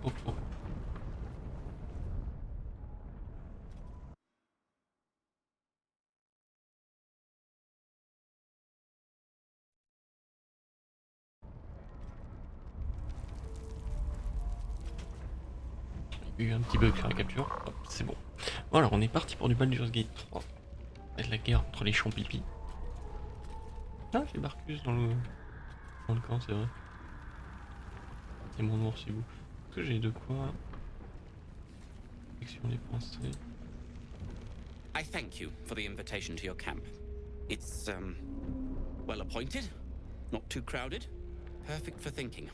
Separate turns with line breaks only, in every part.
Oh, oh, oh. Il y a eu un petit bug sur la capture. Hop, c'est bon. Voilà, on est parti pour du Baldur's Gate 3. Avec la guerre entre les champis. Ah, j'ai Barcus dans le camp, c'est vrai. Et mon ours, c'est vous. Est-ce que j'ai de quoi? Section les pensées.
I thank you for the invitation to your camp. It's, well appointed, not too crowded, perfect for thinking.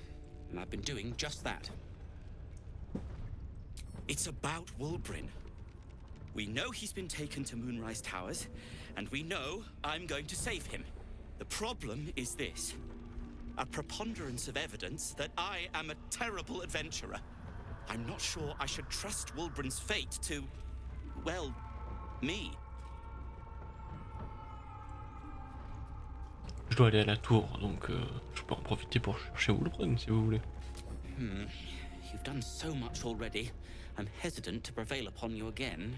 And I've been doing just that. It's about Wulbrin. We know he's been taken to Moonrise Towers, and we know I'm going to save him. The problem is this. A preponderance of evidence that I am a terrible adventurer. I'm not sure I should trust Wulbrin's fate to, well, me.
Je dois aller à la tour, donc je peux en profiter pour chercher Woolbrun si vous voulez.
You've done so much already. I'm hesitant to prevail upon you again,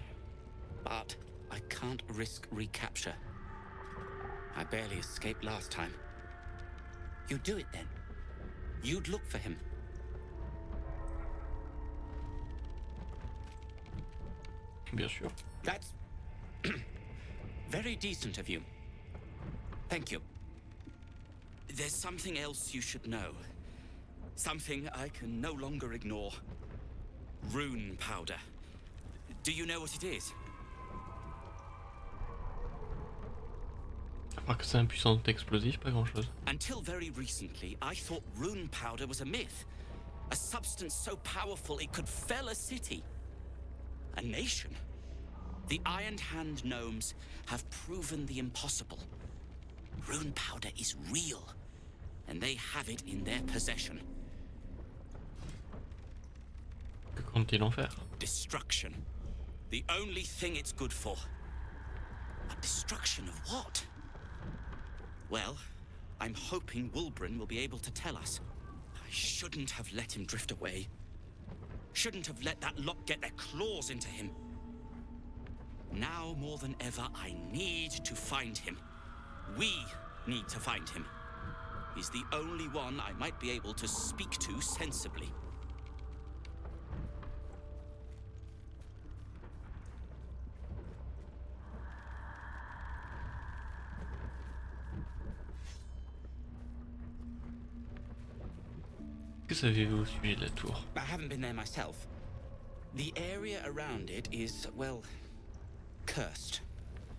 but I can't risk recapture. I barely escaped last time. You'd do it then. You'd look for him.
Bien sûr.
That's very decent of you. Thank you. There's something else you should know. Something I can no longer ignore. Rune powder. Do you know what it is?
À part que c'est un puissant explosif, pas grand chose.
Until very recently, I thought rune powder was a myth. A substance so powerful it could fell a city. A nation. The Iron Hand gnomes have proven the impossible. Rune powder is real, and they have it in their possession.
Que compte-t-il en faire?
Destruction. The only thing it's good for. But destruction of what? Well, I'm hoping Wulbrin will be able to tell us. I shouldn't have let him drift away. Shouldn't have let that lot get their claws into him. Now more than ever, I need to find him. We need to find him. He's the only one I might be able to speak to sensibly.
Que savez-vous au sujet de la tour?
I haven't been there myself. The area around it is, well, cursed.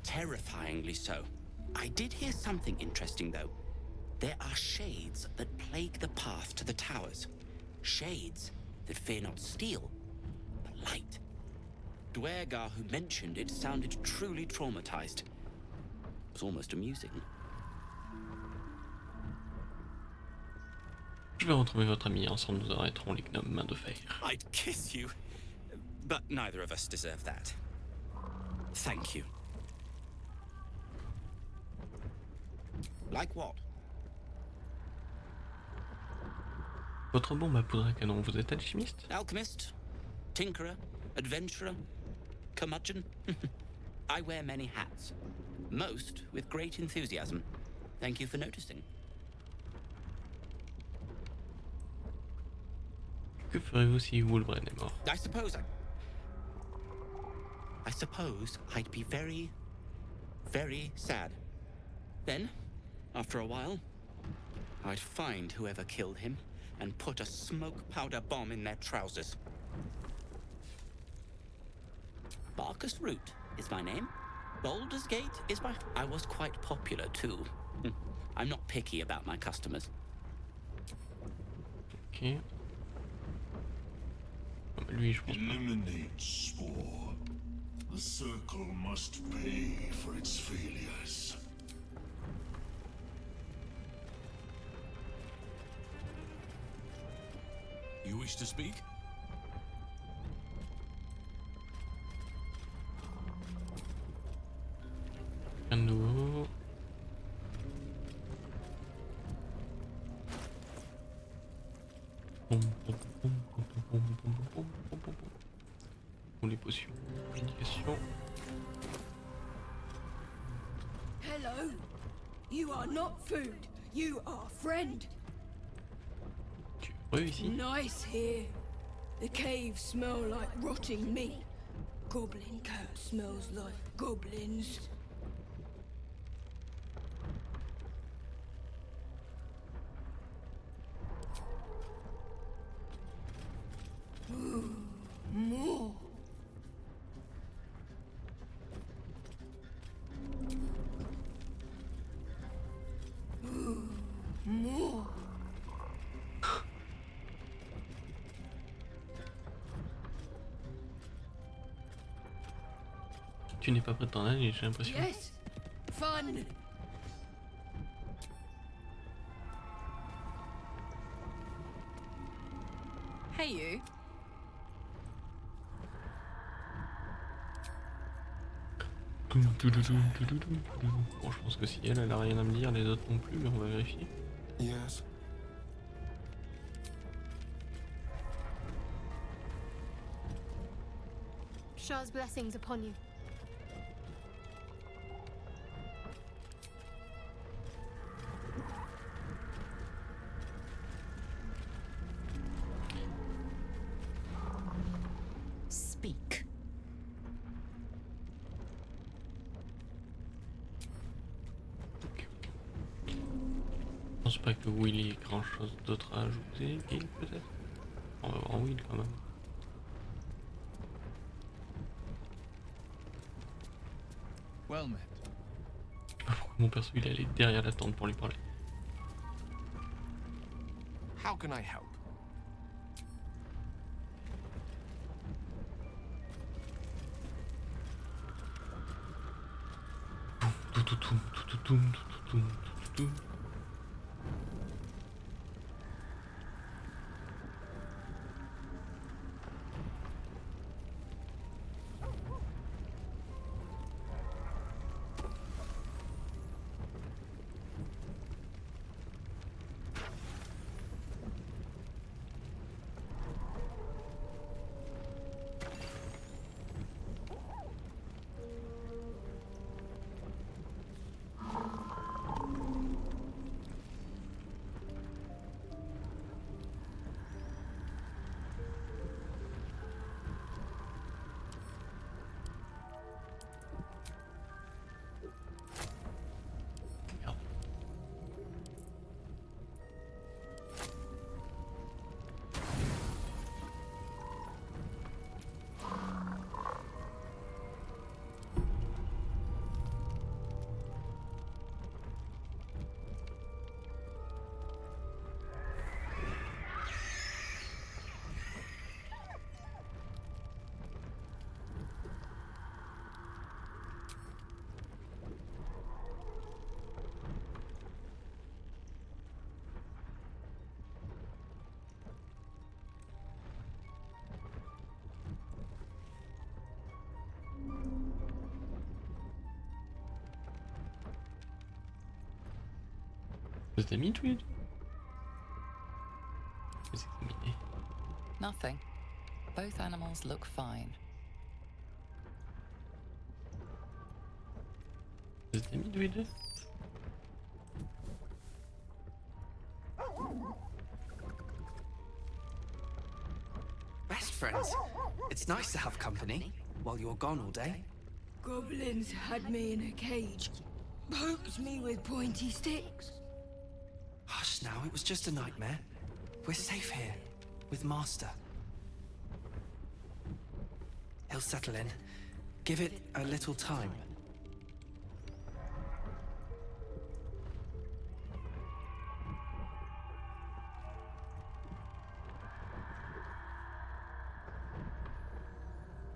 Terrifyingly so. I did hear something interesting, though. There are shades that plague the path to the towers. Shades that fear not steel, but light. Dwergar, who mentioned it, sounded truly traumatized. It was almost amusing.
Je vais retrouver votre ami, ensemble nous arrêterons les gnomes main de fer.
I'd kiss you, but neither of us deserve that. Thank you. Like what?
Votre bombe à poudre à canon, vous êtes alchimiste?
Alchemist, tinkerer, adventurer, curmudgeon. I wear many hats, most with great enthusiasm. Thank you for noticing.
Que ferez-vous si Wulbren est mort?
I suppose I'd be very, very sad. Then, after a while, I'd find whoever killed him and put a smoke powder bomb in their trousers. Barkus Root is my name. Baldur's Gate is my... I was quite popular, too. I'm not picky about my customers.
Ok. Lui, je pense pas.
Eliminate spore. The circle must pay for its failures.
You wish to speak?
Rien de nouveau. Ou les potions. Indication.
Hello. You are not food. You are friend.
Tu es heureux ici?
Nice here. The caves smell like rotting meat. Goblin cat smells like goblins. Ooh, more. Ooh, more.
Tu n'es pas prêt de t'en aller, j'ai l'impression.
Yes, fun.
Hey, you.
Bon, je pense que si elle a rien à me dire, les autres non plus, mais on va vérifier.
Yes.
Shah's blessings upon you.
Speak.
Je pense pas que Will ait grand chose d'autre à ajouter. Will peut-être. On va voir Will quand même.
Well met.
Je sais pas pourquoi mon perso il est allé derrière la tente pour lui parler.
How can I help?
Vous êtes amis tous les deux? Vous examinez.
Nothing. Both animals look fine.
Vous êtes amis tous les deux?
Best friends. It's nice to have company while you're gone all day.
Goblins had me in a cage. Poked me with pointy sticks.
Hush now, it was just a nightmare. We're safe here, with Master. He'll settle in. Give it a little time.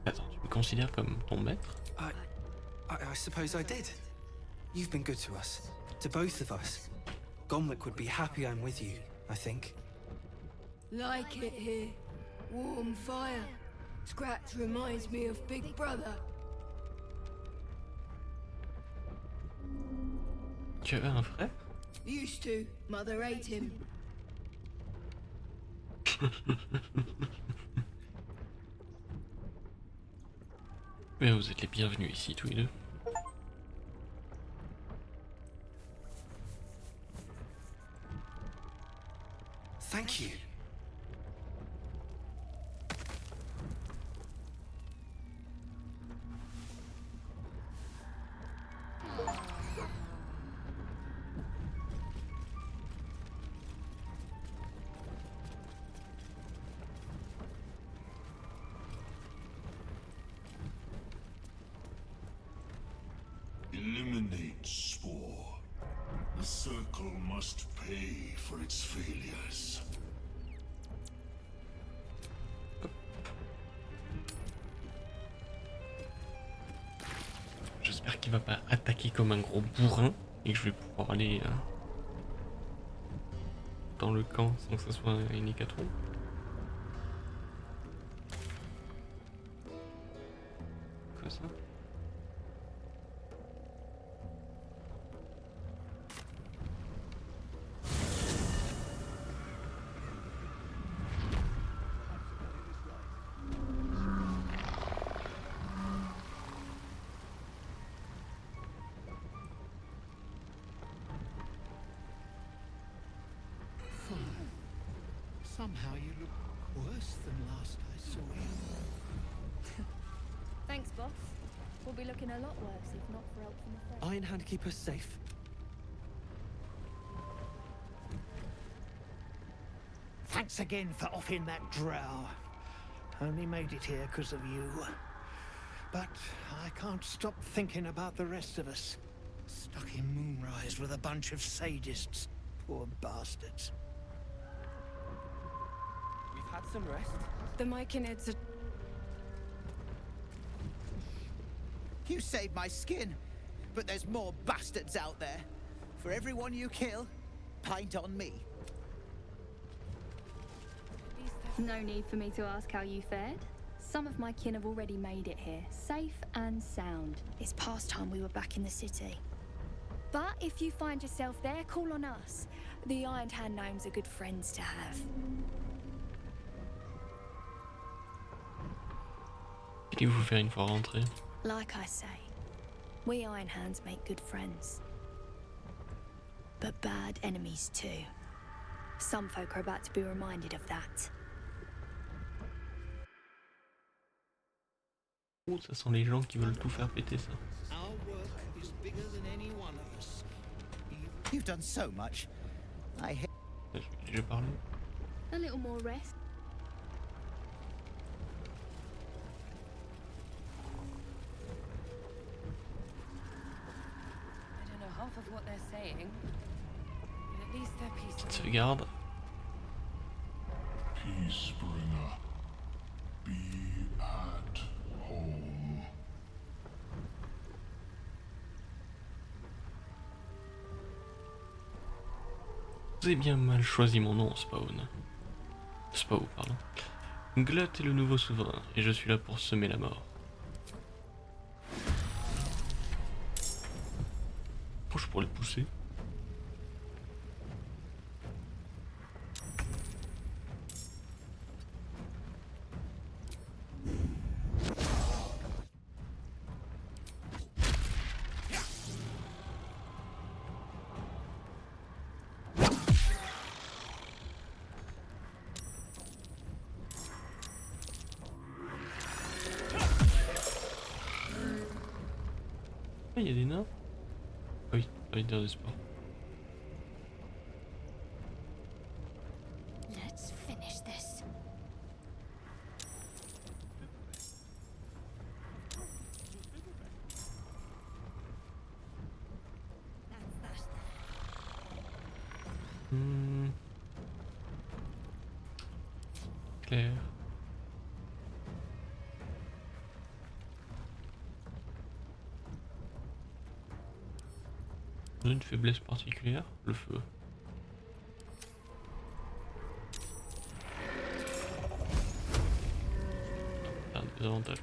Attends, tu me considères comme ton maître?
I suppose I did. You've been good to us. To both of us. Gomwick would be happy I'm with you, I think.
Like it here. Warm fire. Scratch reminds me of Big Brother.
Tu avais un frère?
Used to. Mother ate him.
Mais vous êtes les bienvenus ici tous les deux.
Thank you.
Eliminate spore. The circle must pay for its failures.
J'espère qu'il va pas attaquer comme un gros bourrin et que je vais pouvoir aller dans le camp sans que ça soit une hécatombe. Quoi ça?
Somehow you look worse than last I saw you.
Thanks, boss. We'll be looking a lot worse if not for help from the French.
Iron Hand keep us safe.
Thanks again for offing that drow. Only made it here because of you. But I can't stop thinking about the rest of us. Stuck in Moonrise with a bunch of sadists. Poor bastards.
We've had some rest.
The Myconids are...
You saved my skin, but there's more bastards out there. For everyone you kill, pint on me.
No need for me to ask how you fared. Some of my kin have already made it here, safe and sound. It's past time we were back in the city. But if you find yourself there, call on us. The Iron Hand gnomes are good friends to have.
Qu'allez-vous faire une fois rentré?
Like I say, we Iron Hands make good friends. But bad enemies too. Some folk are about to be reminded of that.
Oh, ça sent les gens qui veulent tout faire péter ça.
Our work is bigger than any one of us.
You've done so much. I hate.
Je vais déjà parler.
A little more rest.
I don't know half of what they're saying, but at least they're peaceful.
Sauvegarde.
Peacebringer, be at home.
Vous avez bien mal choisi mon nom, Spawn. Spawn, pardon. Glut est le nouveau souverain, et je suis là pour semer la mort. Oh, je pourrais le pousser. Ah, il y a des nains. Ah oui, pas dire de sport.
Let's finish this.
Claire. Une faiblesse particulière, le feu. Un désavantage.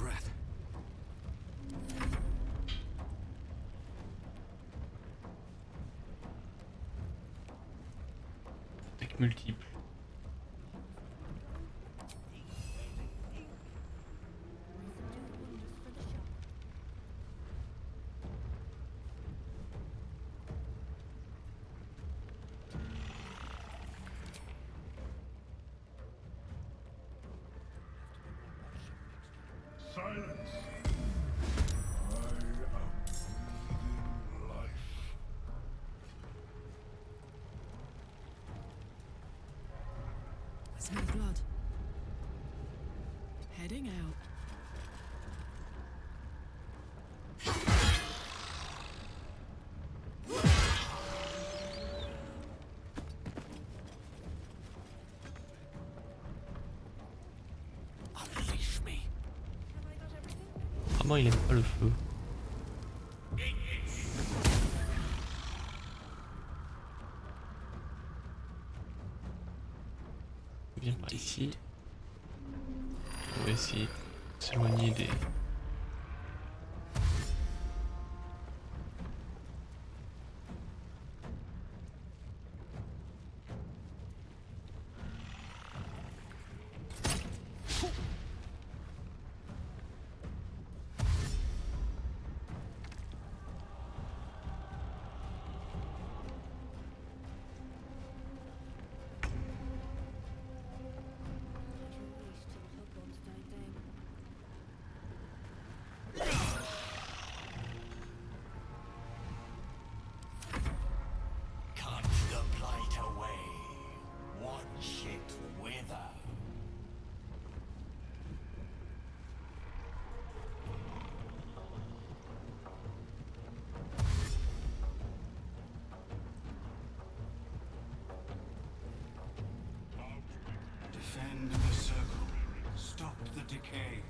breath.
Attaque multiple.
Silence! I am breathing life.
I smell blood. Heading out.
Unleash me.
Apparemment il aime pas le feu. Il vient par ici. On va essayer de s'éloigner des...
Cut the blight away. Watch it wither.
Defend the circle. Stop the decay.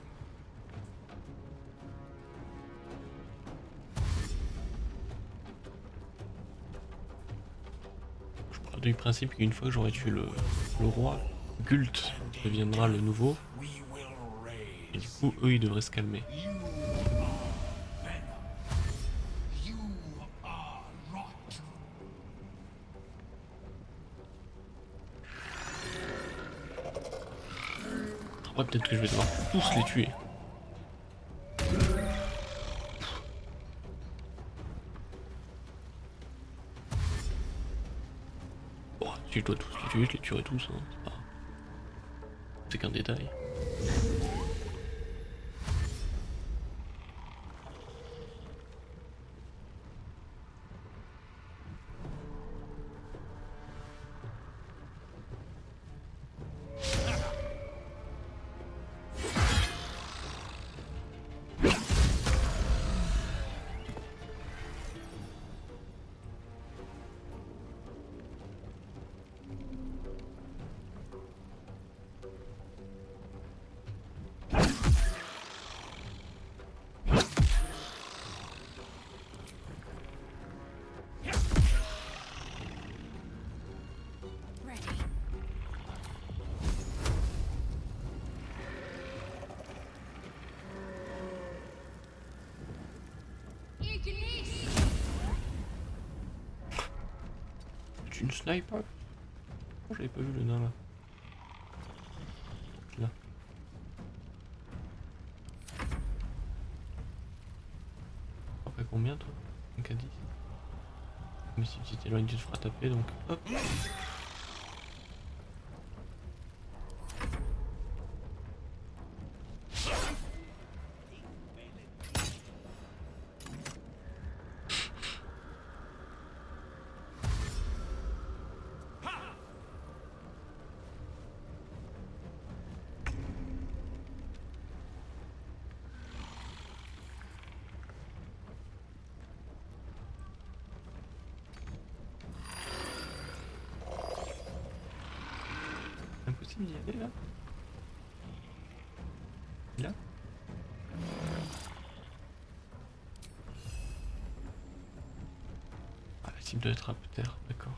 Je pars du principe qu'une fois que j'aurai tué le roi, Gult deviendra le nouveau.
We will
Et
raise.
du coup, eux, ils devraient se calmer.
You are venom. You are rot.
Après, peut-être que je vais devoir tous les tuer. Bon, si je dois tous les tuer, je les tuerai tous. Hein. C'est qu'un détail. C'est une sniper. Oh, j'avais pas vu le nain là. Là. Après combien toi? 5 à 10. Mais si tu t'éloignes, tu te feras taper donc hop. Impossible d'y aller là. Là. Ah, la cible doit être à terre, d'accord.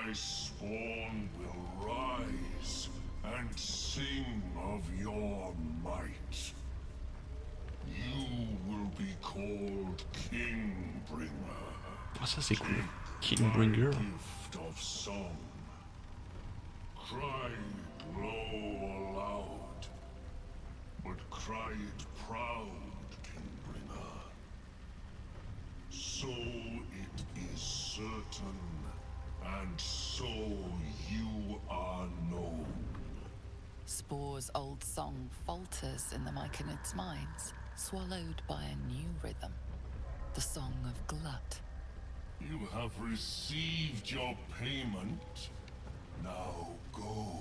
My spawn will rise and sing of your might. You will be called Kingbringer.
Ah, ça c'est cool.
Take
Kingbringer.
my gift of song. Cry it low or loud, but cry it proud, Kingbringer. So it is certain, and so you are known.
Spore's old song falters in the Myconid's minds, swallowed by a new rhythm. The song of Glut.
You have received your payment. Now go.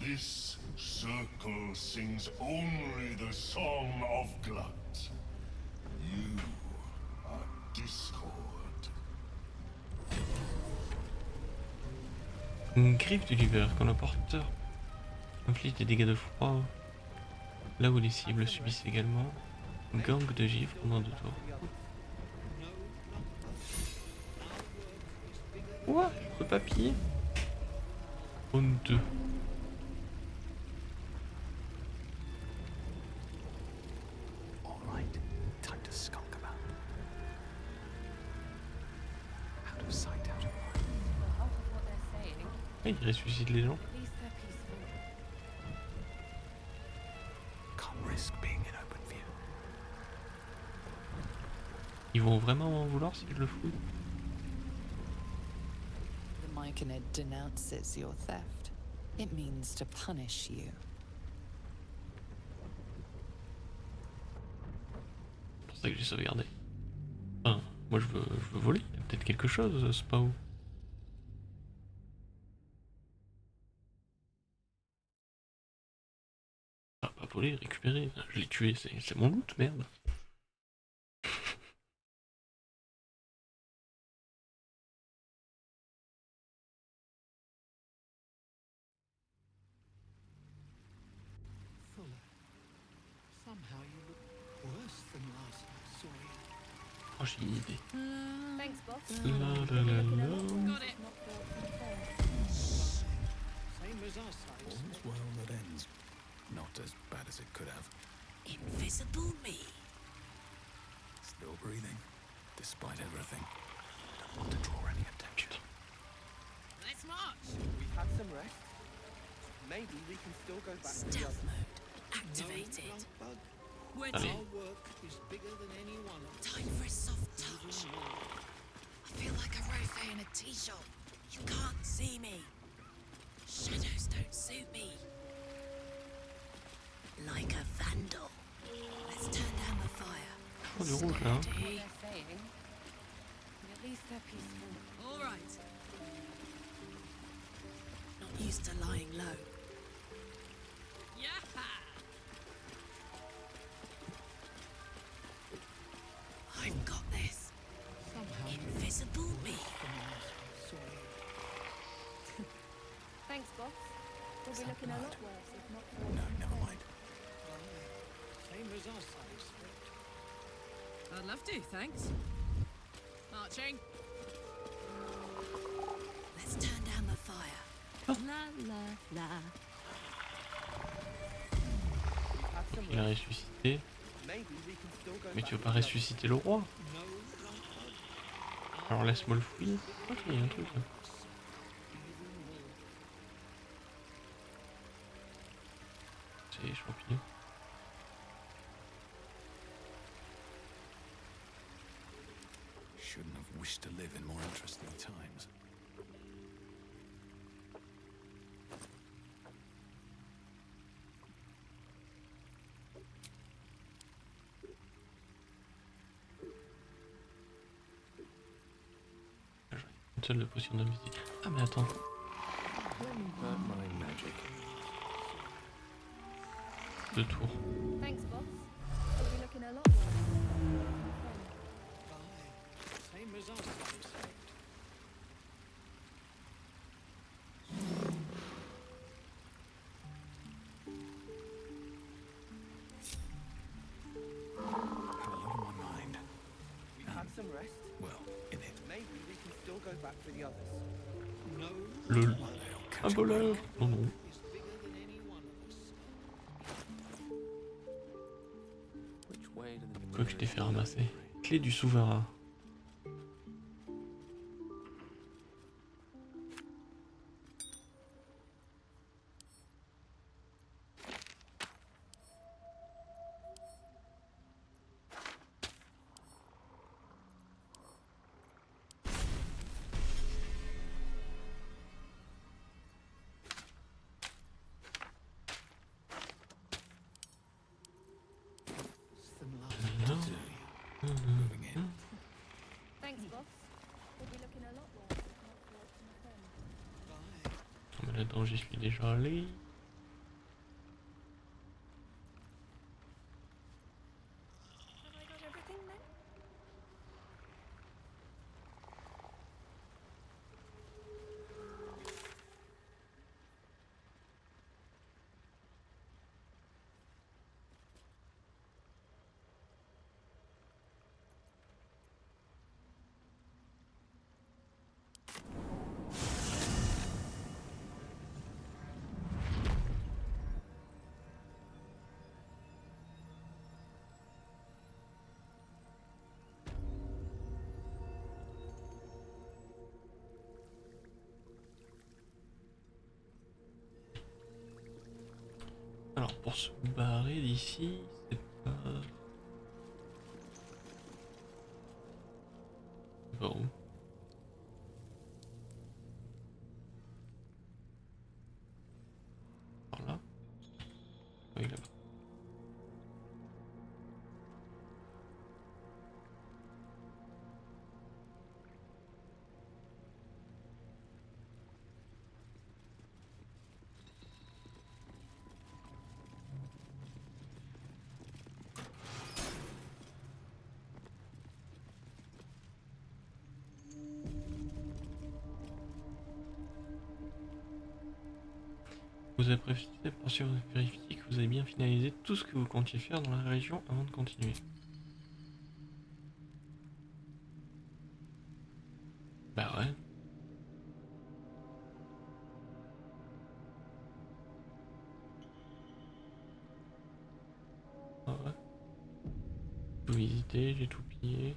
This circle sings only the song of Glut. You are discord.
Une griffe de l'hiver quand le porteur inflige des dégâts de froid là où les cibles subissent également. Gang de gifles pendant 2 tours. Quoi? Le papier? Round 2.
Alright, time to skunk about. Out of sight, out of mind.
Well, half of what they're saying,
Ah, il ressuscite les gens.
at least they're peaceful.
Can't risk being in open view.
Ils vont vraiment m'en vouloir si je le fouille?
The Myconid denounces your theft. It means to punish you.
C'est pour ça que j'ai sauvegardé. Enfin, moi je veux voler. Il y a peut-être quelque chose, c'est pas où. Ah, pas voler, récupérer. Je l'ai tué, c'est mon loot, merde.
Fuller, somehow you look worse than last I saw you.
Oh, j'ai une idée.
Thanks, boss.
La la la la.
Got it.
Same as our size.
All's well that ends. Not as bad as it could have.
Invisible me.
Still breathing, despite everything. Don't want to draw any attention.
Let's march.
We've had some rest. Maybe we can still go back to the
Stealth
other.
mode activated.
No, Bug.
We're
Allez.
Our work is bigger than any one of us.
Time for a soft touch. I feel like a rofé in a tea shop. You can't see me. Shadows don't suit me. Like a vandal. Let's turn down the fire.
Oh, du rouge là. Hein.
what they're saying, but at least they're peaceful. All right.
Not used to lying low.
Yeah.
I've got this.
Somehow you
Invisible me.
from last I saw you.
Thanks, boss. We'll be looking a lot worse if not for
No, never mind.
Same as our size.
I'd love to, thanks. Marching.
Let's turn down the fire.
La la la.
We've had some
Il a
rest.
ressuscité.
Maybe we can still go
Mais
back
tu veux
to
pas
the other.
ressusciter le roi?
No, Bug.
Alors laisse-moi le fouiller. Ok, il y a un truc là. C'est les champignons.
Shouldn't have wished to live in more interesting times.
Une seule de potion d'invisibilité. Ah mais attends.
Not my magic.
2 tours.
Thanks, boss. We'll be looking a lot worse.
Same as our size.
Have a lot on my mind.
We've had some rest.
Well, in it.
Maybe we can still go back
back for the others. No
Lol.
One day I'll
Un
catch a
voleur.
break.
Non, non.
is bigger than any one of us.
Which way to the
Quoi que je t'ai
nearest
fait ramasser.
library?
Clé du souverain.
Moving in.
Thanks, boss. We'll be looking a lot worse if not for watching a friend.
Mais là-dedans, j'y suis déjà allé.
Have I got everything then?
Alors pour se barrer d'ici, c'est pas... C'est pas où? Par là? Oui, là-bas. Vous avez précisé pour vérifier que vous avez bien finalisé tout ce que vous comptiez faire dans la région avant de continuer. Bah ouais. Ah ouais. Tout visité, j'ai tout pillé.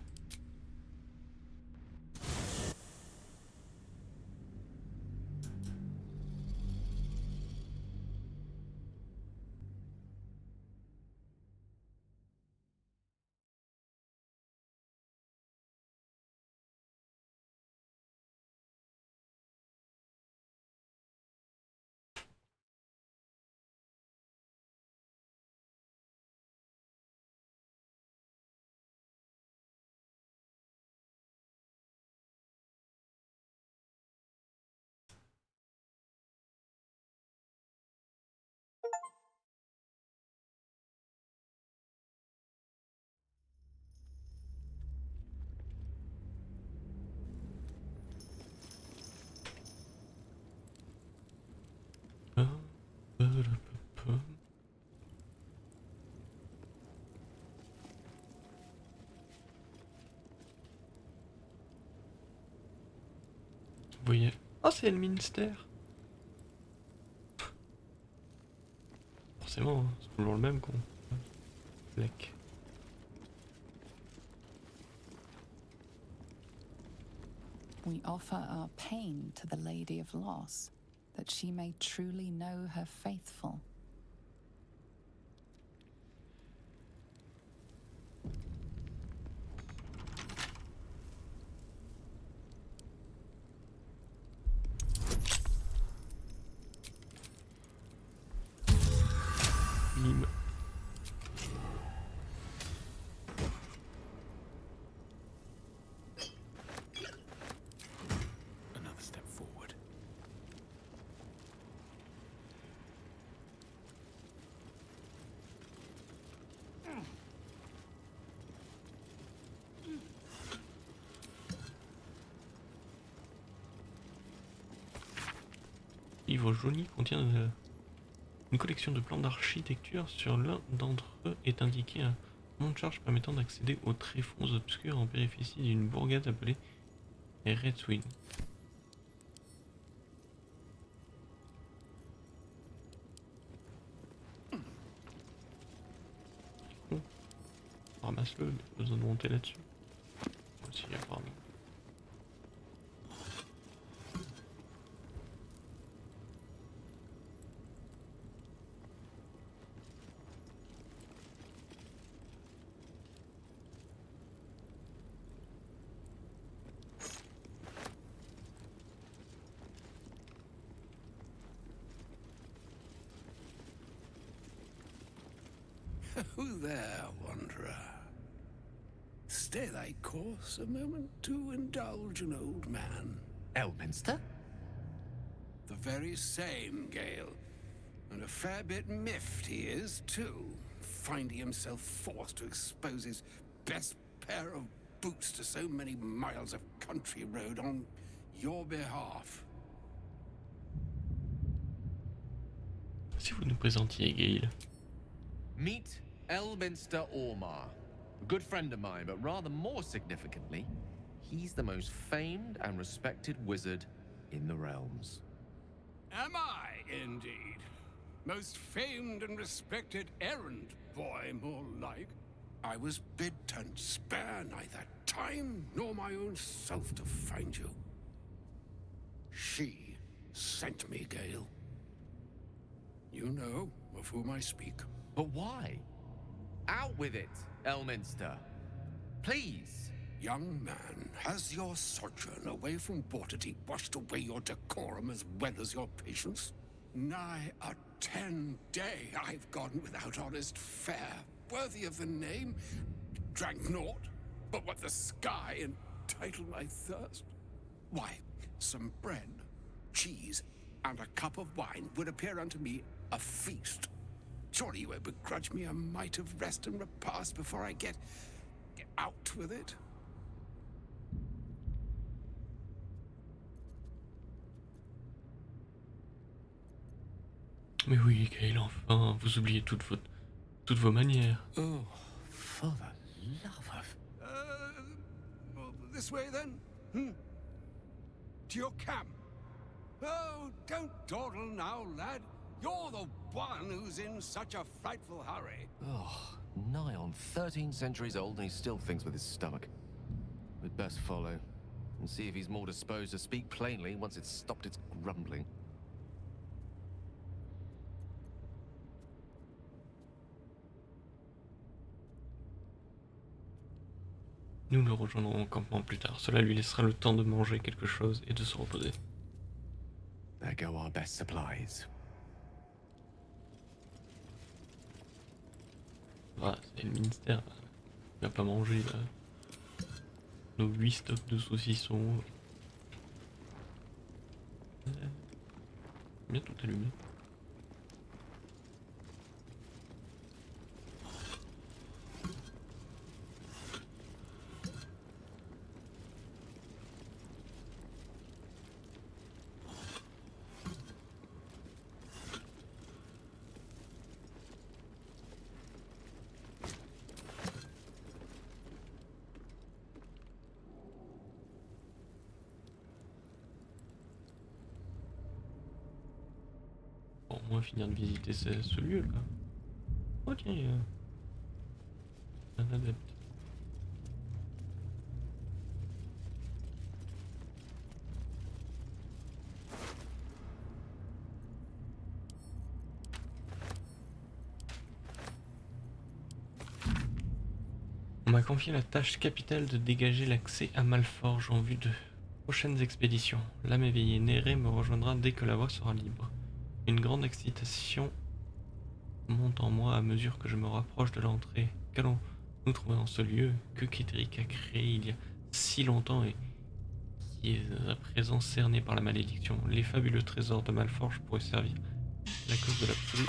Vous voyez. Oh, c'est le ministère. Forcément, hein, c'est toujours le même con. Black.
We offer our pain to the Lady of Loss, that she may truly know her faithful.
Bim.
Another step forward.
Livre jauni contient une collection de plans d'architecture. Sur l'un d'entre eux est indiqué un mont de charge permettant d'accéder aux tréfonds obscurs en périphérie d'une bourgade appelée et Red Swing. Ramasse-le, mais pas besoin de monter là-dessus. Aussi, apparemment.
Who there, wanderer? Stay thy course a moment to indulge an old man.
Elminster?
The very same, Gale. And a fair bit miffed he is, too, finding himself forced to expose his best pair of boots to so many miles of country road on your behalf.
Si vous nous présentiez Gale.
Meet Elminster Ormar. A good friend of mine, but rather more significantly, he's the most famed and respected wizard in the realms.
Am I, indeed? Most famed and respected errand boy, more like. I was bid to spare neither time nor my own self to find you. She sent me, Gale. You know of whom I speak.
But why? Out with it, Elminster. Please.
Young man, has your sojourn away from Bortity washed away your decorum as well as your patience? Nigh a 10-day I've gone without honest fare, worthy of the name. Drank naught, but what the sky entitled my thirst. Why, some bread, cheese, and a cup of wine would appear unto me a feast. Surely you would begrudge me a mite of rest and repast before I get out with it?
Mais oui, Gale, enfin, vous oubliez toutes vos manières.
Oh, for the love of...
This way then? To your camp? Oh, don't dawdle now, lad. You're the one who's in such a frightful hurry.
Oh, nigh on 13 centuries old and he still thinks with his stomach. We'd best follow and see if he's more disposed to speak plainly once it's stopped its grumbling.
Nous le rejoindrons au campement plus tard. Cela lui laissera le temps de manger quelque chose et de se reposer.
There go our best supplies.
Ah, c'est le ministère. Il va pas manger là. Nos 8 stocks de saucissons. Bien tout allumé. Bon, au moins finir de visiter ce lieu là. Oh tiens, il y a un adepte. On m'a confié la tâche capitale de dégager l'accès à Malforge en vue de prochaines expéditions. L'âme éveillée Néré me rejoindra dès que la voie sera libre. Une grande excitation monte en moi à mesure que je me rapproche de l'entrée. Qu'allons-nous trouver dans ce lieu que Kédric a créé il y a si longtemps et qui est à présent cerné par la malédiction? Les fabuleux trésors de Malforge pourraient servir la cause de l'absolu.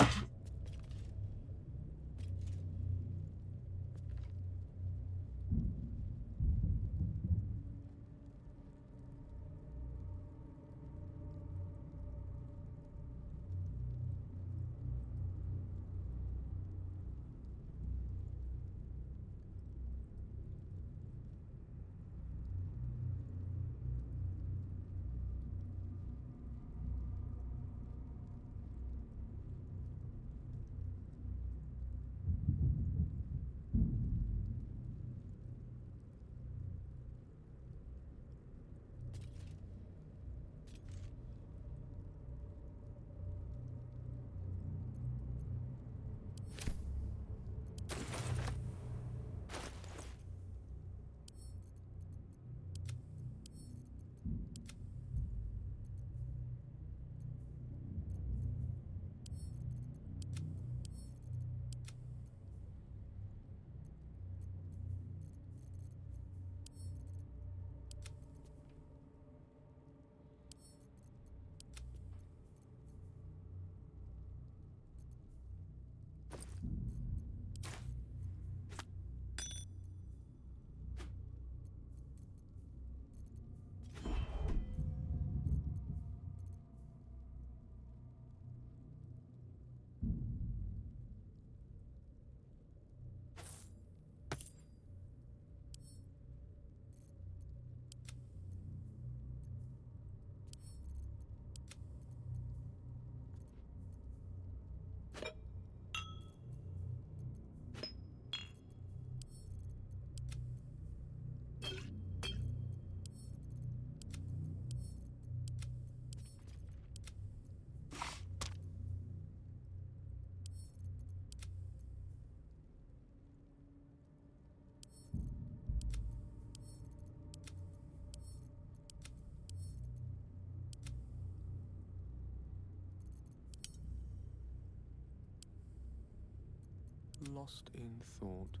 lost in thought.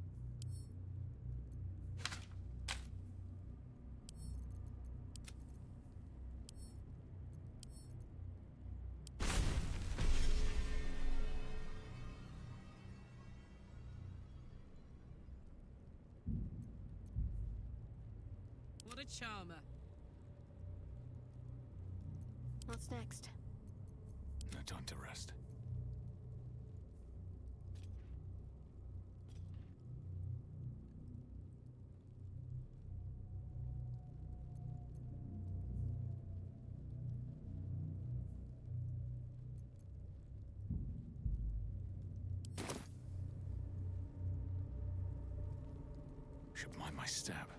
What a charmer.
What's next?
No time to rest. Should mind my step.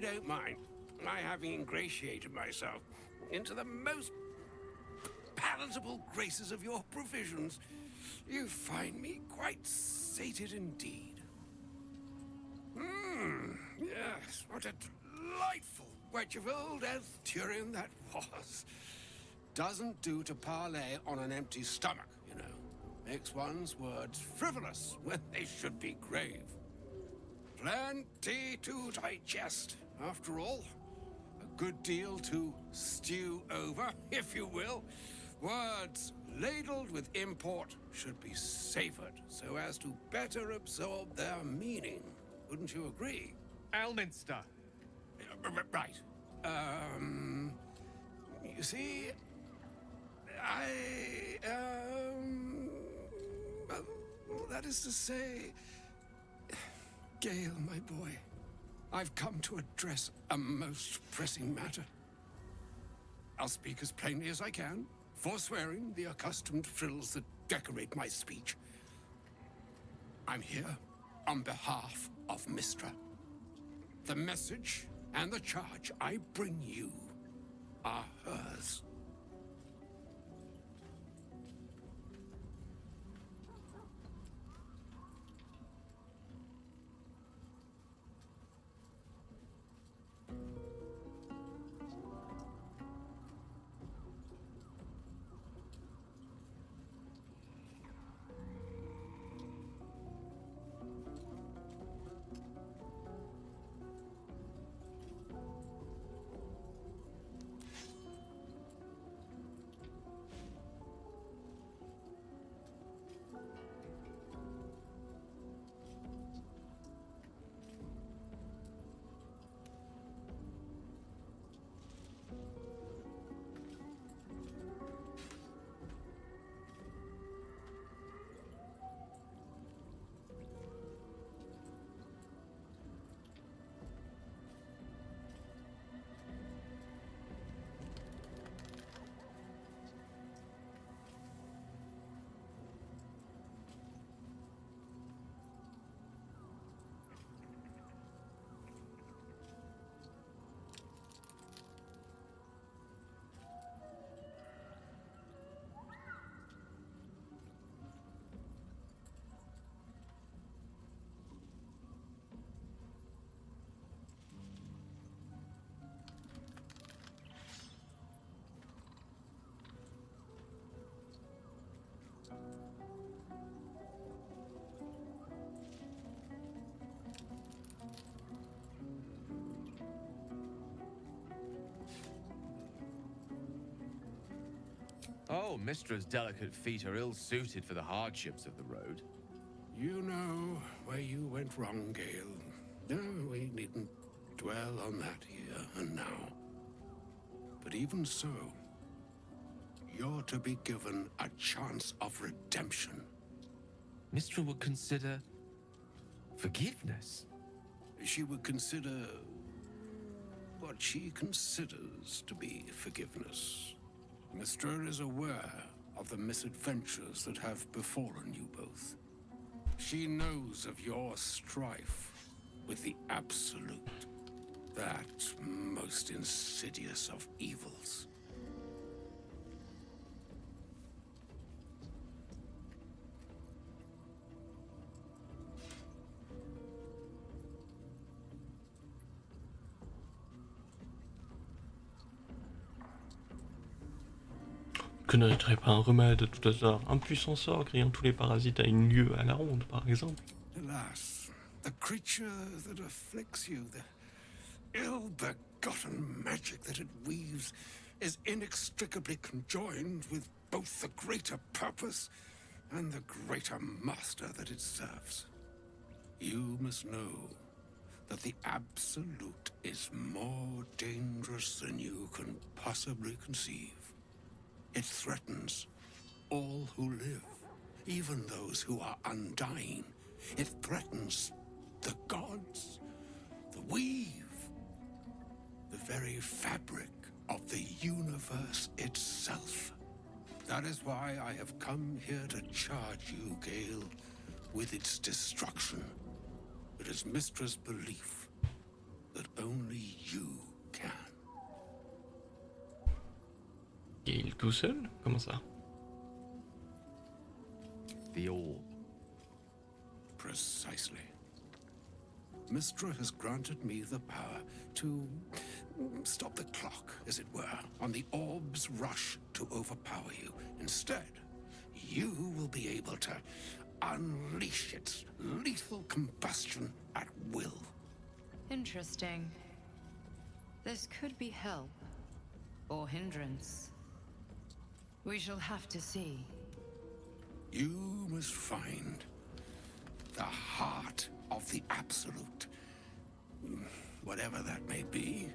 don't mind my having ingratiated myself into the most palatable graces of your provisions. You find me quite sated indeed. Yes, what a delightful wedge of old Arthurian that was. Doesn't do to parley on an empty stomach, you know. Makes one's words frivolous when they should be grave. Plenty to digest, after all. A good deal to stew over, if you will. Words ladled with import should be savored so as to better absorb their meaning. Wouldn't you agree?
Elminster.
Right. You see, that is to say, Gale, my boy, I've come to address a most pressing matter. I'll speak as plainly as I can, forswearing the accustomed frills that decorate my speech. I'm here on behalf of Mistra. The message and the charge I bring you are hers.
Oh, Mistra's delicate feet are ill-suited for the hardships of the road.
You know where you went wrong, Gale. No, we needn't dwell on that here and now. But even so, you're to be given a chance of redemption.
Mistra would consider forgiveness.
She would consider what she considers to be forgiveness. Mistra is aware of the misadventures that have befallen you both. She knows of your strife with the Absolute, that most insidious of evils.
Que n'arrêterait pas un remède à tout hasard, un puissant sort créant tous les parasites à une lieue à la ronde, par exemple.
Alas, the creature that afflicts you, the ill-begotten magic that it weaves, is inextricably conjoined with both the greater purpose and the greater master that it serves. You must know that the Absolute is more dangerous than you can possibly conceive. It threatens all who live, even those who are undying. It threatens the gods, the weave, the very fabric of the universe itself. That is why I have come here to charge you, Gale, with its destruction. It is Mistra's belief that only you can.
Gale tout seul? Comment ça?
The orb.
Precisely. Mistra has granted me the power to stop the clock, as it were, on the orb's rush to overpower you. Instead, you will be able to unleash its lethal combustion at will.
Interesting. This could be help. Or hindrance. We shall have to see.
You must find the heart of the Absolute, whatever that may be,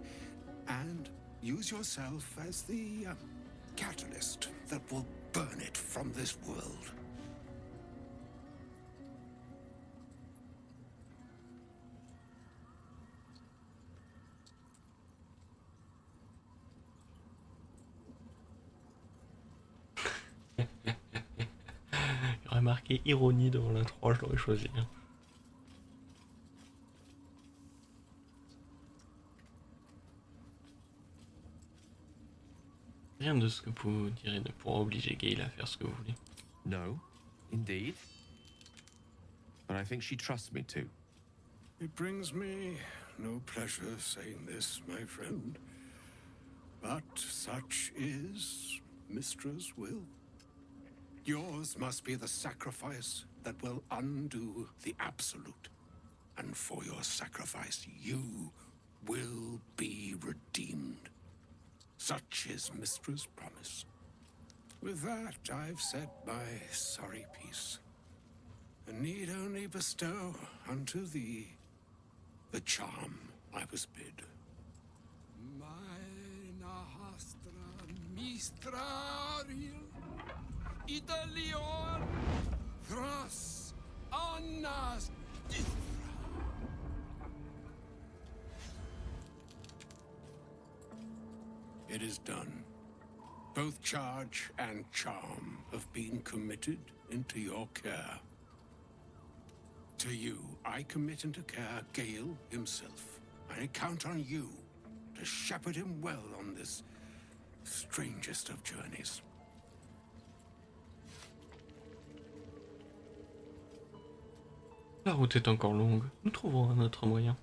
and use yourself as the catalyst that will burn it from this world.
J'aurais marqué ironie devant l'intro, je l'aurais choisi. Rien de ce que vous direz ne pourra obliger Gale à faire ce que vous voulez.
No, indeed. But I think she trusts me too.
It brings me no pleasure saying this, my friend, but such is Mistra's will. Yours must be the sacrifice that will undo the Absolute. And for your sacrifice, you will be redeemed. Such is Mistra's promise. With that, I've said my sorry piece, and need only bestow unto thee the charm I was bid. Mina hastra mistraril idalion thras annas dithra. It is done. Both charge and charm have been committed into your care. To you, I commit into care Gale himself. I count on you to shepherd him well on this strangest of journeys.
La route est encore longue, nous trouverons un autre moyen.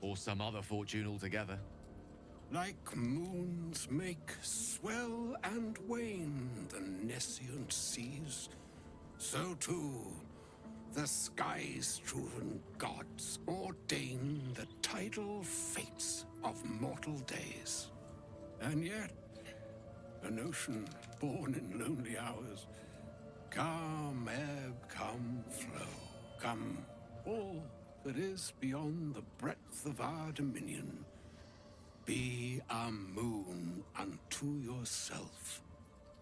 Or some other fortune altogether.
Like moons make swell and wane the nescient seas, so too the sky-strewn gods ordain the tidal fates of mortal days. And yet, an ocean born in lonely hours, come ebb, come flow, come all that is beyond the breadth of our dominion. Be a moon unto yourself.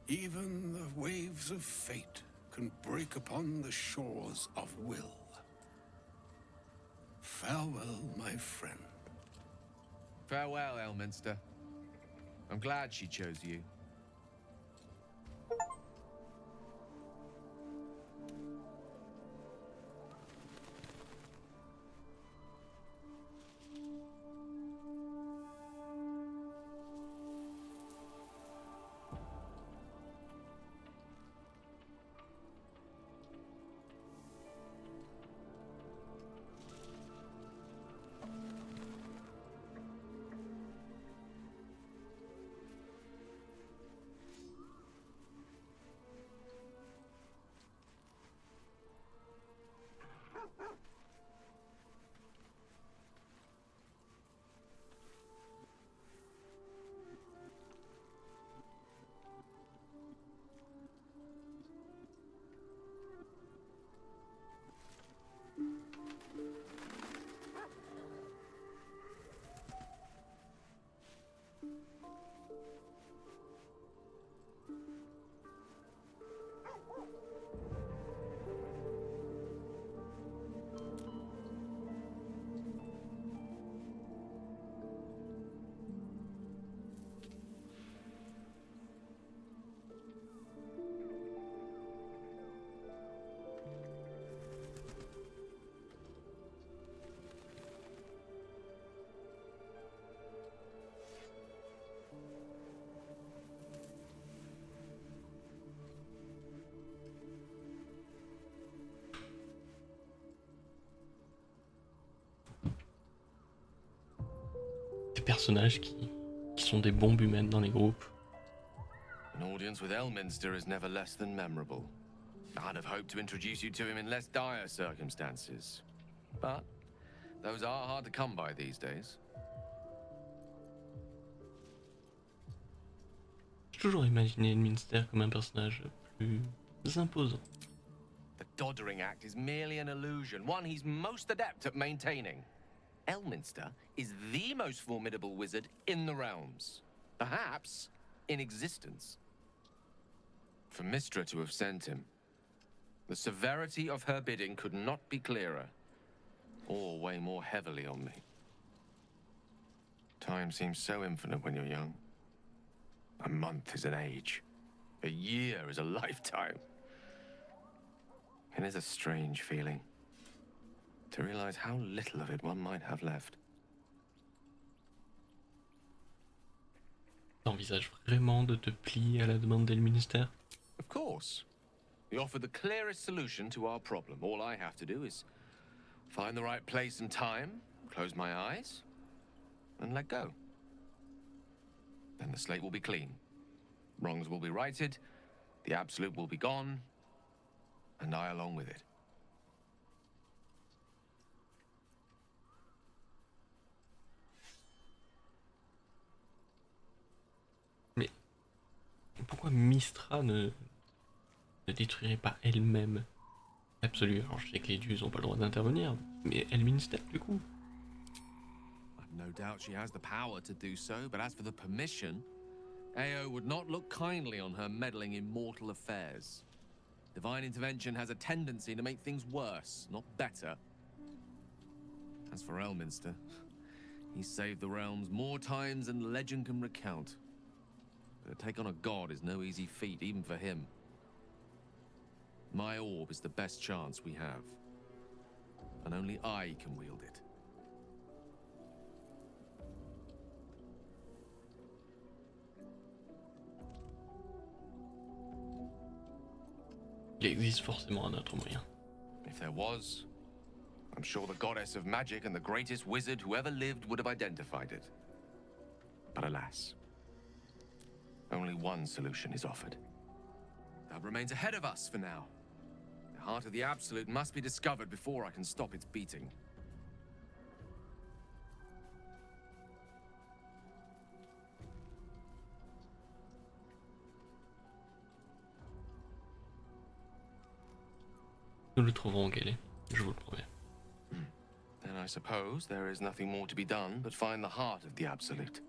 Even the waves of fate can break upon the shores of will. Farewell, my friend.
Farewell, Elminster. I'm glad she chose you.
personnages qui sont des bombes humaines dans les groupes.
An audience with Elminster is never less than memorable. I'd have hoped to introduce you to him in less dire circumstances. But those are hard to come by these days.
J'ai toujours imaginé Elminster comme un personnage plus imposant.
The doddering act is merely an illusion, one he's most adept at maintaining. Elminster is the most formidable wizard in the realms, perhaps in existence. For Mystra to have sent him, the severity of her bidding could not be clearer, or weigh more heavily on me. Time seems so infinite when you're young. A month is an age. A year is a lifetime. It is a strange feeling to realize how little of it one might have left.
T'envisages vraiment de te plier à la demande d'Elminster?
Of course. We offer the clearest solution to our problem. All I have to do is find the right place and time, close my eyes, and let go. Then the slate will be clean. Wrongs will be righted, the absolute will be gone, and I along with it.
Mais pourquoi Mystra ne détruirait pas elle-même l'absolu? Alors je sais que les dieux n'ont pas le droit d'intervenir, mais Elminster du coup.
I've no doubt she has the power to do so, but as for the permission, Ao would not look kindly on her meddling in mortal affairs. Divine intervention has a tendency to make things worse, not better. As for Elminster, he's saved the realms more times than legend can recount. But to take on a god is no easy feat, even for him. My orb is the best chance we have, and only I can wield it.
Il existe forcément un autre moyen.
If there was, I'm sure the goddess of magic and the greatest wizard who ever lived would have identified it. But alas, only one solution is offered. That remains ahead of us for now. The heart of the Absolute must be discovered before I can stop its beating.
Nous le trouverons, Gale, je vous le promets.
Then I suppose there is nothing more to be done but find the heart of the Absolute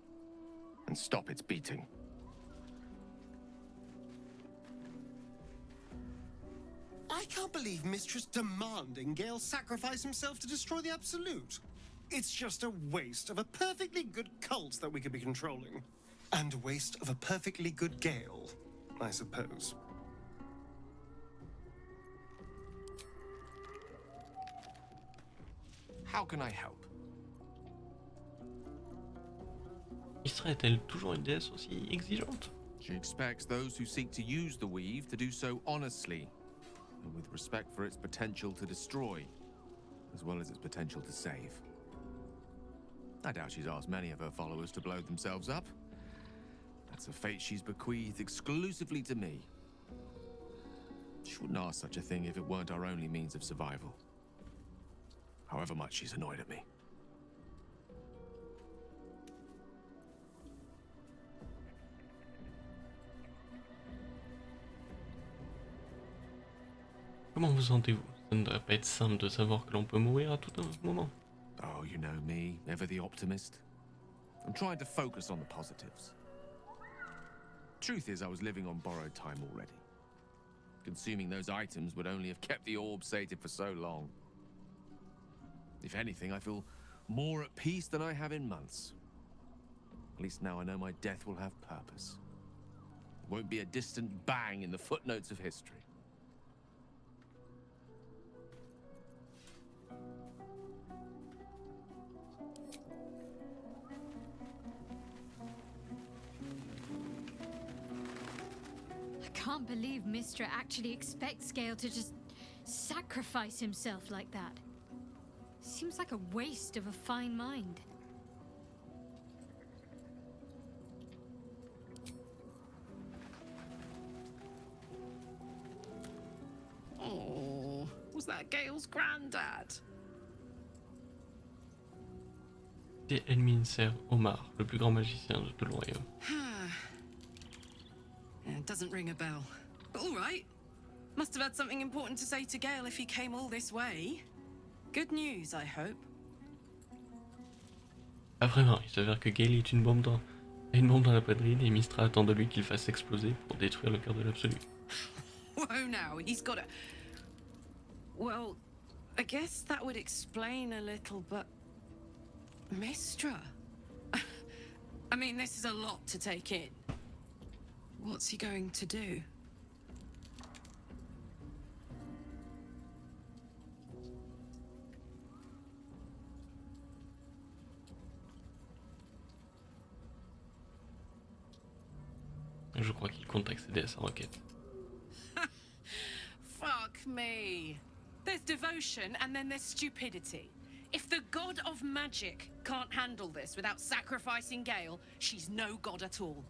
and stop its beating.
I can't believe Mistress demanding Gale sacrifice himself to destroy the Absolute. It's just a waste of a perfectly good cult that we could be controlling. And a waste of a perfectly good Gale, I suppose.
How can I help?
Mystra est-elle toujours une déesse aussi exigeante?
She expects those who seek to use the weave to do so honestly, and with respect for its potential to destroy, as well as its potential to save. I doubt she's asked many of her followers to blow themselves up. That's a fate she's bequeathed exclusively to me. She wouldn't ask such a thing if it weren't our only means of survival. However much she's annoyed at me.
Comment vous sentez-vous? Ça ne devrait pas être simple de savoir que l'on peut mourir à tout un moment.
Oh, you know me, ever the optimist. I'm trying to focus on the positives. Truth is, I was living on borrowed time already. Consuming those items would only have kept the orb sated for so long. If anything, I feel more at peace than I have in months. At least now I know my death will have purpose. It won't be a distant bang in the footnotes of history.
I can't believe Mystra actually expects Gale to just sacrifice himself like that. Seems like a waste of a fine mind.
Was that Gale's granddad?
C'est Elminster Omar, le plus grand magicien de tout le royaume.
It doesn't ring a bell. But all right. Must have had something important to say to Gale if he came all this way. Good news, I hope.
Ah vraiment, il s'avère que Gale est a une bombe dans la poitrine et Mystra attend de lui qu'il fasse exploser pour détruire le cœur de l'absolu.
Whoa now, he's got a... Well, I guess that would explain a little, but... Mystra? I mean, this is a lot to take in. What's he going to do?
Je crois qu'il compte accéder à sa requête.
Fuck me. There's devotion and then there's stupidity. If the god of magic can't handle this without sacrificing Gale, she's no god at all.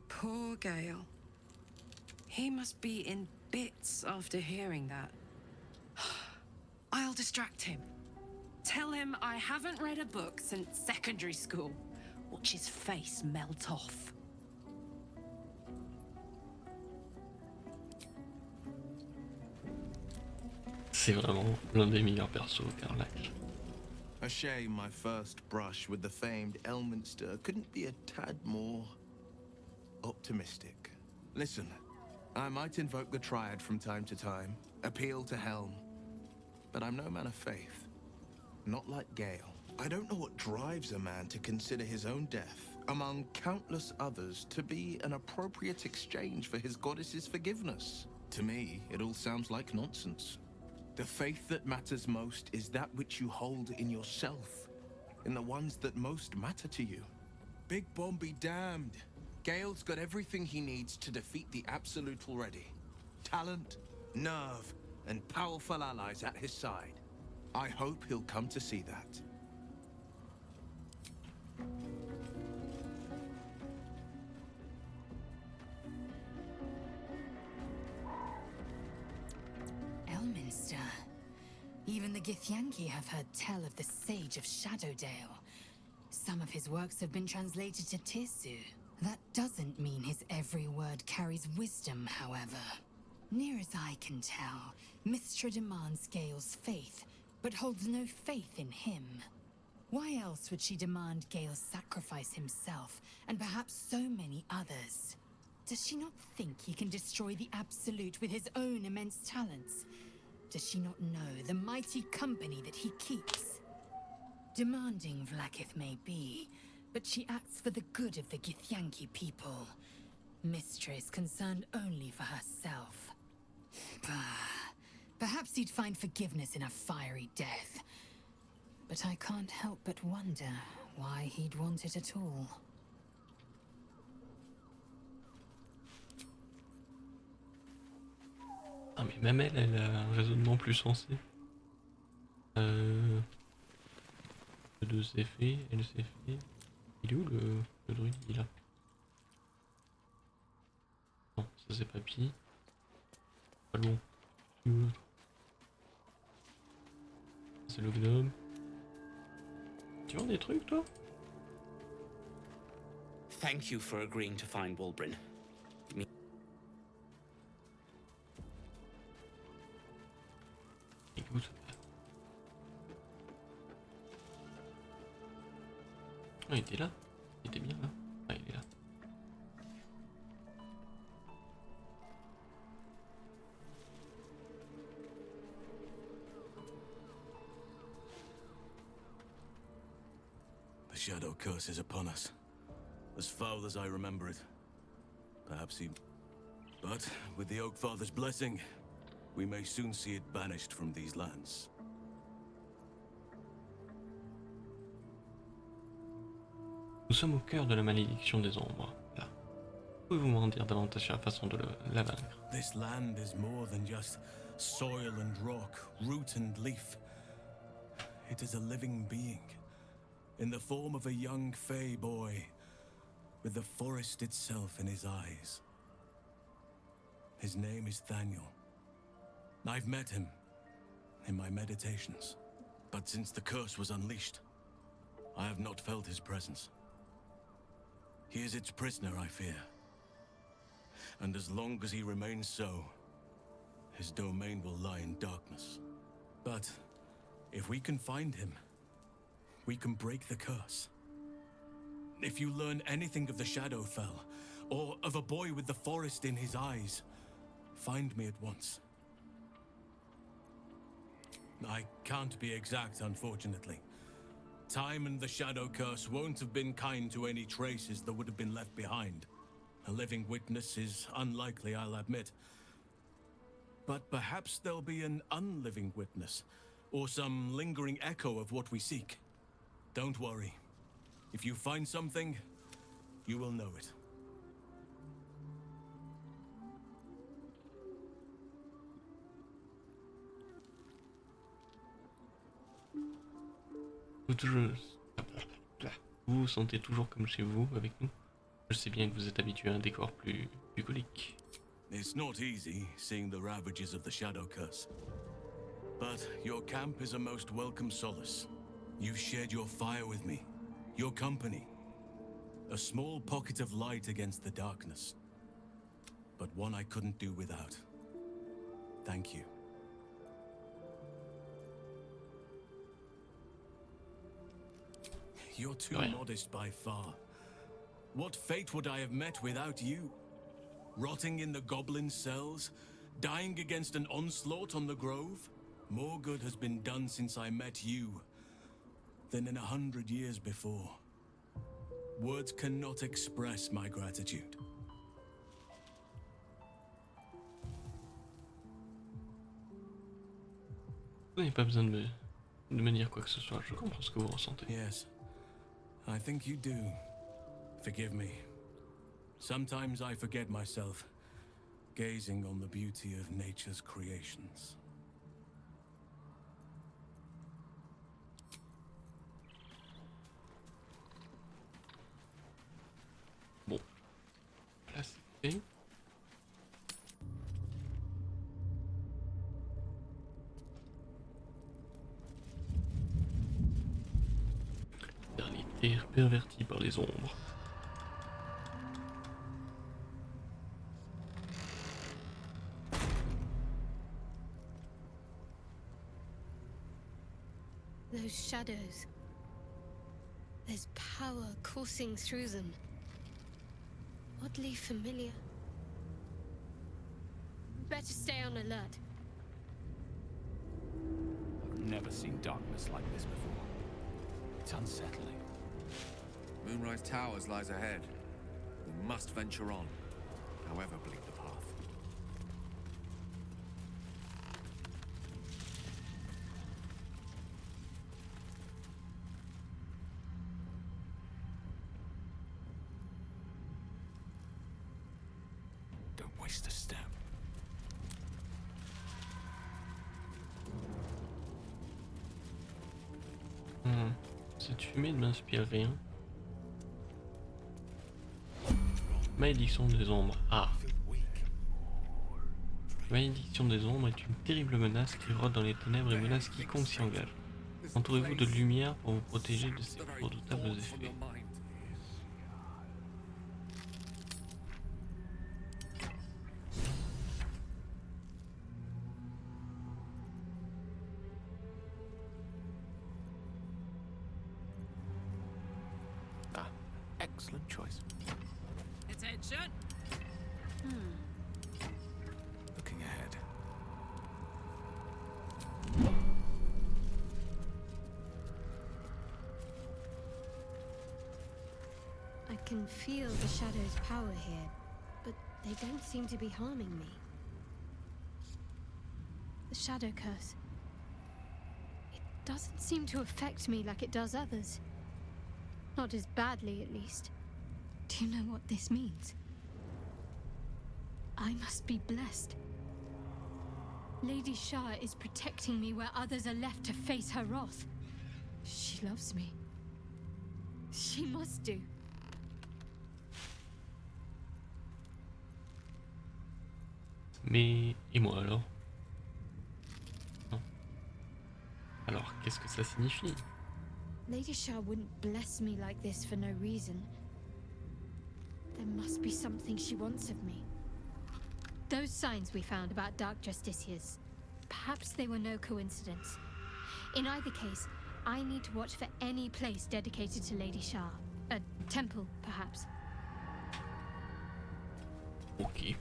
Poor Gale. He must be in bits after hearing that. I'll distract him. Tell him I haven't read a book since secondary school. Watch his face melt off.
C'est vraiment l'un des meilleurs persos, Carlac.
A shame my first brush with the famed Elminster couldn't be a tad more optimistic. Listen, I might invoke the Triad from time to time, appeal to Helm, but I'm no man of faith. Not like Gale. I don't know what drives a man to consider his own death, among countless others, to be an appropriate exchange for his goddess's forgiveness. To me, it all sounds like nonsense. The faith that matters most is that which you hold in yourself, in the ones that most matter to you. Big Bomb be damned. Gale's got everything he needs to defeat the Absolute already. Talent, nerve, and powerful allies at his side. I hope he'll come to see that.
Elminster. Even the Githyanki have heard tell of the Sage of Shadowdale. Some of his works have been translated to Tirsu. That doesn't mean his every word carries wisdom, however. Near as I can tell, Mystra demands Gale's faith, but holds no faith in him. Why else would she demand Gale sacrifice himself, and perhaps so many others? Does she not think he can destroy the Absolute with his own immense talents? Does she not know the mighty company that he keeps? Demanding Vlaakith may be, but she acts for the good of the Githyanki people. Mystra is concerned only for herself. Perhaps he'd find forgiveness in a fiery death. But I can't help but wonder why he'd want it at all.
Ah mais même elle a un raisonnement plus sensé. Deux effets, elle s'est fait. Il est où le druide? Il est là. Non, ça c'est papy. Pas loin. C'est le gnome. Tu vends des trucs toi?
Thank you for agreeing to find Wulbren.
Écoute. Ah, il était là. Il était bien là. Ah, il est là.
The shadow curse is upon us. As foul as I remember it. Perhaps he... But, with the Oak Father's blessing, we may soon see it banished from these lands.
Nous sommes au cœur de la malédiction des ombres, là. Pouvez-vous m'en dire davantage sur la façon de la vaincre?
This land is more than just soil and rock, root and leaf. It is a living being, in the form of a young fey boy, with the forest itself in his eyes. His name is Thaniel. I've met him in my meditations, but since the curse was unleashed, I have not felt his presence. He is its prisoner, I fear. And as long as he remains so, his domain will lie in darkness. But if we can find him, we can break the curse. If you learn anything of the Shadowfell, or of a boy with the forest in his eyes, find me at once. I can't be exact, unfortunately. Time and the Shadow Curse won't have been kind to any traces that would have been left behind. A living witness is unlikely, I'll admit. But perhaps there'll be an unliving witness, or some lingering echo of what we seek. Don't worry. If you find something, you will know it.
Vous vous sentez toujours comme chez vous avec nous? Je sais bien que vous êtes habitué à un décor plus bucolique.
It's not easy seeing the ravages of the Shadow Curse. But your camp is a most welcome solace. You've shared your fire with me, your company. A small pocket of light against the darkness. But one I couldn't do without. Thank you. You're too modest by far. What fate would I have met without you? Rotting in the goblin cells? Dying against an onslaught on the grove? More good has been done since I met you than in 100 years before. Words cannot express my gratitude.
Vous n'avez pas besoin de me dire quoi que ce soit, je comprends ce que vous ressentez.
Yes, I think you do. Forgive me. Sometimes I forget myself, gazing on the beauty of nature's creations.
Bon. Là, c'est fait. Vers les terres perverties par les ombres.
Those shadows. There's power coursing through them. Oddly familiar. Better stay on alert.
I've never seen darkness like this before. It's unsettling.
Moonrise Towers lies ahead. We must venture on, however bleak the path.
Don't waste a step.
Cette fumée ne m'inspire rien. Malédiction des ombres. Ah. Malédiction des ombres est une terrible menace qui rôde dans les ténèbres et menace quiconque s'y engage. Entourez-vous de lumière pour vous protéger de ces redoutables effets.
Excellent choice.
Attention!
Looking ahead.
I can feel the shadow's power here, but they don't seem to be harming me. The shadow curse. It doesn't seem to affect me like it does others. Not as badly, at least.
Do you know what this means? I must be blessed. Lady Shah is protecting me where others are left to face her wrath. She loves me. She must do.
Mais... Et moi alors? Non. Alors, qu'est-ce que ça signifie?
Lady Shah wouldn't bless me like this for no reason. There must be something she wants of me. Those signs we found about Dark Justiciars, perhaps they were no coincidence. In either case, I need to watch for any place dedicated to Lady Shah. A temple, perhaps.
Ok.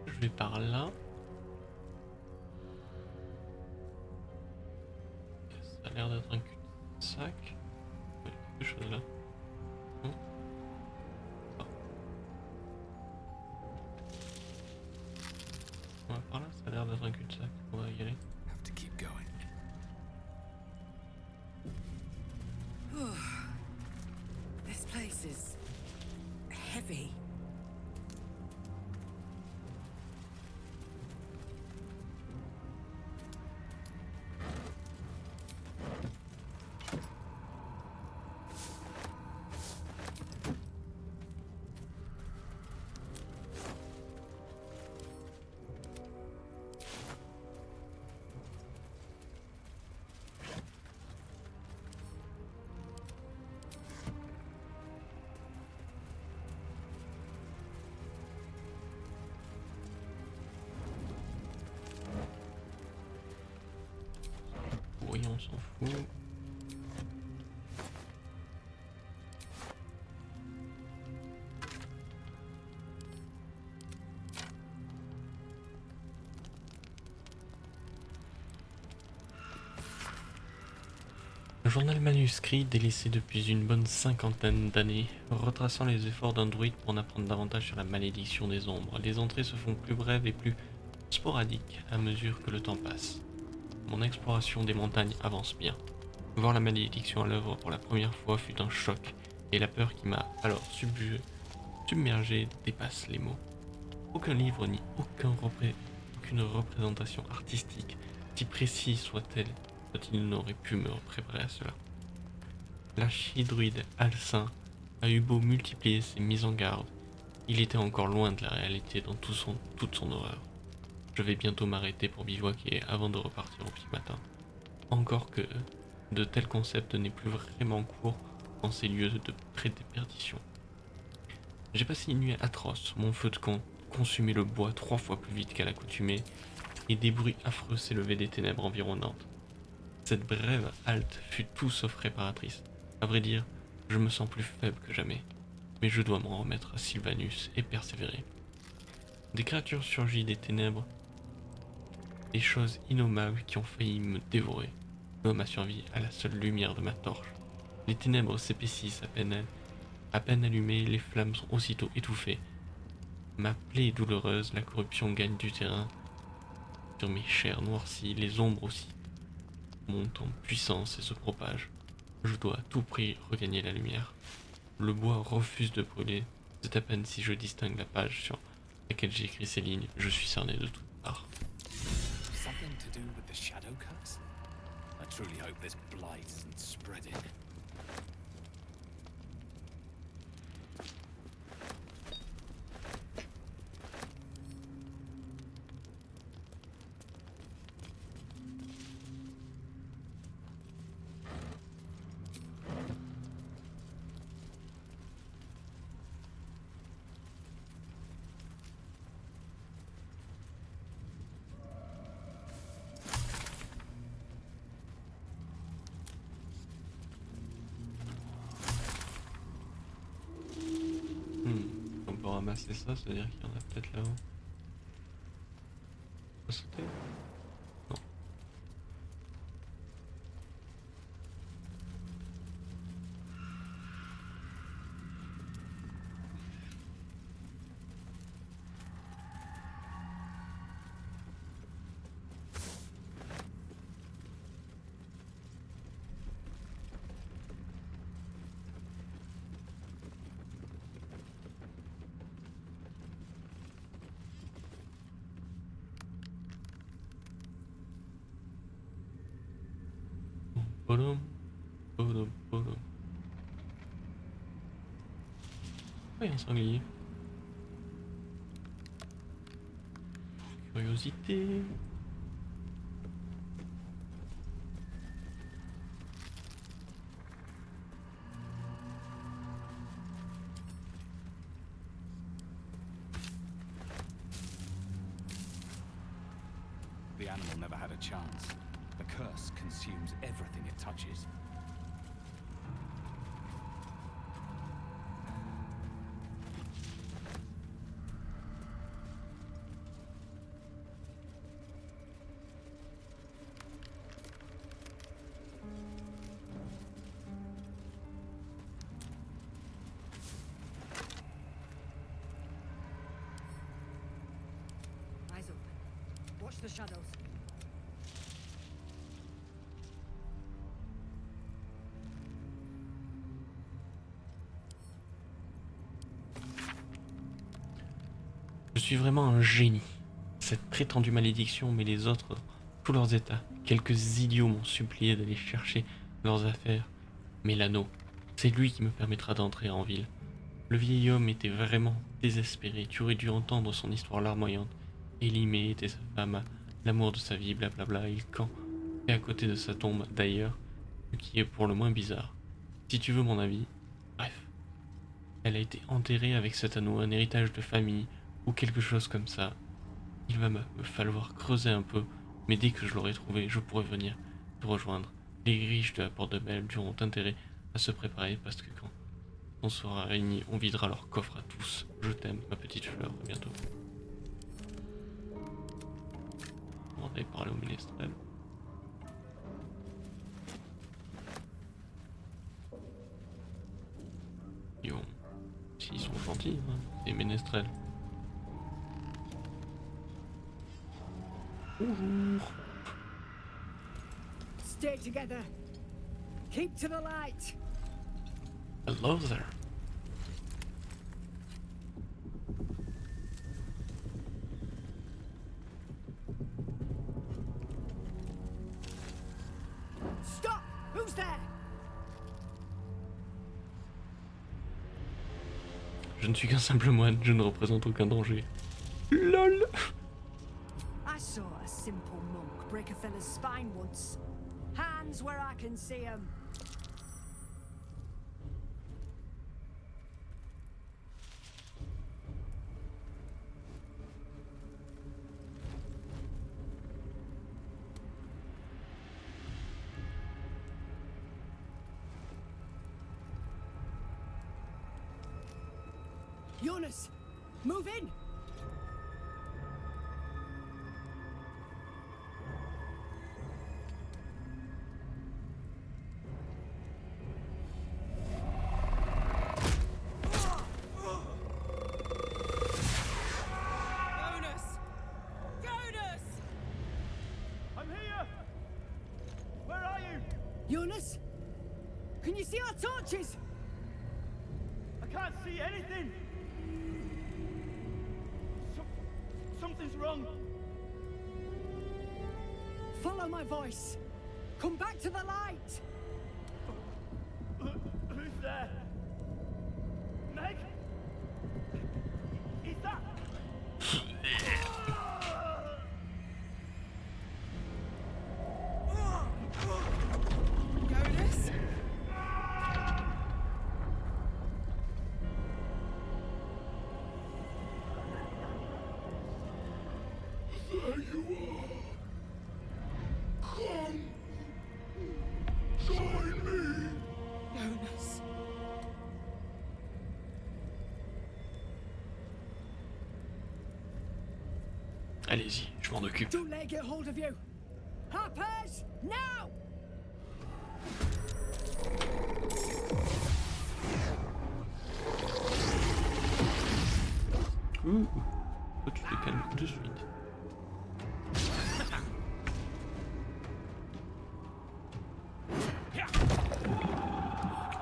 Je vais par là. Ça a l'air d'être un cul-de-sac. Il y a quelque chose là. Non. Ah. On va par là, ça a l'air d'être un cul-de-sac. On va y aller.
Have to keep going.
This place is heavy.
Oui, on s'en fout. Un journal manuscrit délaissé depuis une bonne 50aine d'années, retraçant les efforts d'un druide pour en apprendre davantage sur la malédiction des ombres. Les entrées se font plus brèves et plus sporadiques à mesure que le temps passe. Mon exploration des montagnes avance bien. Voir la malédiction à l'œuvre pour la première fois fut un choc, et la peur qui m'a alors submergé dépasse les mots. Aucun livre ni aucune représentation artistique, si précise soit-elle, il n'aurait pu me préparer à cela. L'archidruide Alcin a eu beau multiplier ses mises en garde, il était encore loin de la réalité dans toute son horreur. Je vais bientôt m'arrêter pour bivouaquer avant de repartir au petit matin. Encore que de tels concepts n'est plus vraiment court dans ces lieux de prédéperdition. J'ai passé une nuit atroce, mon feu de camp consumait le bois 3 fois plus vite qu'à l'accoutumée, et des bruits affreux s'élevaient des ténèbres environnantes. Cette brève halte fut tout sauf réparatrice. À vrai dire, je me sens plus faible que jamais, mais je dois m'en remettre à Sylvanus et persévérer. Des créatures surgissent des ténèbres, des choses innommables qui ont failli me dévorer. L'homme a survécu à la seule lumière de ma torche. Les ténèbres s'épaississent à peine allumées, les flammes sont aussitôt étouffées. Ma plaie est douloureuse, la corruption gagne du terrain. Sur mes chairs noircies, les ombres aussi montent en puissance et se propagent. Je dois à tout prix regagner la lumière. Le bois refuse de brûler. C'est à peine si je distingue la page sur laquelle j'ai écrit ces lignes. Je suis cerné de toutes parts.
Something to do with the shadow curse? I truly hope this blight isn't spreading.
On peut ramasser ça, c'est-à-dire qu'il y en a peut-être là-haut. On peut sauter? Non. Podum, podum, podum. Ouais, un sanglier. Curiosité.
The animal never had a chance. The curse consumes everything it touches.
Eyes open. Watch the shadows.
Je suis vraiment un génie. Cette prétendue malédiction met les autres dans tous leurs états. Quelques idiots m'ont supplié d'aller chercher leurs affaires. Mais l'anneau, c'est lui qui me permettra d'entrer en ville. Le vieil homme était vraiment désespéré. Tu aurais dû entendre son histoire larmoyante. Elimé était sa femme, l'amour de sa vie, blablabla. Il campait à côté de sa tombe, d'ailleurs, ce qui est pour le moins bizarre. Si tu veux mon avis, bref. Elle a été enterrée avec cet anneau, un héritage de famille, ou quelque chose comme ça. Il va me falloir creuser un peu, mais dès que je l'aurai trouvé, je pourrai venir te rejoindre. Les griches de la porte de Belge ont intérêt à se préparer parce que quand on sera réunis, on videra leur coffre à tous. Je t'aime, ma petite fleur, à bientôt. On va aller parler au ménestrel. S'ils sont gentils, hein, les ménestrels. Bonjour.
Stay together. Keep to the light.
Hello there.
Stop! Who's there?
Je ne suis qu'un simple moine, je ne représente aucun danger. LOL.
I saw a simple monk break a fella's spine once. Hands where I can see 'em. Jonas, move in! Jonas? Can you see our torches?
I can't see anything! Something's wrong!
Follow my voice. Come back to the light!
Who's there? Meg? Is that...
Jonas?
There you are. Come. Join me.
Jonas.
Allez-y, je m'en occupe.
Don't let it get hold of you! Harpers, now!
Ouh, toi tu te calmes de suite.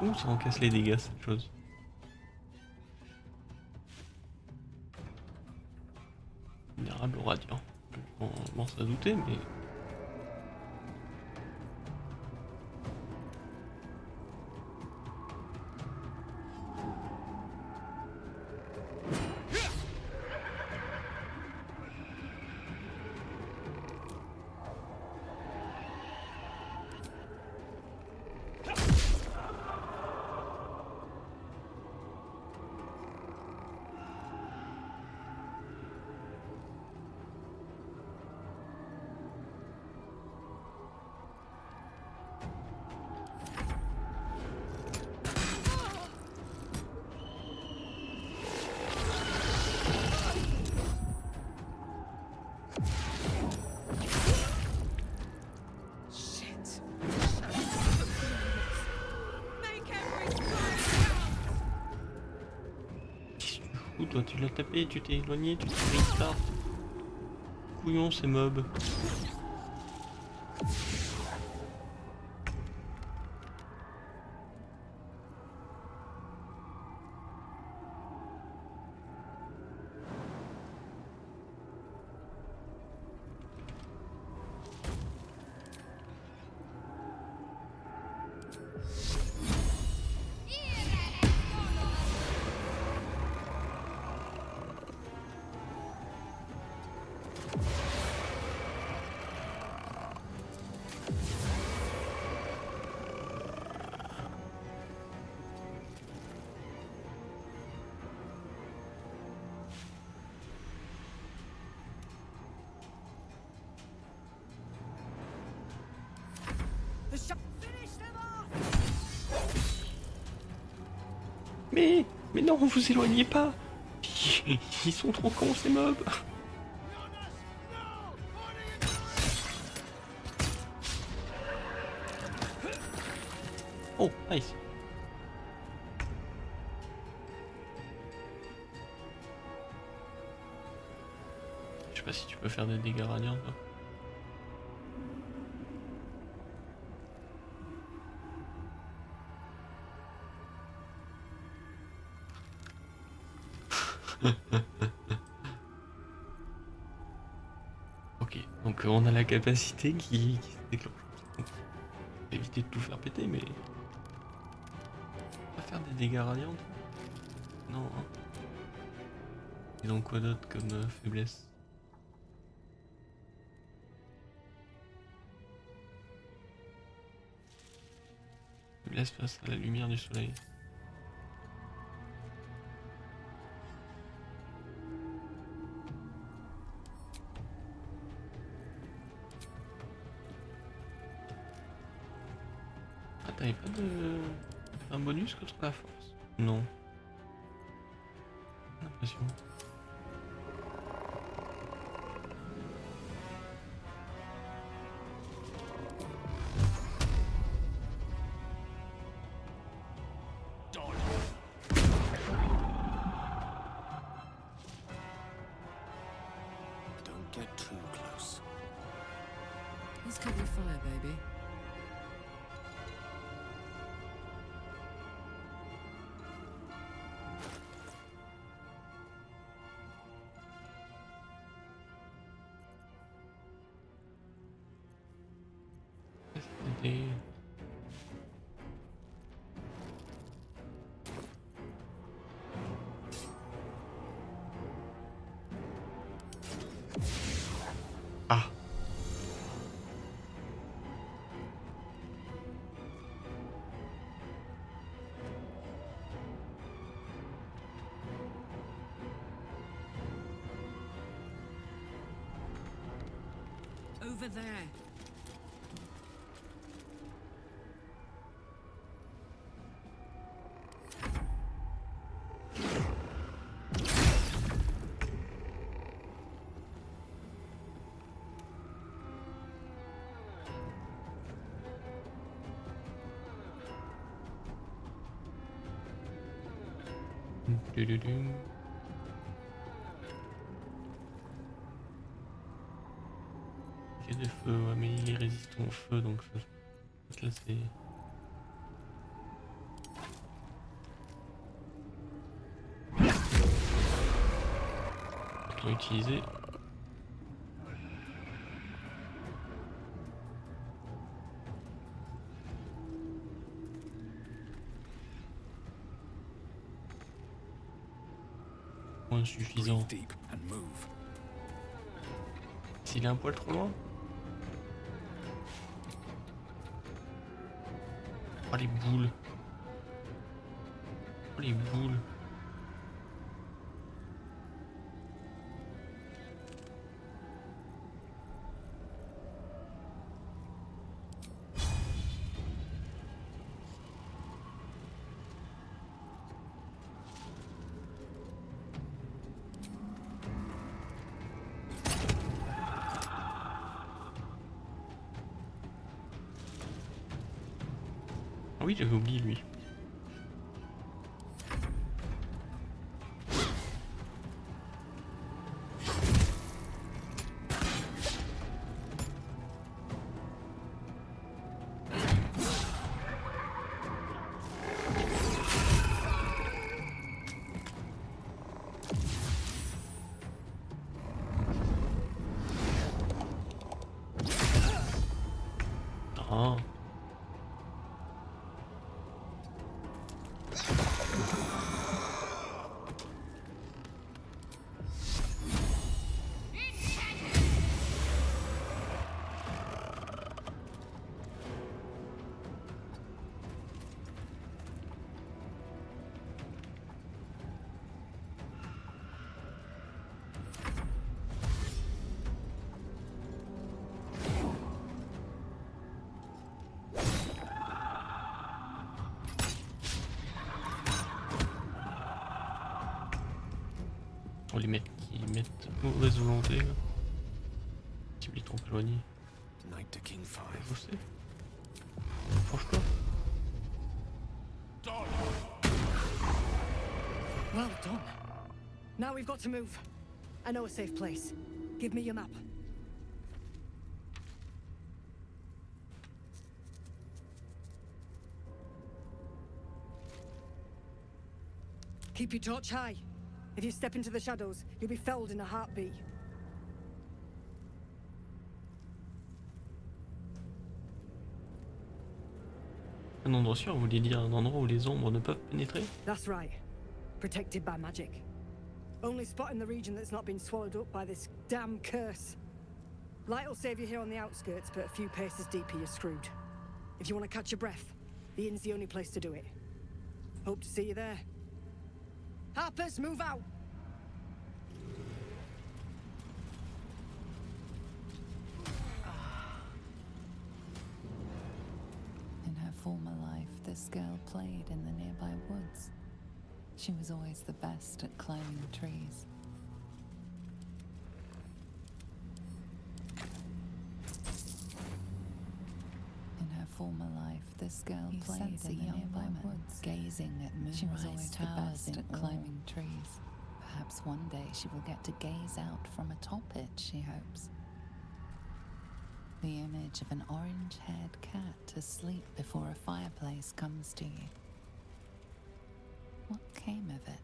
Ouh, ça encaisse les dégâts cette chose. Vulnérable au radiant. On commence à douter, mais... coup, toi, tu l'as tapé, tu t'es éloigné, tu t'es restart. Couillon, ces mobs. Mais non, vous éloignez pas. Ils sont trop cons, ces mobs. Oh, nice. Je sais pas si tu peux faire des dégâts radiants, toi. Ok, donc on a la capacité qui se déclenche. Donc, éviter de tout faire péter, mais... Pas faire des dégâts radiants. Non, hein. Et donc quoi d'autre comme faiblesse? Faiblesse face à la lumière du soleil. Ah, t'avais pas de... un bonus contre la force? Non. J'ai l'impression.
Don't get too close.
Let's cover fire, baby.
C'était... Ah.
Over there.
Du-du-du. Il y a des feux, ouais, mais il est résistant au feu, donc là c'est... On va utiliser. Insuffisant. S'il est un poil trop loin. Oh les boules. Oh les boules. Ah oui, j'avais oublié lui. Oh, les mecs qui mettent mauvaise volonté là. Tu es trop éloigné.
Knight to King 5.
Je sais. Franchement.
Well done. Now we've got to move. I know a safe place. Give me your map. Keep your torch high. If you step into the shadows, you'll be felled in a heartbeat.
Un endroit sûr, vous voulez dire un endroit où les ombres ne peuvent pénétrer?
That's right. Protected by magic. Only spot in the region that's not been swallowed up by this damn curse. Light will save you here on the outskirts, but a few paces deeper you're screwed. If you want to catch your breath, the inn's the only place to do it. Hope to see you there. Harpers, move out!
In her former life, this girl played in the nearby woods. She was always the best at climbing trees. In her former life, this girl played in the nearby woods, gazing at moonrise. She was always the best at climbing trees. Perhaps one day she will get to gaze out from atop it, she hopes. The image of an orange-haired cat asleep before a fireplace comes to you. What came of it?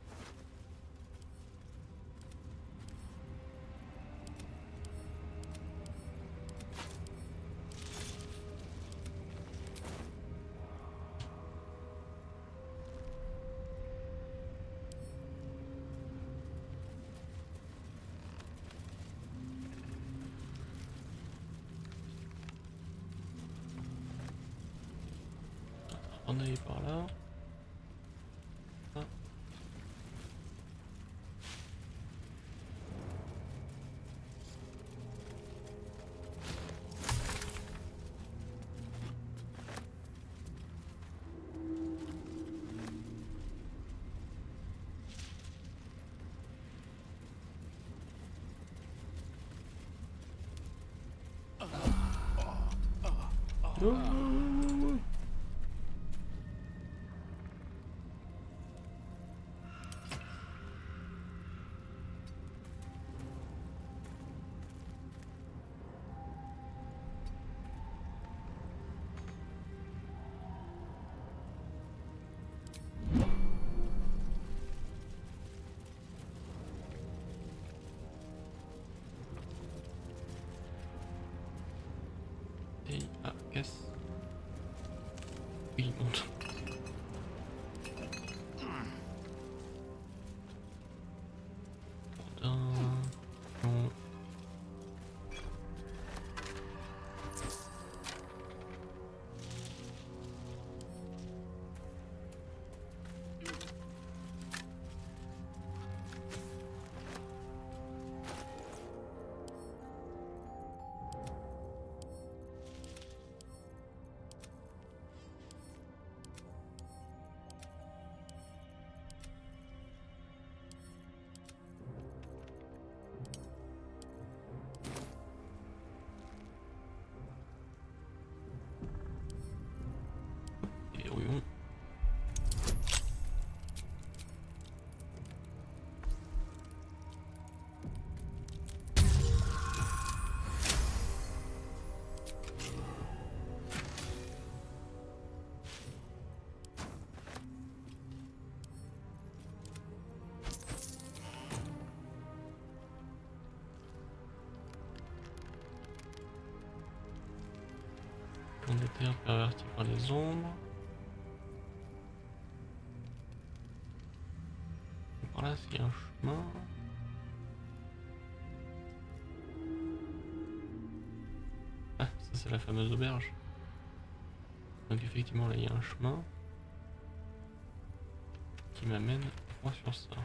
On est par là. Ah. Et ah, casse. Oui, il monte. Non. Verrouillons. On était perverti par les ombres. Par là, s'il y a un chemin. Ah, ça c'est la fameuse auberge. Donc effectivement là il y a un chemin qui m'amène droit sur ça.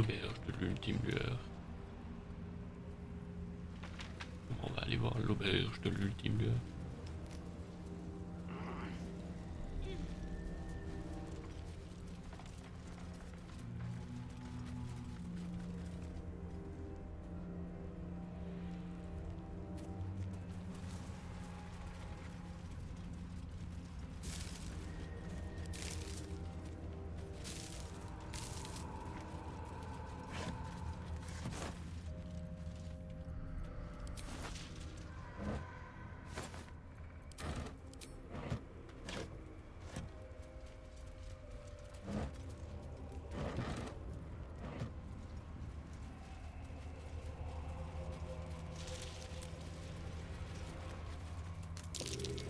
l'auberge de l'ultime lueur. On va aller voir l'auberge de l'ultime lueur.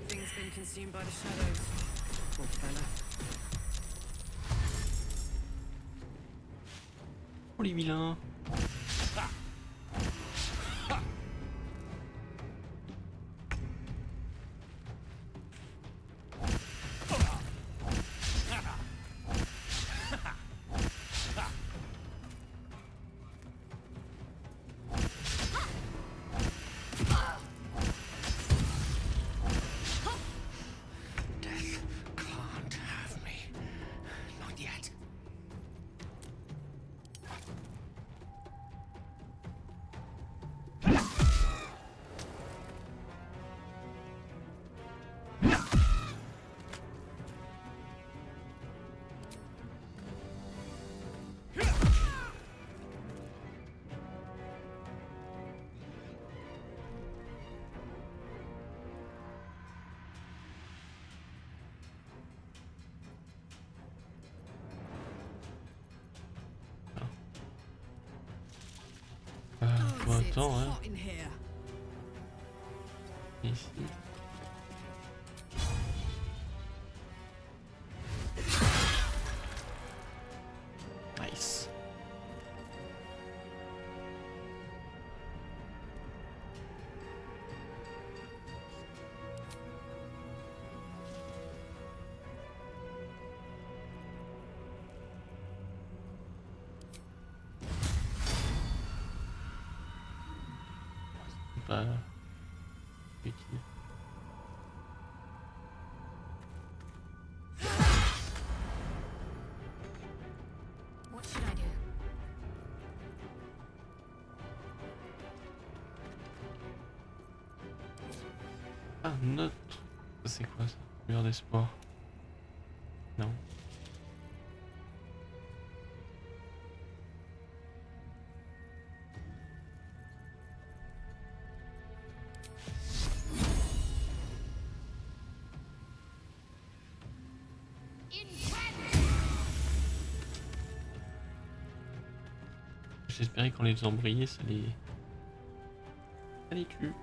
Thing's been consumed by the shadows. Poor fella.
Oh les vilains.
Death can't have me. Not yet.
Faut attendre, hein.
Hot in here.
Ici. Nice. Pas utile.
What should I do?
Ah, note. Ça c'est quoi ça? Lueur d'espoir. Non. J'espérais qu'en les embrayait, ça les tue.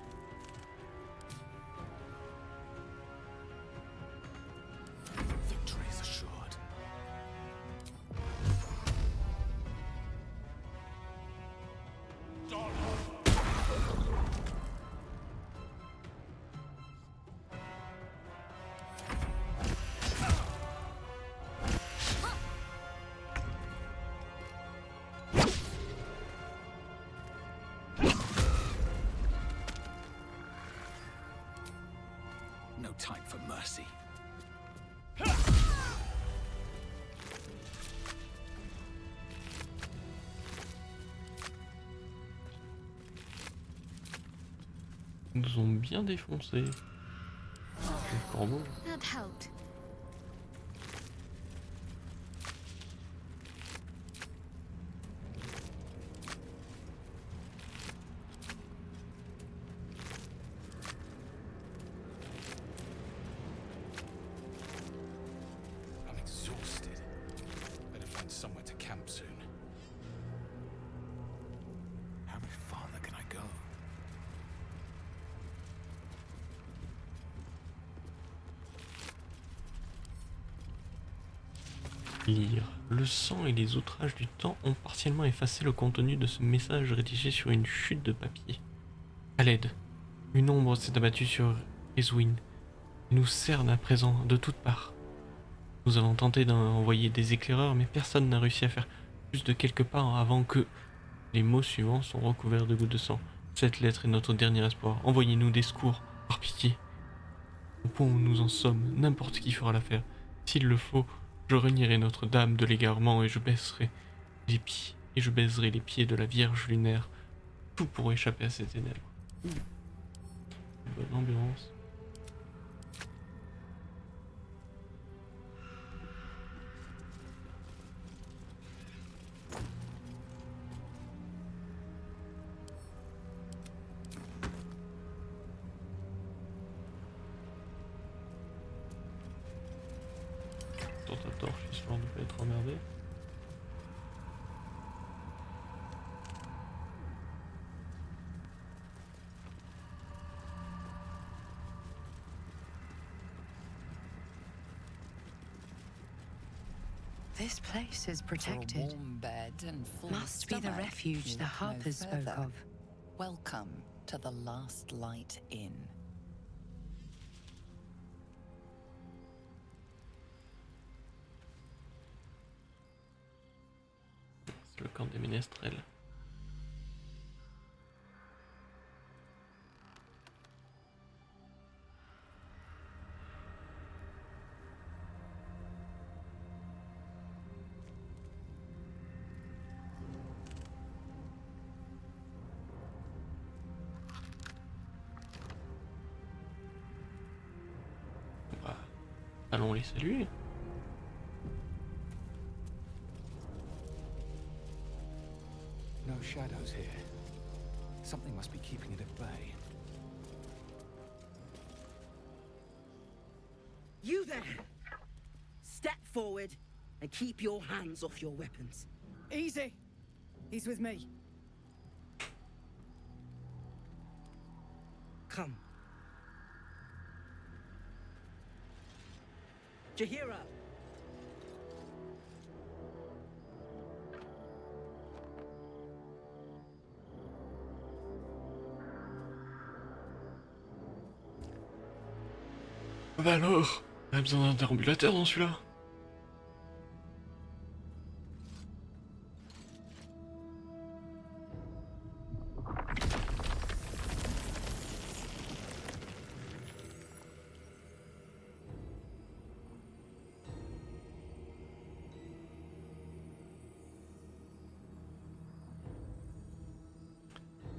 Victory is assured. No time for mercy.
Ils nous ont bien défoncé. Le corbeau.
That helped.
I'm exhausted. Better find somewhere to camp soon. How much farther can I go?
Lire. Le sang et les outrages du temps ont partiellement effacé le contenu de ce message rédigé sur une chute de papier. À l'aide, une ombre s'est abattue sur Rizwin et nous cerne à présent de toutes parts. Nous avons tenté d'envoyer des éclaireurs, mais personne n'a réussi à faire Plus de quelques pas avant que les mots suivants sont recouverts de gouttes de sang. Cette lettre est notre dernier espoir. Envoyez-nous des secours, par pitié. Au point où nous en sommes, n'importe qui fera l'affaire. S'il le faut, je renierai Notre-Dame de l'égarement et je baiserai les pieds de la Vierge lunaire. Tout pour échapper à ces ténèbres. Bonne ambiance. Sur ta torche, histoire de ne pas être emmerdé.
This place is protected.
For a warm bed and full
Must be the
stomach,
refuge the
look no
Harpers spoke
further.
of.
Welcome to the Last Light Inn.
C'est le camp des ménestrels. Bah, allons les saluer.
No shadows here. Something must be keeping it at bay.
You there! Step forward and keep your hands off your weapons.
Easy. He's with me.
Come. Jahira!
Bah alors, on a besoin d'un déambulateur dans celui-là.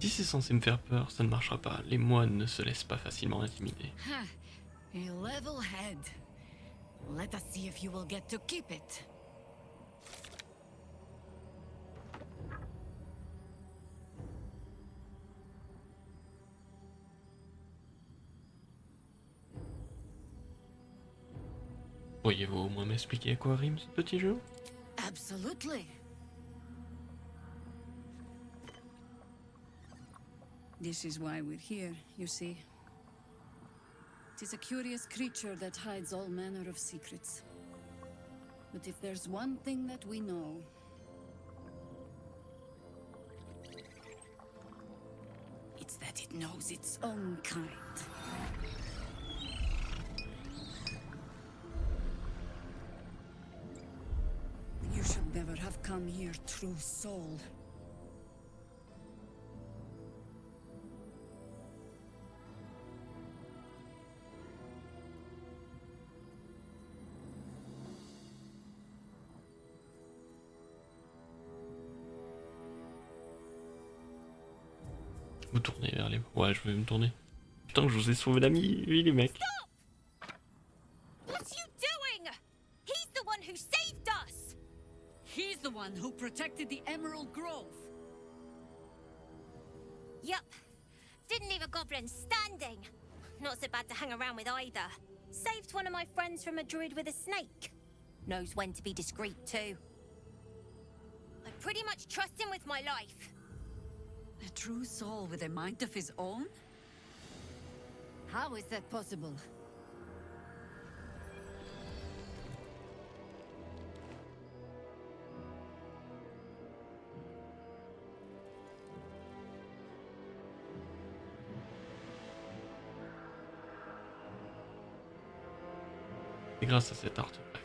Si c'est censé me faire peur, ça ne marchera pas. Les moines ne se laissent pas facilement intimider.
A level head. Let us see if you will get to keep it.
Pourriez-vous au moins m'expliquer à quoi rime ce petit jeu?
Absolutely.
This is why we're here, you see. It is a curious creature that hides all manner of secrets. But if there's one thing that we know, it's that it knows its own kind. You should never have come here, true soul.
Vous tournez vers les... Ouais, je vais me tourner. Putain, je vous ai sauvé l'ami, oui les mecs.
What's you doing? He's the one who saved us!
He's the one who protected the Emerald Grove.
Yup. Didn't leave a goblin standing. Not so bad to hang around with either. Saved one of my friends from a druid with a snake. Knows when to be discreet too. I pretty much trust him with my life.
A true soul with a mind of his own?
How is that possible?
C'est grâce à cet artefact.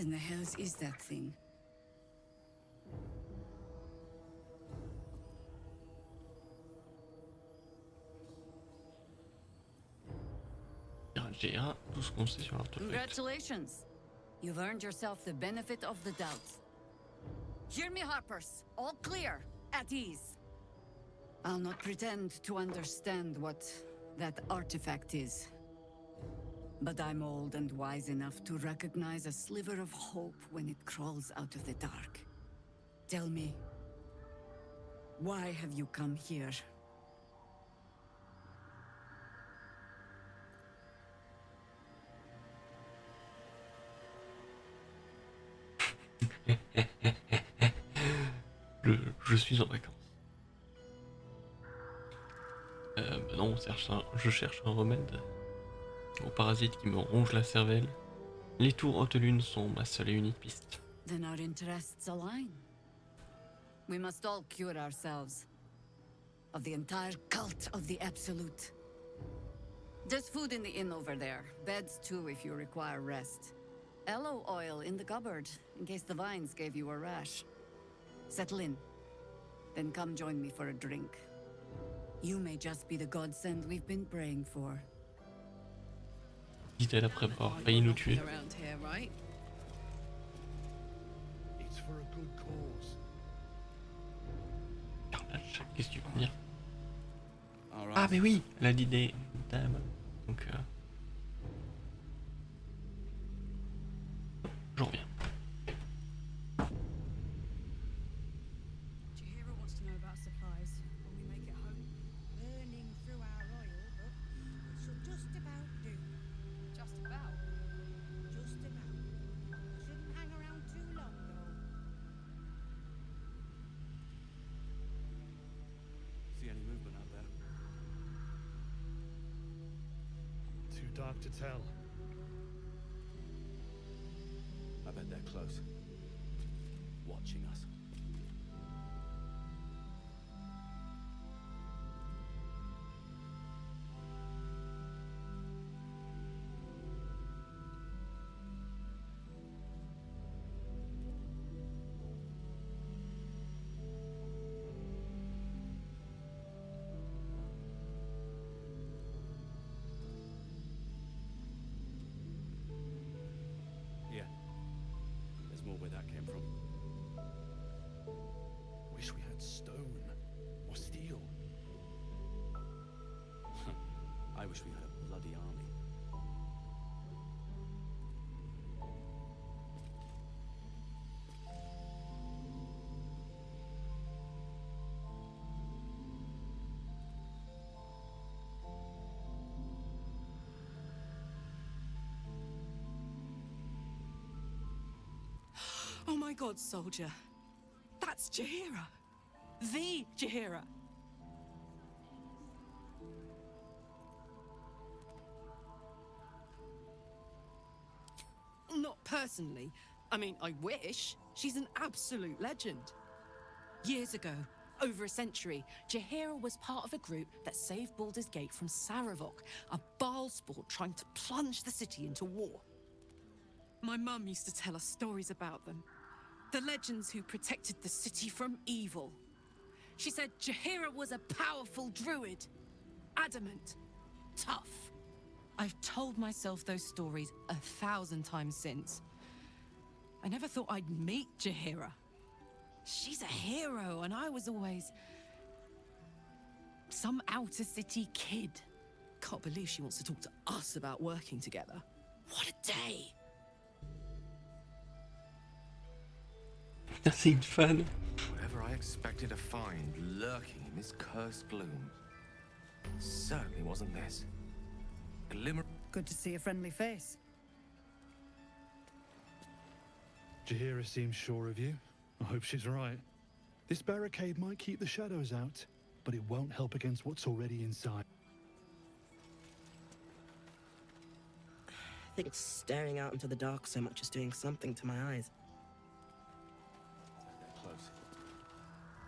in the hells is that thing?
J'ai tout ce qu'on sait sur l'artefact.
Congratulations. You've earned yourself the benefit of the doubt. Hear me, Harpers. All clear. At ease. I'll not pretend to understand what that artifact is. But I'm old and wise enough to recognize a sliver of hope when it crawls out of the dark. Tell me, why have you come here?
Je suis en vacances. Non, je cherche un remède aux parasites qui me rongent la cervelle. Les tours haute lune sont ma seule et unique piste.
Then our interests align. We must all cure ourselves of the entire cult of the Absolute. There's food in the inn over there. Beds too if you require rest. Aloe oil in the cupboard in case the vines gave you a rash. Settle in. Then come join me for a drink. You may just be the godsend we've been praying for.
Dit-elle après avoir failli nous tuer.
Around here, right?
It's for a good cause.
Carnage, qu'est-ce que tu veux dire? Ah mais oui, elle a dit des dames. Donc je reviens.
Jahira wants to know about supplies when we make it home. Burning through our oil, but it should just about do. Just about? Just about. Shouldn't hang around too long, though.
See any movement out there?
Too dark to tell.
I bet they're close. Watching us. Yeah. There's more where that came from.
Wish we had stone or steel.
I wish we had a bloody army.
Oh my god, soldier. That's Jahira. The Jahira. Not personally. I mean, I wish. She's an absolute legend. Years ago, over a century, Jahira was part of a group that saved Baldur's Gate from Saravok, a Baalsport trying to plunge the city into war. My mum used to tell us stories about them. The legends who protected the city from evil. She said Jahira was a powerful druid. Adamant. Tough. I've told myself those stories 1,000 times since. I never thought I'd meet Jahira. She's a hero, and I was always some outer city kid. Can't believe she wants to talk to us about working together. What a day!
C'est une fan.
Whatever I expected to find lurking in this cursed gloom, certainly wasn't this. Glimmer.
Good to see a friendly face.
Jahira seems sure of you. I hope she's right. This barricade might keep the shadows out, but it won't help against what's already inside.
I think staring out into the dark so much is doing something to my eyes.
They're close.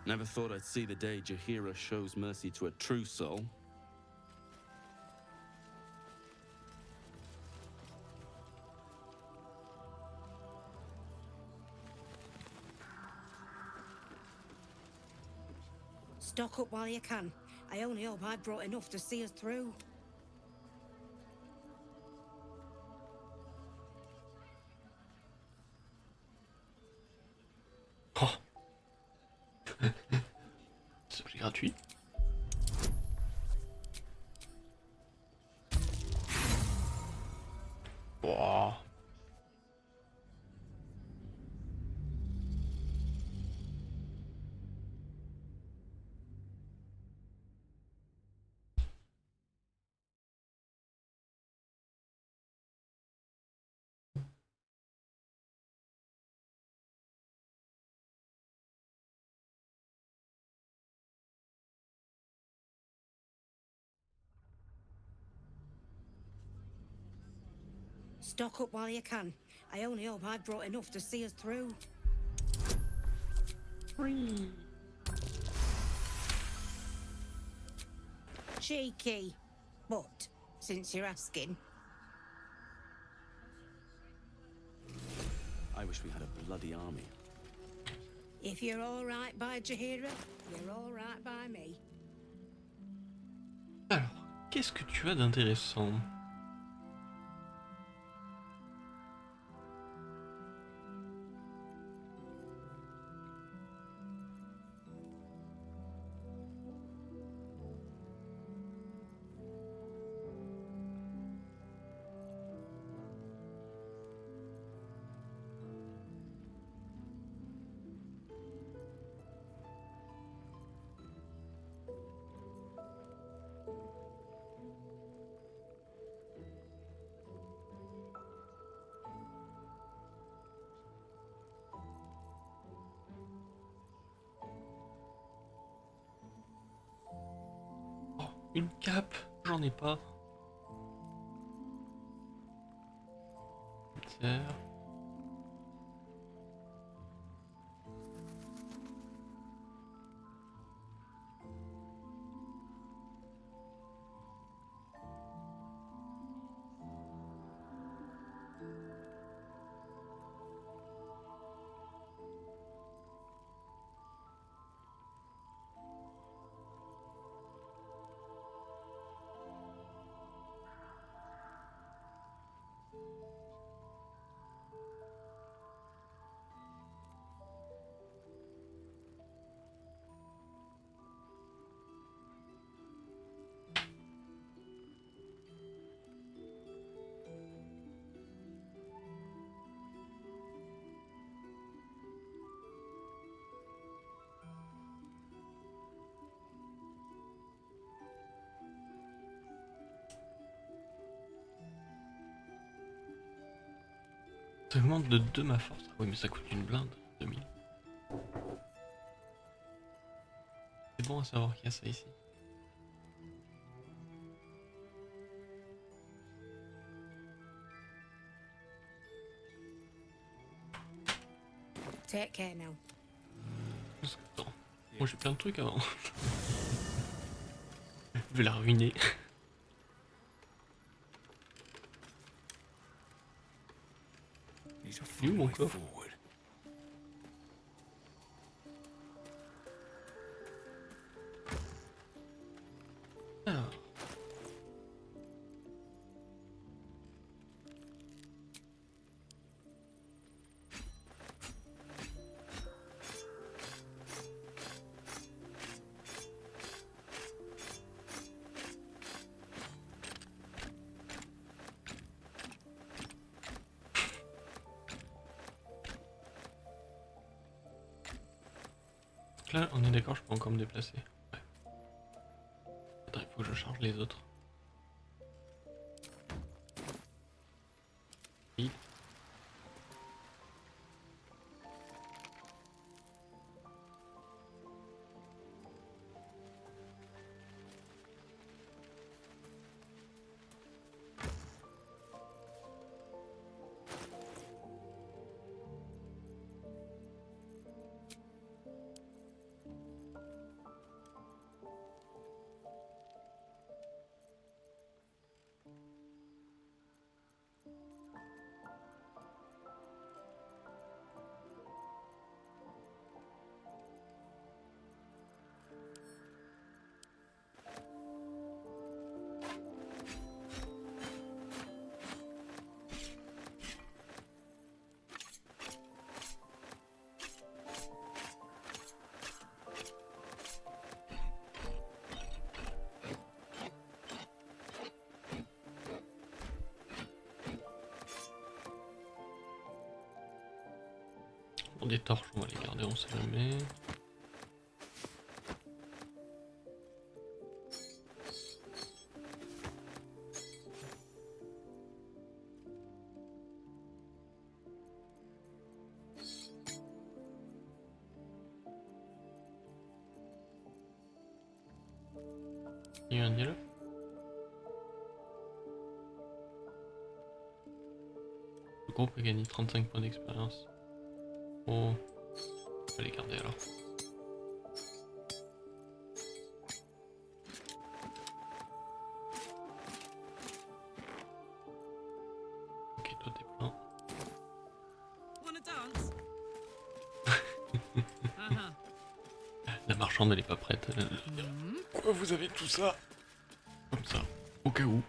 Never thought I'd see the day Jahira shows mercy to a true soul.
Stock up while you can. I only hope I've brought enough to see us through.
Oh. C'est gratuit. Wow.
Stock up while you can. I only hope I've brought enough to see us through. Cheeky. But, since you're asking.
I wish we had a bloody army.
If you're all right by Jaheira, you're all right by me.
Alors, qu'est-ce que tu as d'intéressant? Une cape, j'en ai pas. Terre. Ça augmente de 2 ma force. Oui, mais ça coûte une blinde. 2000. C'est bon à savoir qu'il y a ça ici.
Take care now.
Attends. Moi j'ai plein de trucs avant. Je vais la ruiner. Il est où mon coffre? Alors. Là, on est d'accord, je peux encore me déplacer. Ouais. Attends, il faut que je charge les autres. Oui. Pour des torches, on va les garder, on sait jamais. Il y a eu un dialogue. Le groupe a gagné 35 points d'expérience. Oh, on va les garder alors. Ok, toi t'es plein.
Wanna dance?
La marchande elle est pas prête. Elle va dire, quoi vous avez tout ça? Comme ça, au cas où.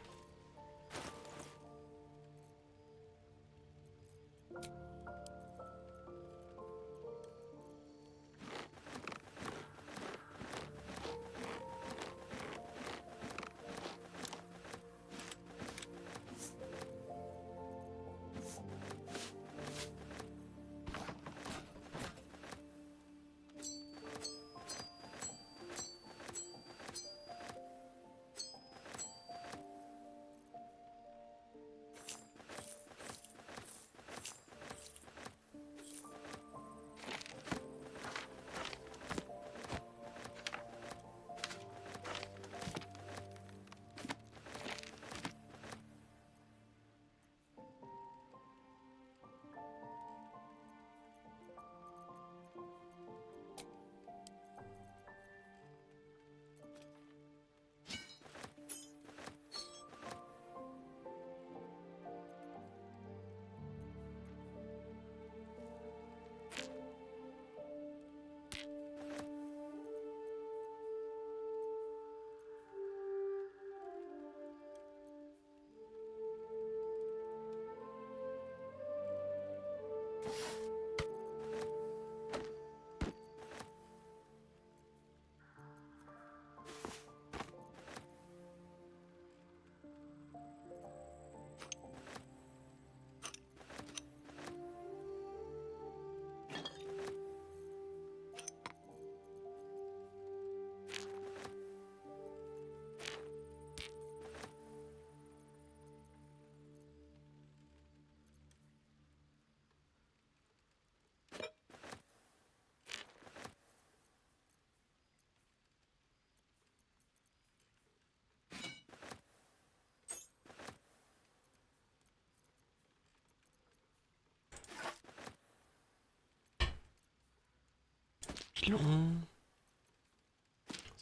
Pilon.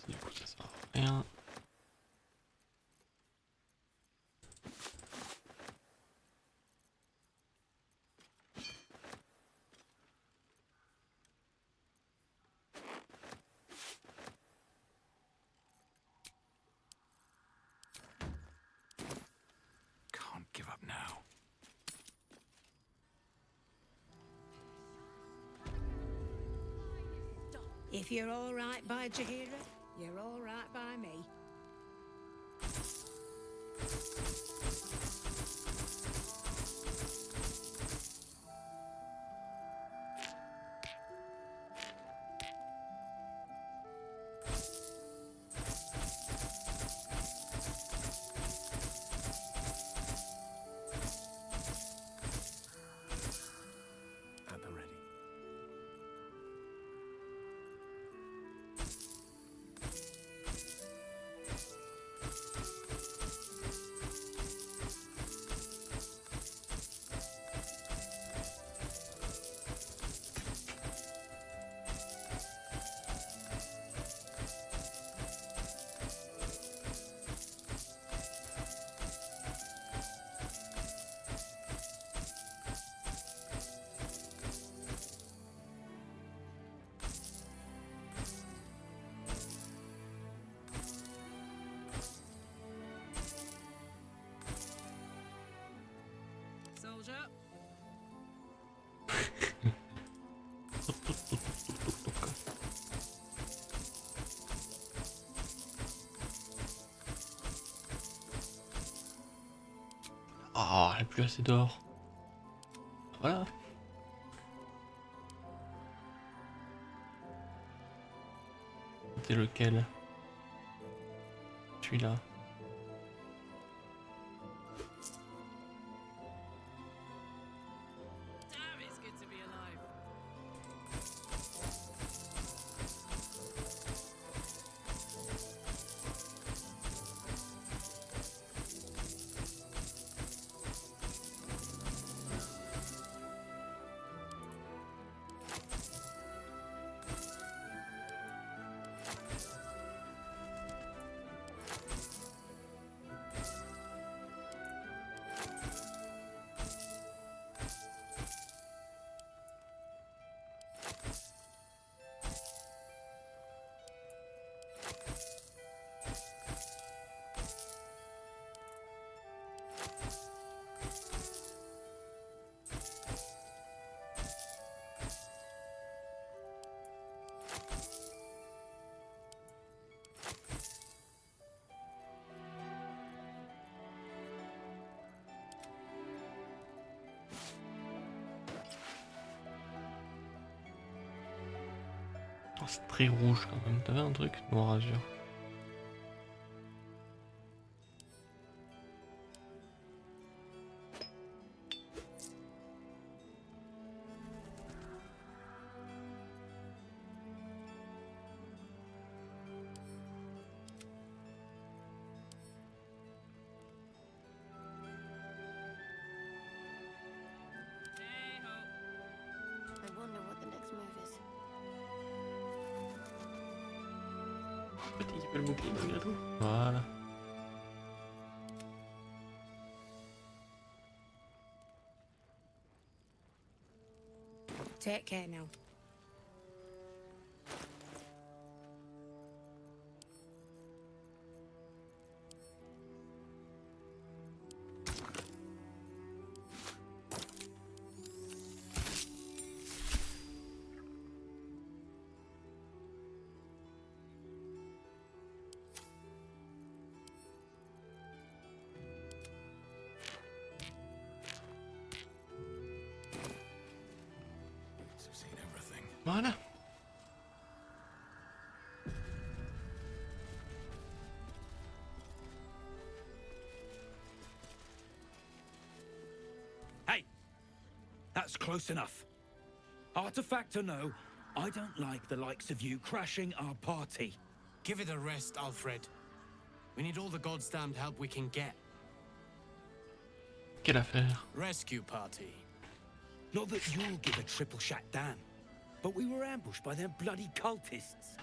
Du coup ça sert à rien.
Can't give up now.
If you're all right by Jahira, you're all right by me.
At the ready.
Soldier.
Ah, elle a plus assez d'or. Voilà. c'est lequel? Celui-là. Oh, c'est très rouge quand même. T'avais un truc noir azur.
I wonder what the next move is.
Petit qui peut le bouclier malgré tout. Voilà.
Take care now.
Voilà.
Hey! That's close enough. Artifact or no, I don't like the likes of you crashing our party.
Give it a rest, Alfred. We need all the god's damned help we can get.
Quelle affaire?
Rescue party.
Not that you'll give a triple shot damn, but we were ambushed by them bloody cultists.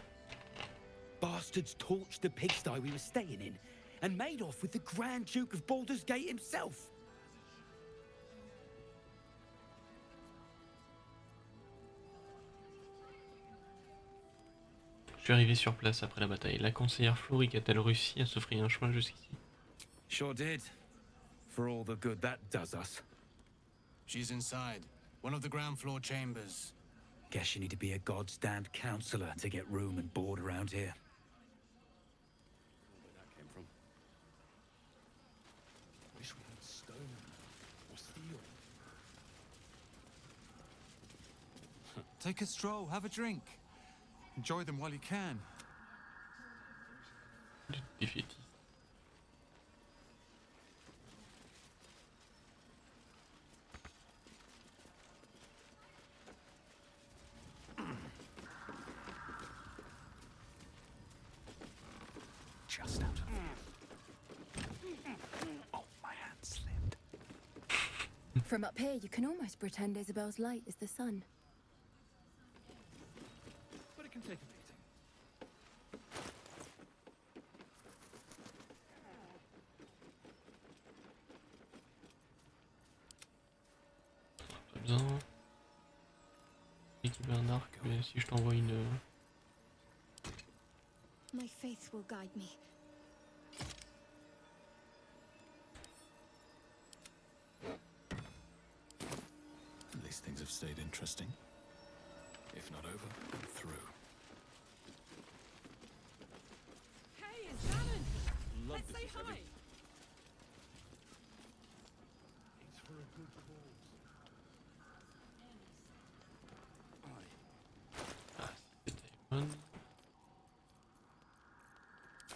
Bastards torched the pigsty we were staying in and made off with the Grand Duke of Baldur's Gate himself.
Je suis arrivé sur place après la bataille. La conseillère Floric a-t-elle réussi à se frayer un chemin jusqu'ici?
Sure did. For all the good that does us.
She's inside. One of the ground floor chambers.
Guess you need to be a god's damned counselor to get room and board around here.
Where that came from. Wish we had stone or steel.
Take a stroll, have a drink. Enjoy them while you can.
Défaitiste.
Just out of Oh, my hand slipped.
From up here, you can almost pretend Isabel's light is the sun.
But it can take a beating.
Pas besoin. Équiper un arc, mais si je t'envoie une...
My faith will guide me.
At least things have stayed interesting. If not over, then through.
Hey, it's Alan! Let's say hi!
It's for a good cause.
Ah, c'était bonne.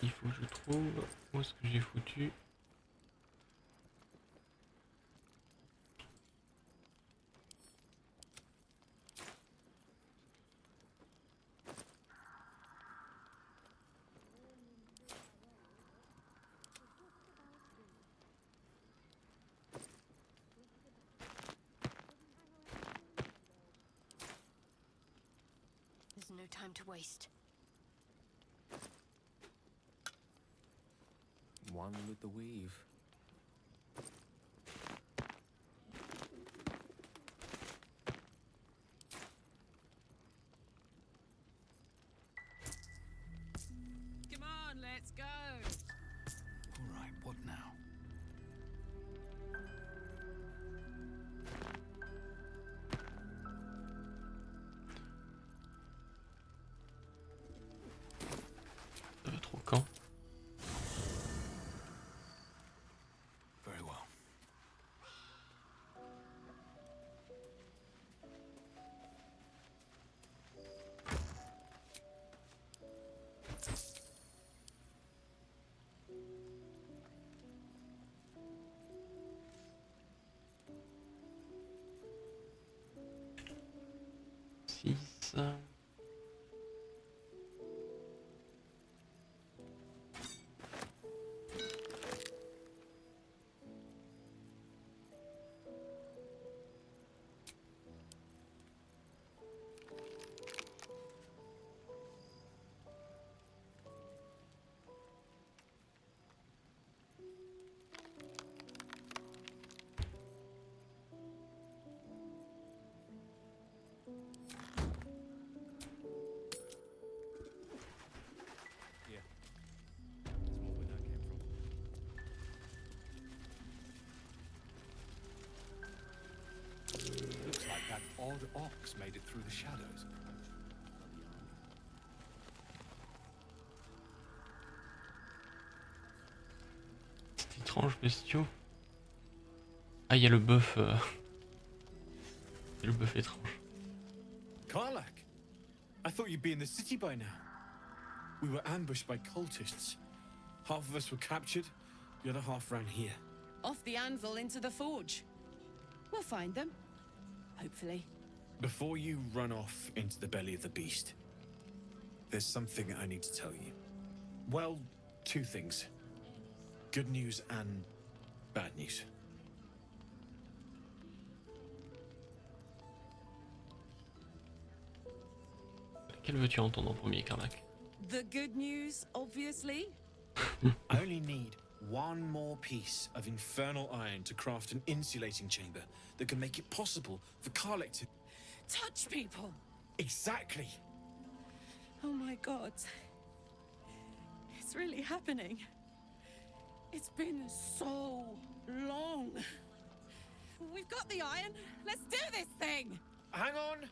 Il faut que je trouve où est-ce que j'ai foutu.
There's no time to waste.
One with the weave.
Come on, let's go.
All right, what now?
Ça va trop quand?
Very well.
Six.
Looks like that odd ox made it through the shadows.
C'est étrange, bestiaux. Ah, il y a le bœuf. Le bœuf étrange.
Karlak, I thought you'd be in the city by now. We were ambushed by cultists. Half of us were captured, the other half ran here.
Off the anvil into the forge. We'll find them. Hopefully.
Before you run off into the belly of the beast, there's something I need to tell you. Well, two things. Good news and bad news.
Quel veux-tu entendre en premier, Karlak?
The good news, obviously.
I only need one more piece of infernal iron to craft an insulating chamber that can make it possible for Karlak to
touch people.
Exactly.
Oh my god. It's really happening. It's been so long. We've got the iron. Let's do this thing.
Hang on.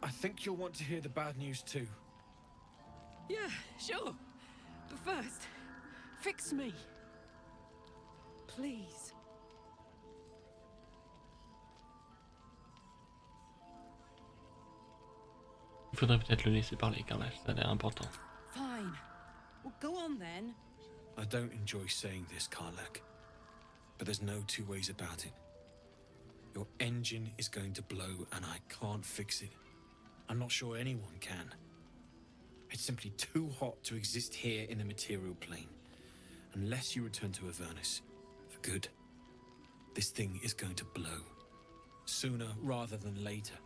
I think you'll want to hear the bad news too.
Yeah, sure. But first, fix me. Please.
Il faudrait peut-être le laisser parler, Karlak, ça a l'air important.
Fine. Well, go on then.
I don't enjoy saying this, Karlak, but there's no two ways about it. Your engine is going to blow and I can't fix it. I'm not sure anyone can. It's simply too hot to exist here in the material plane. Unless you return to Avernus for good, this thing is going to blow. Sooner rather than later.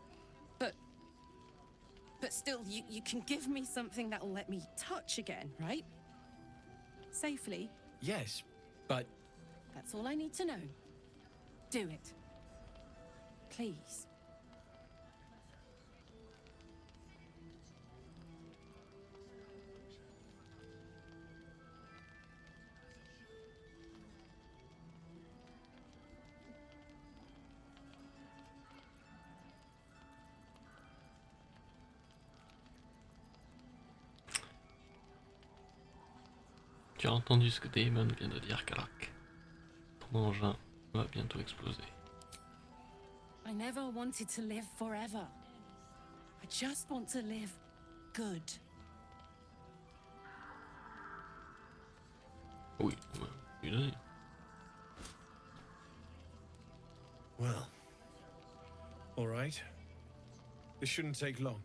But still, you can give me something that'll let me touch again, right? Safely.
Yes, but...
That's all I need to know. Do it. Please.
Tu as entendu ce que Damon vient de dire, Karlak. Ton engin va bientôt exploser.
I never wanted to live forever. I just want to live good.
Oui, on va lui donner.
Well, all right. This shouldn't take long.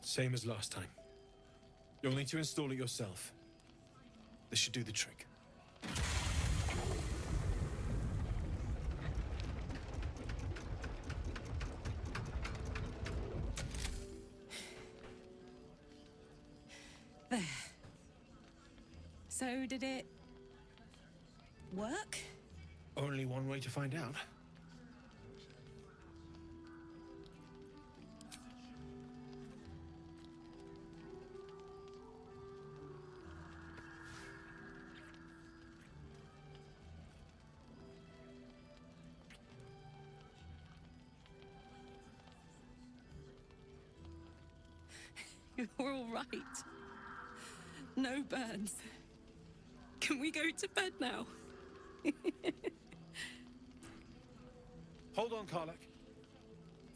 Same as last time. You'll need to install it yourself. This should do the trick.
There. So did it work?
Only one way to find out.
You're all right. No burns. Can we go to bed now?
Hold on, Karlak.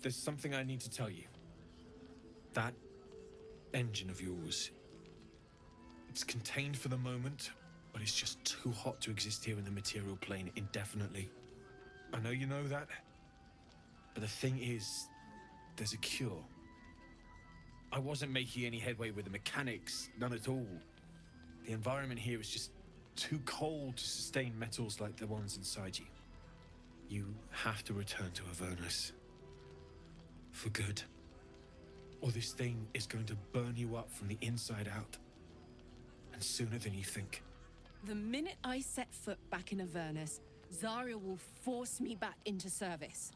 There's something I need to tell you. That engine of yours, it's contained for the moment, but it's just too hot to exist here in the material plane indefinitely. I know you know that, but the thing is, there's a cure. I wasn't making any headway with the mechanics, none at all. The environment here is just too cold to sustain metals like the ones inside you. You have to return to Avernus. For good. Or this thing is going to burn you up from the inside out. And sooner than you think.
The minute I set foot back in Avernus, Zarya will force me back into service.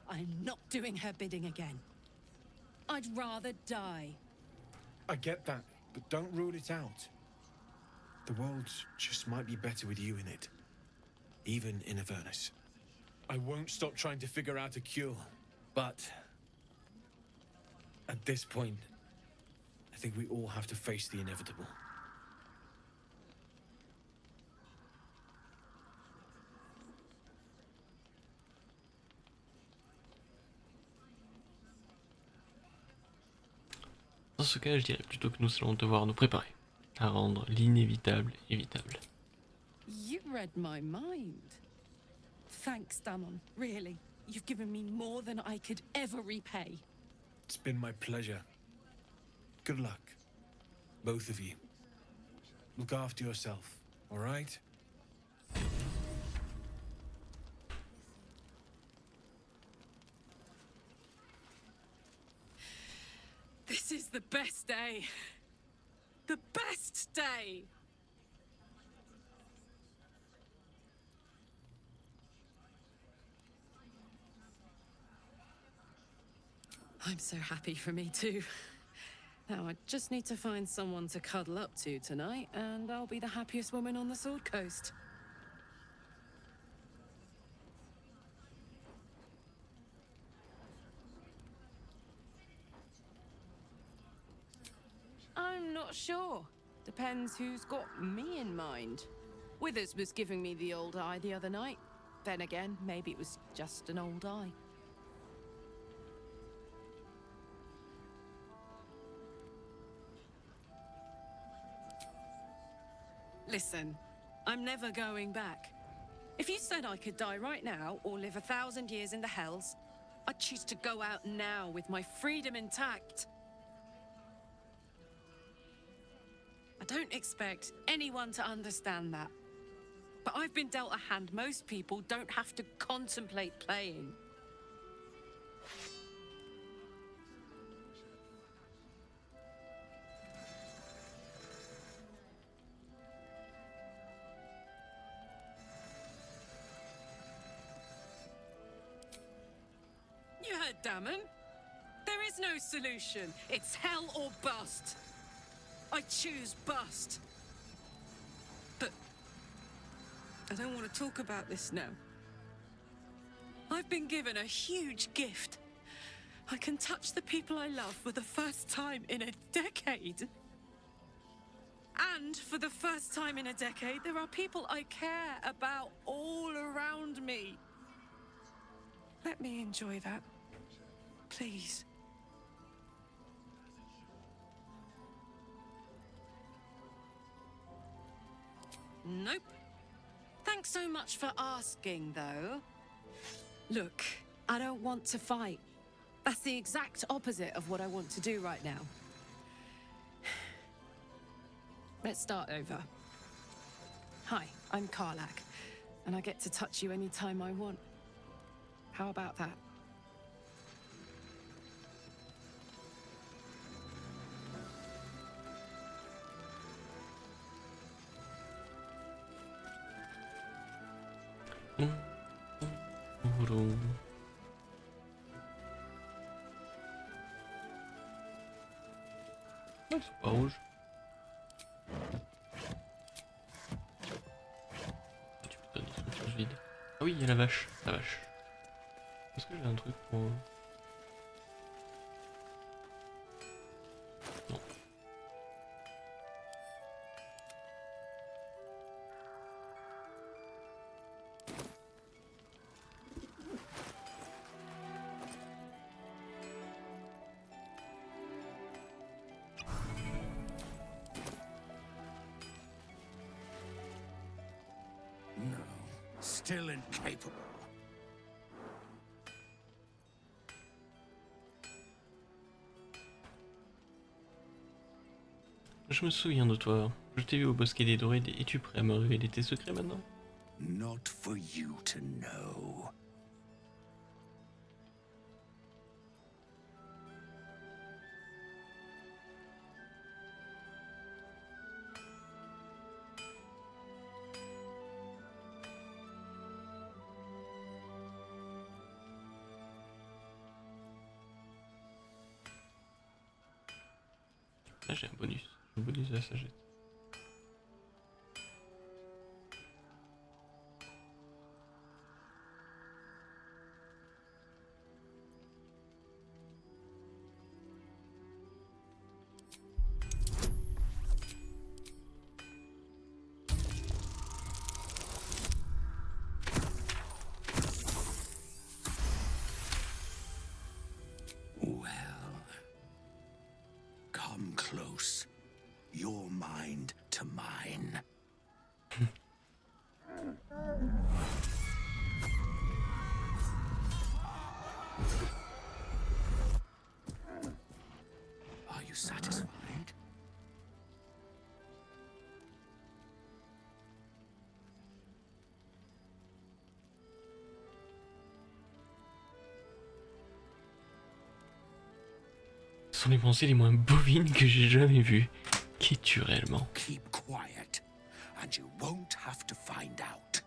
I'm not doing her bidding again. I'd rather die.
I get that, but don't rule it out. The world just might be better with you in it. Even in Avernus. I won't stop trying to figure out a cure, but at this point, I think we all have to face the inevitable.
Dans ce cas, je dirais plutôt que nous allons devoir nous préparer à rendre l'inévitable évitable.
You read my mind. Thanks, Damon. Really, you've given me more than I could ever repay.
It's been my pleasure. Good luck, both of you. Look after yourself, all right?
This is the best day. The best day! I'm so happy for me too. Now I just need to find someone to cuddle up to tonight, and I'll be the happiest woman on the Sword Coast. I'm not sure. Depends who's got me in mind. Withers was giving me the old eye the other night. Then again, maybe it was just an old eye. Listen, I'm never going back. If you said I could die right now or live 1,000 years in the Hells, I'd choose to go out now with my freedom intact. I don't expect anyone to understand that. But I've been dealt a hand most people don't have to contemplate playing. You heard Damon. There is no solution. It's hell or bust. I choose bust. But I don't want to talk about this now. I've been given a huge gift. I can touch the people I love for the first time in a decade. And for the first time in a decade, there are people I care about all around me. Let me enjoy that. Please. Nope. Thanks so much for asking, though. Look, I don't want to fight. That's the exact opposite of what I want to do right now. Let's start over. Hi, I'm Karlak, and I get to touch you anytime I want. How about that?
Ouais, c'est pas rouge. Tu peux donner une chose vide. Ah oui, il y a la vache. La vache. Est-ce que j'ai un truc pour... Non.
No, still incapable.
Je me souviens de toi. Je t'ai vu au bosquet des druides. Es-tu prêt à me révéler tes secrets maintenant?
Not for you to know.
Là j'ai un bonus. Un bonus de la sagesse.
Well, come close. Your mind to mine. Are you satisfied?
Ce sont les pensées les moins bovines que j'ai jamais vues. Qui es-tu réellement?
Keep quiet, and you won't have to find out.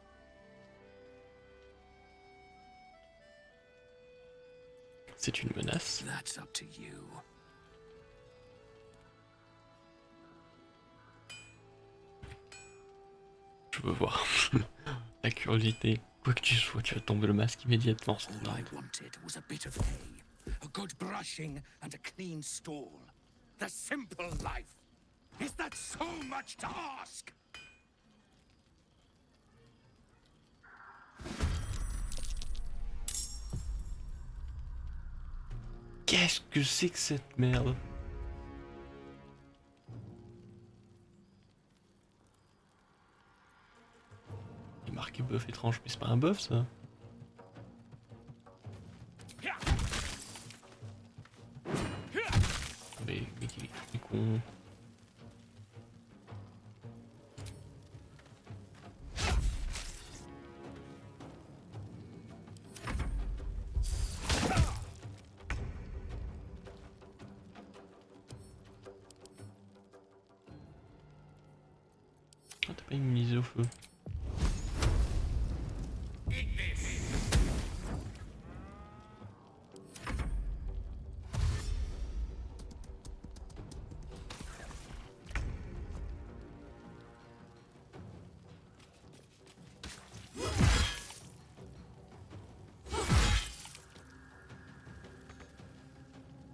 C'est une menace.
That's up to you.
Je veux voir. La curiosité. Quoi que tu sois, tu vas tomber le masque immédiatement.
All I wanted was a bit of hay, a good brushing, and a clean stall. The simple life. Is that so much to ask?
Qu'est-ce que c'est que cette merde? Il est marqué bœuf étrange, mais c'est pas un bœuf ça? Mais qui est con. Ah, t'as pas immunisé au feu.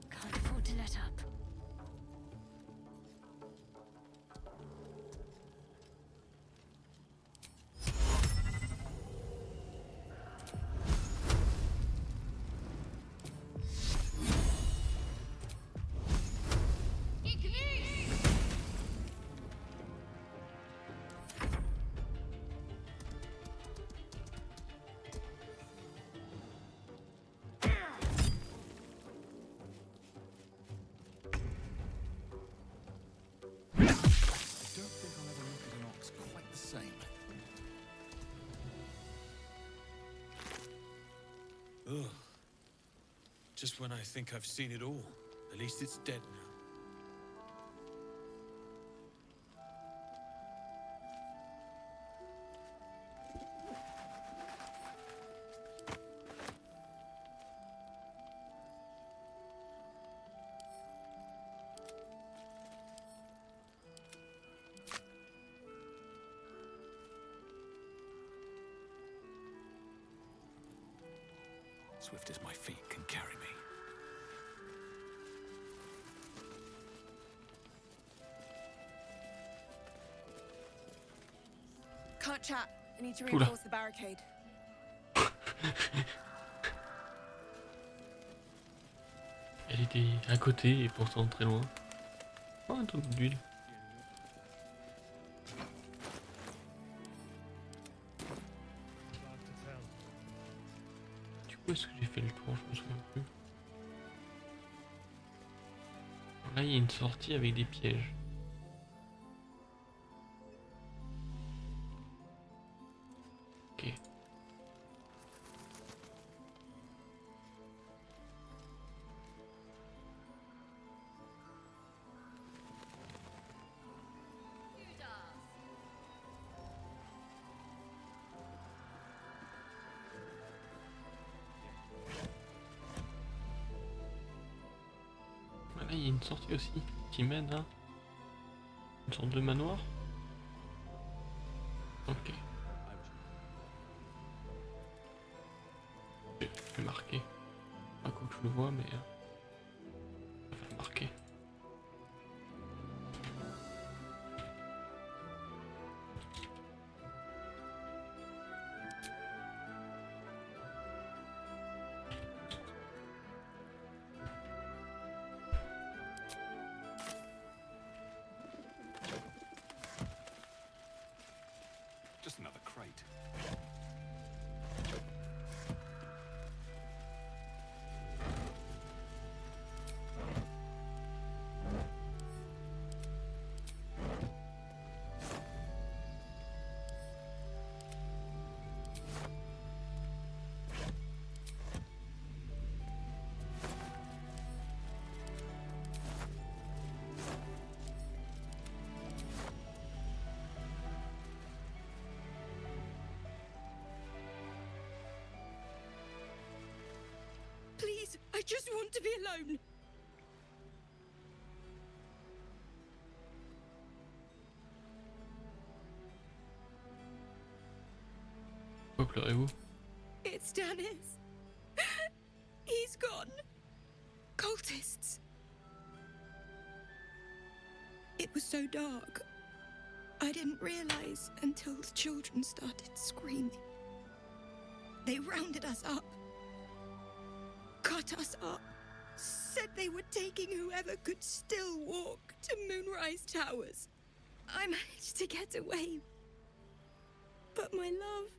Can't afford to let up.
Just when I think I've seen it all. At least it's dead now. Swift as my feet can carry me.
Can't chat. I need to
Oula.
reinforce the barricade.
Elle était à côté et pourtant très loin. Oh, un truc d'huile. Du coup, est-ce que j'ai fait le tour? Je me souviens plus. Là, il y a une sortie avec des pièges. Ok. Là, il y a une sortie aussi qui mène à une sorte de manoir. Ok. Je vais marquer. Pas quoi que je le vois, mais je vais le marquer.
Just another crate.
Please, I just want to be alone.
Pourquoi pleurez-vous?
It's Dennis. He's gone. Cultists. It was so dark. I didn't realize until the children started screaming. They rounded us up. Cut us up. Said they were taking whoever could still walk to Moonrise Towers. I managed to get away. But my love,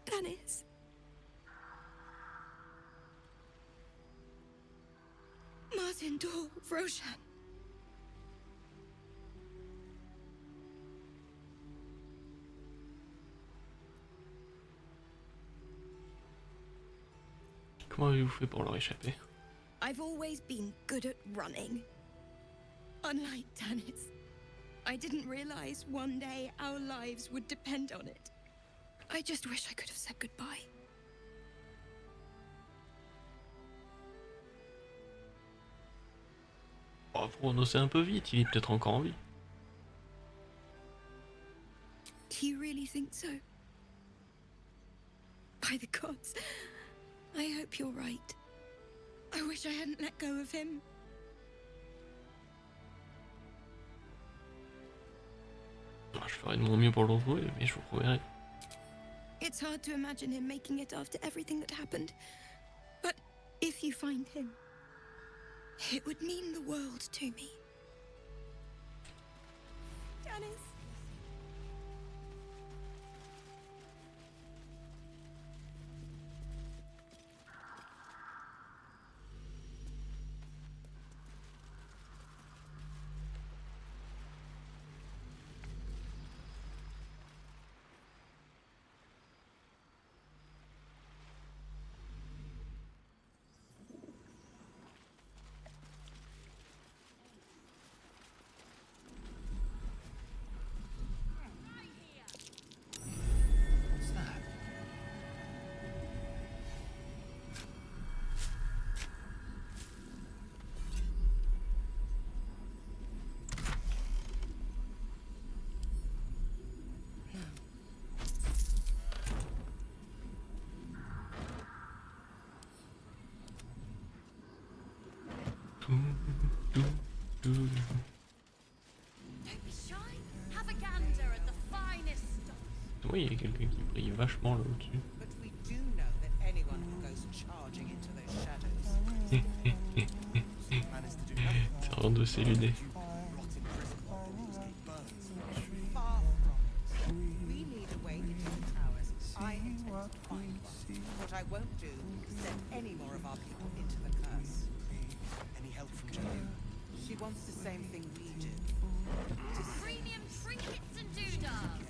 Dennis. Martin Dor, Roshan.
Comment avez-vous fait pour leur échapper?
I've always been good at running. Unlike Dennis, I didn't realize one day our lives would depend on it. I just wish I could have said goodbye.
Oh, faut renoncer un peu vite, il est peut-être encore en vie.
Do you really think so? By the gods, I hope you're right. I wish I hadn't let go of him.
Je ferai de mon mieux pour le retrouver, mais je vous promets.
It's hard to imagine him making it after everything that happened. But if you find him, it would mean the world to me. Dennis.
tout. Oui, il y a quelqu'un qui brille vachement là au-dessus.
But we do know that anyone who goes charging into those shadows.
C'est vraiment de s'éluder.
Far from it. We need a way into the towers. I intend to find one. What I won't do is send any more of our people into the curse.
Any help from Jane?
She wants the same thing we do.
Premium trinkets and doodads.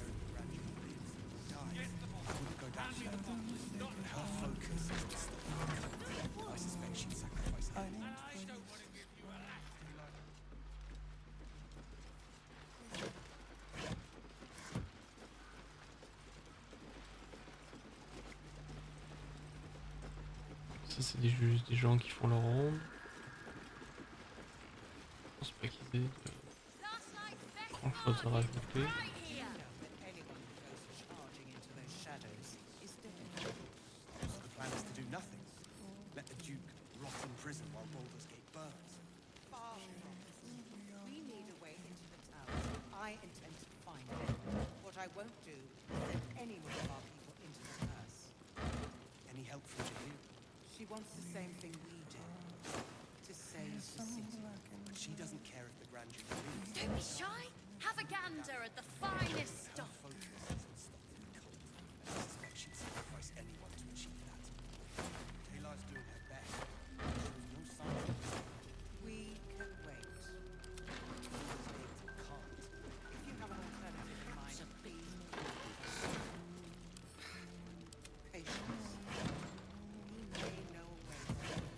Her focus is on stuff. I suspect she'd sacrifice anything.
Ça c'est juste des gens qui font leur ronde. Je pense pas qu'ils aient grand chose à rajouter.
The plan is to do nothing. Let the Duke rot in prison while Baldur's Gate burns.
Far from it. We need a way into the towers. I intend to find it. What I won't do is send any more of our people into the curse.
Any help from Jane?
She wants the same thing we do. To save the city.
But she doesn't care if the Grand Duke leaves.
Don't be shy. Have a gander at the finest stuff.
I suspect she'd sacrifice anyone to achieve that. Taylor's doing her best. Shows no signs of it.
We can wait.
Can't.
If you have an alternative in mind, please. Patience. We may know a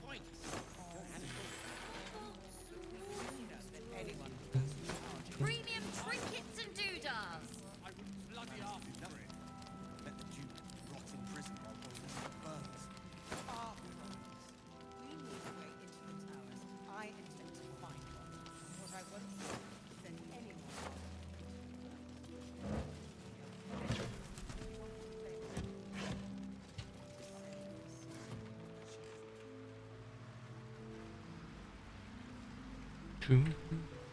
way to the point. We know that anyone who goes charging.
Premium trinkets and doodads.
Bloody after it. Let the Duke rot in prison while Baldur's Gate burns.
Far from it. We need a way into the towers. I intend to find one. What I won't do is send any more.
Tout,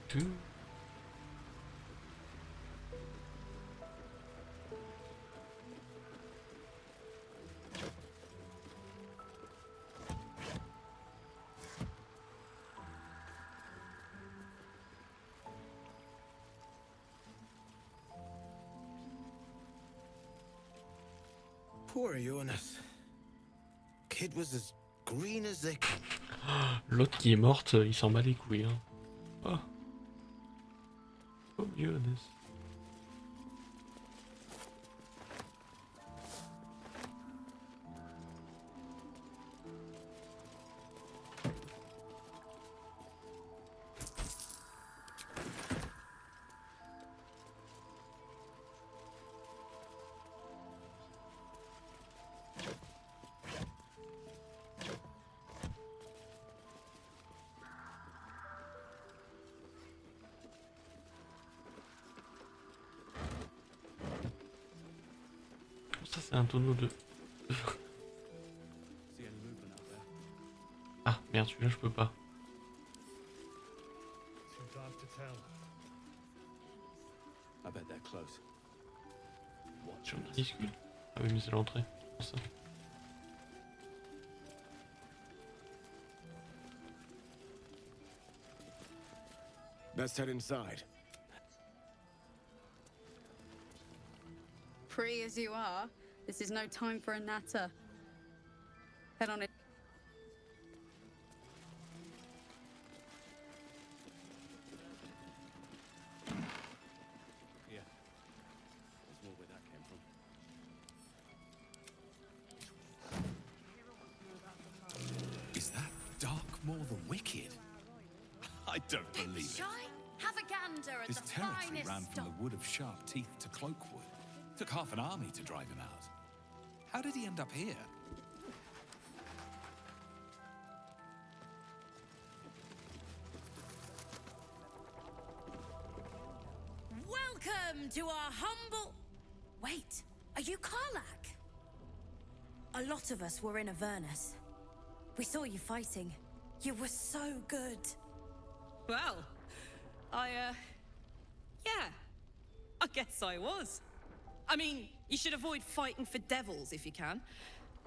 tout.
Poor Jonas. Kid was as green as they.
L'autre qui est morte, il s'en bat les couilles. Hein. Oh. Oh, Jonas. Ça c'est un tonneau de... Ah merde, celui-là je peux pas.
Too dark to tell.
I bet they're close.
Sur le discute. Ah oui mais c'est l'entrée. C'est pour ça.
Best head inside.
Free as you are, this is no time for a natter. Head on it.
Yeah. There's more where that came from.
Is that dark more than wicked? I don't believe it.
Shy. Have a gander at
His
the
territory
finest
ran from
stuff.
the Wood of Sharp Teeth to Cloakwood. Took half an army to drive him out. How did he end up here?
Welcome to our humble... Wait, are you Karlak? A lot of us were in Avernus. We saw you fighting. You were so good.
Well, Yeah, I guess I was. I mean, you should avoid fighting for devils if you can.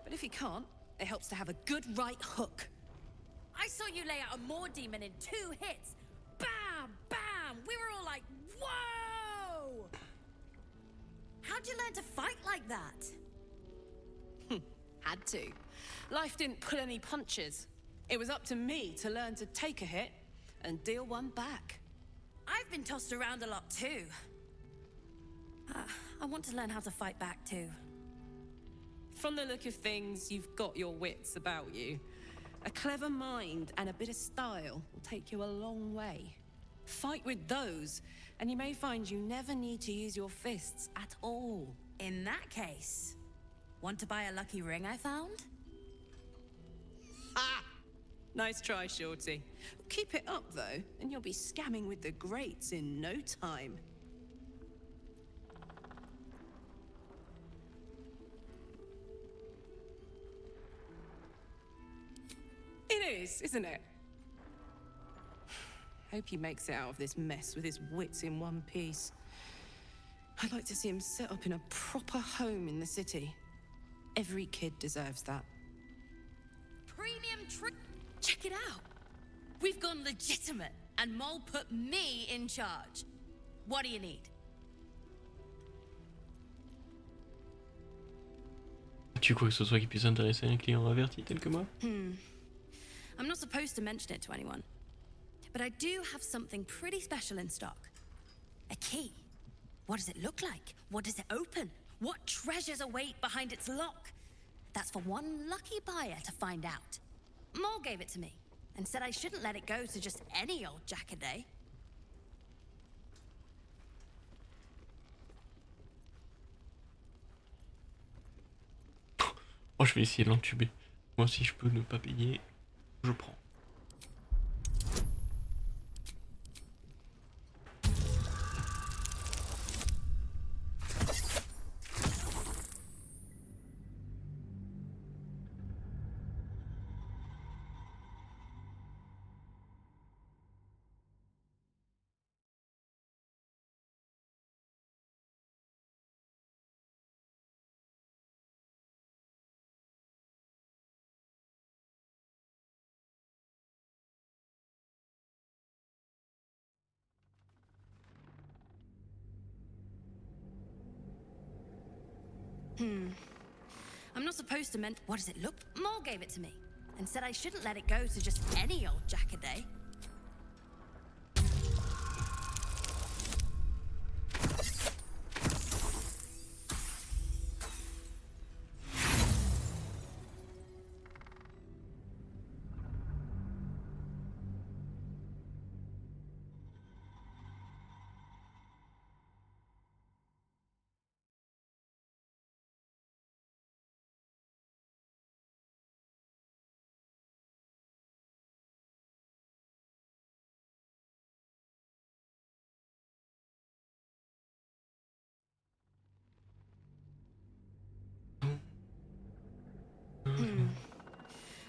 But if you can't, it helps to have a good right hook.
I saw you lay out a Moor demon in 2 hits. Bam! Bam! We were all like, whoa! How'd you learn to fight like that?
Had to. Life didn't pull any punches. It was up to me to learn to take a hit and deal one back.
I've been tossed around a lot too. I want to learn how to fight back too.
From the look of things, you've got your wits about you. A clever mind and a bit of style will take you a long way. Fight with those, and you may find you never need to use your fists at all.
In that case, want to buy a lucky ring I found?
Ha! Nice try, Shorty. Keep it up, though, and you'll be scamming with the greats in no time. It is, isn't it? Hope he makes it out of this mess with his wits in one piece. I'd like to see him set up in a proper home in the city. Every kid deserves that.
Premium trick. Check it out. We've gone legitimate, and Mole put me in charge. What do you need?
Tu crois que ce soit qui puisse intéresser un client averti tel que moi?
I'm not supposed to mention it to anyone, but I do have something pretty special in stock. A key. What does it look like? What does it open? What treasures await behind its lock? That's for one lucky buyer to find out. Mole gave it to me and said I shouldn't let it go to just any old jackaday.
Oh, je vais essayer de l'entuber. Moi, si je peux ne pas payer, je prends.
I'm not supposed to mention. What does it look? Mole gave it to me and said I shouldn't let it go to just any old jackaday.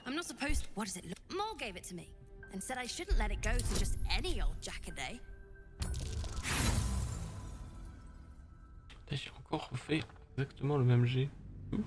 I'm not supposed. What does it look? Mole gave it to me and said I shouldn't let it go to just any old jackaday.
J'ai encore refait exactement le même jet. Ouf.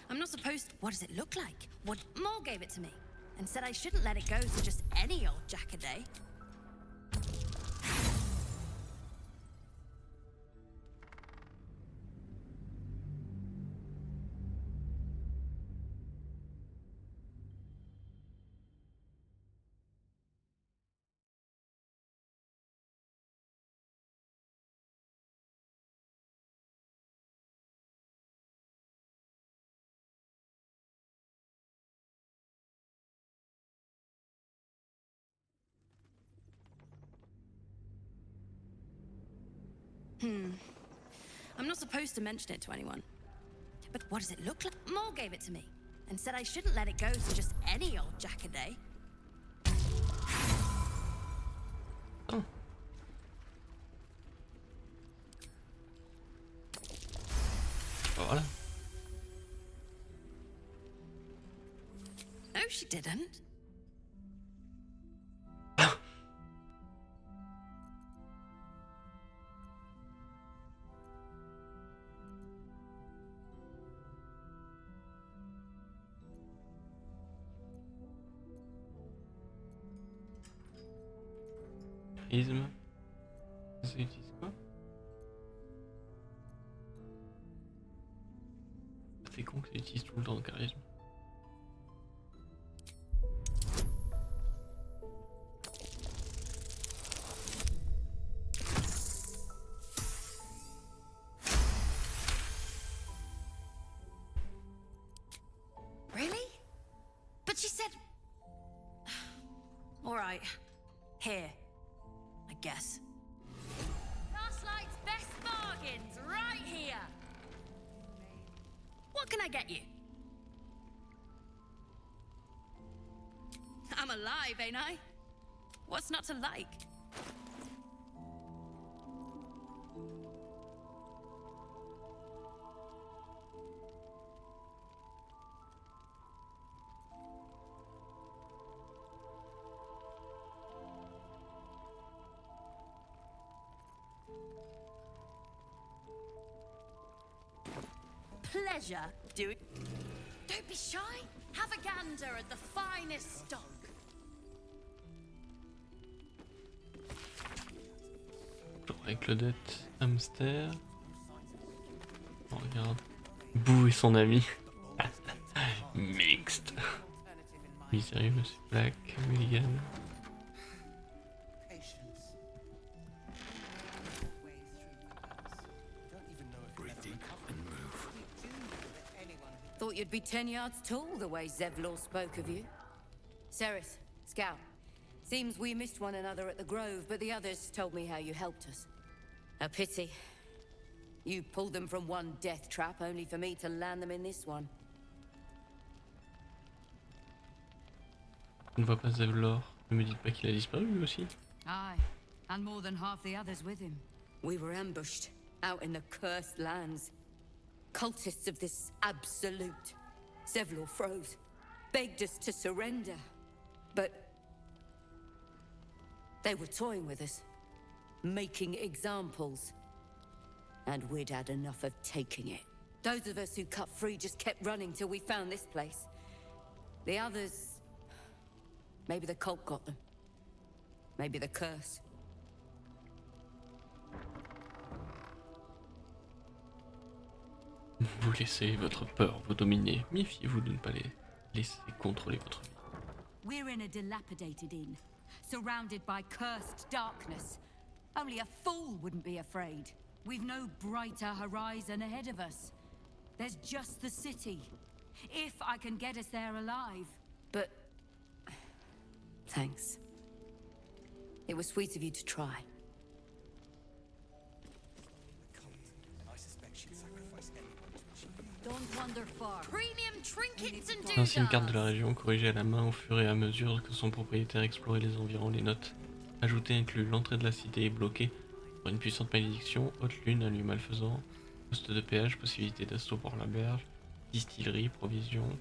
I'm not supposed. What does it look like? What? Mole gave it to me and said I shouldn't let it go to just any old jackaday. I'm not supposed to mention it to anyone. But what does it look like? Moore gave it to me and said I shouldn't let it go to just any old jackaday.
Oh. Voilà.
No, she didn't.
Charisme. Ça utilise quoi? C'est con que ça utilise tout le temps le charisme.
Really? But she said... All right. Here. I guess. Gaslight's best bargains right here. What can I get you? I'm alive, ain't I? What's not to like? Pleasure doing. Don't be shy. Have a gander at the finest stock.
Avec Claudette, hamster. On regarde. Boo et son ami. Mixte. Oui, sérieux, monsieur Black, Mulligan.
Thought you'd be 10 yards tall the way Zevlor spoke of you. Sereth, Scout. Seems we missed one another at the Grove, but the others told me how you helped us. A pity. You pulled them from one death trap, only for me to land them in this one.
Je ne vois pas Zevlor. Ne me dites pas qu'il a disparu lui aussi.
Aye, and more than half the others with him. We were ambushed, out in the cursed lands. Cultists of this absolute. Zevlor froze, begged us to surrender. But they were toying with us, making examples. And we'd had enough of taking it. Those of us who cut free just kept running till we found this place. The others... Maybe the cult got them. Maybe the curse.
Vous laissez votre peur vous dominer. Méfiez-vous de ne pas les laisser contrôler votre vie.
We're in a dilapidated inn, surrounded by cursed darkness. Only a fool wouldn't be afraid. We've no brighter horizon ahead of us. There's just the city. If I can get us there alive. But... thanks. It was sweet of you to try. Don't wander far.
Premium trinkets and
L'ancienne carte de
doodads.
la région corrigée à la main au fur et à mesure que son propriétaire explorait les environs. Les notes ajoutées incluent l'entrée de la cité est bloquée par une puissante malédiction, haute lune, un lieu malfaisant, poste de péage, possibilité d'assaut par la berge, distillerie, provisions,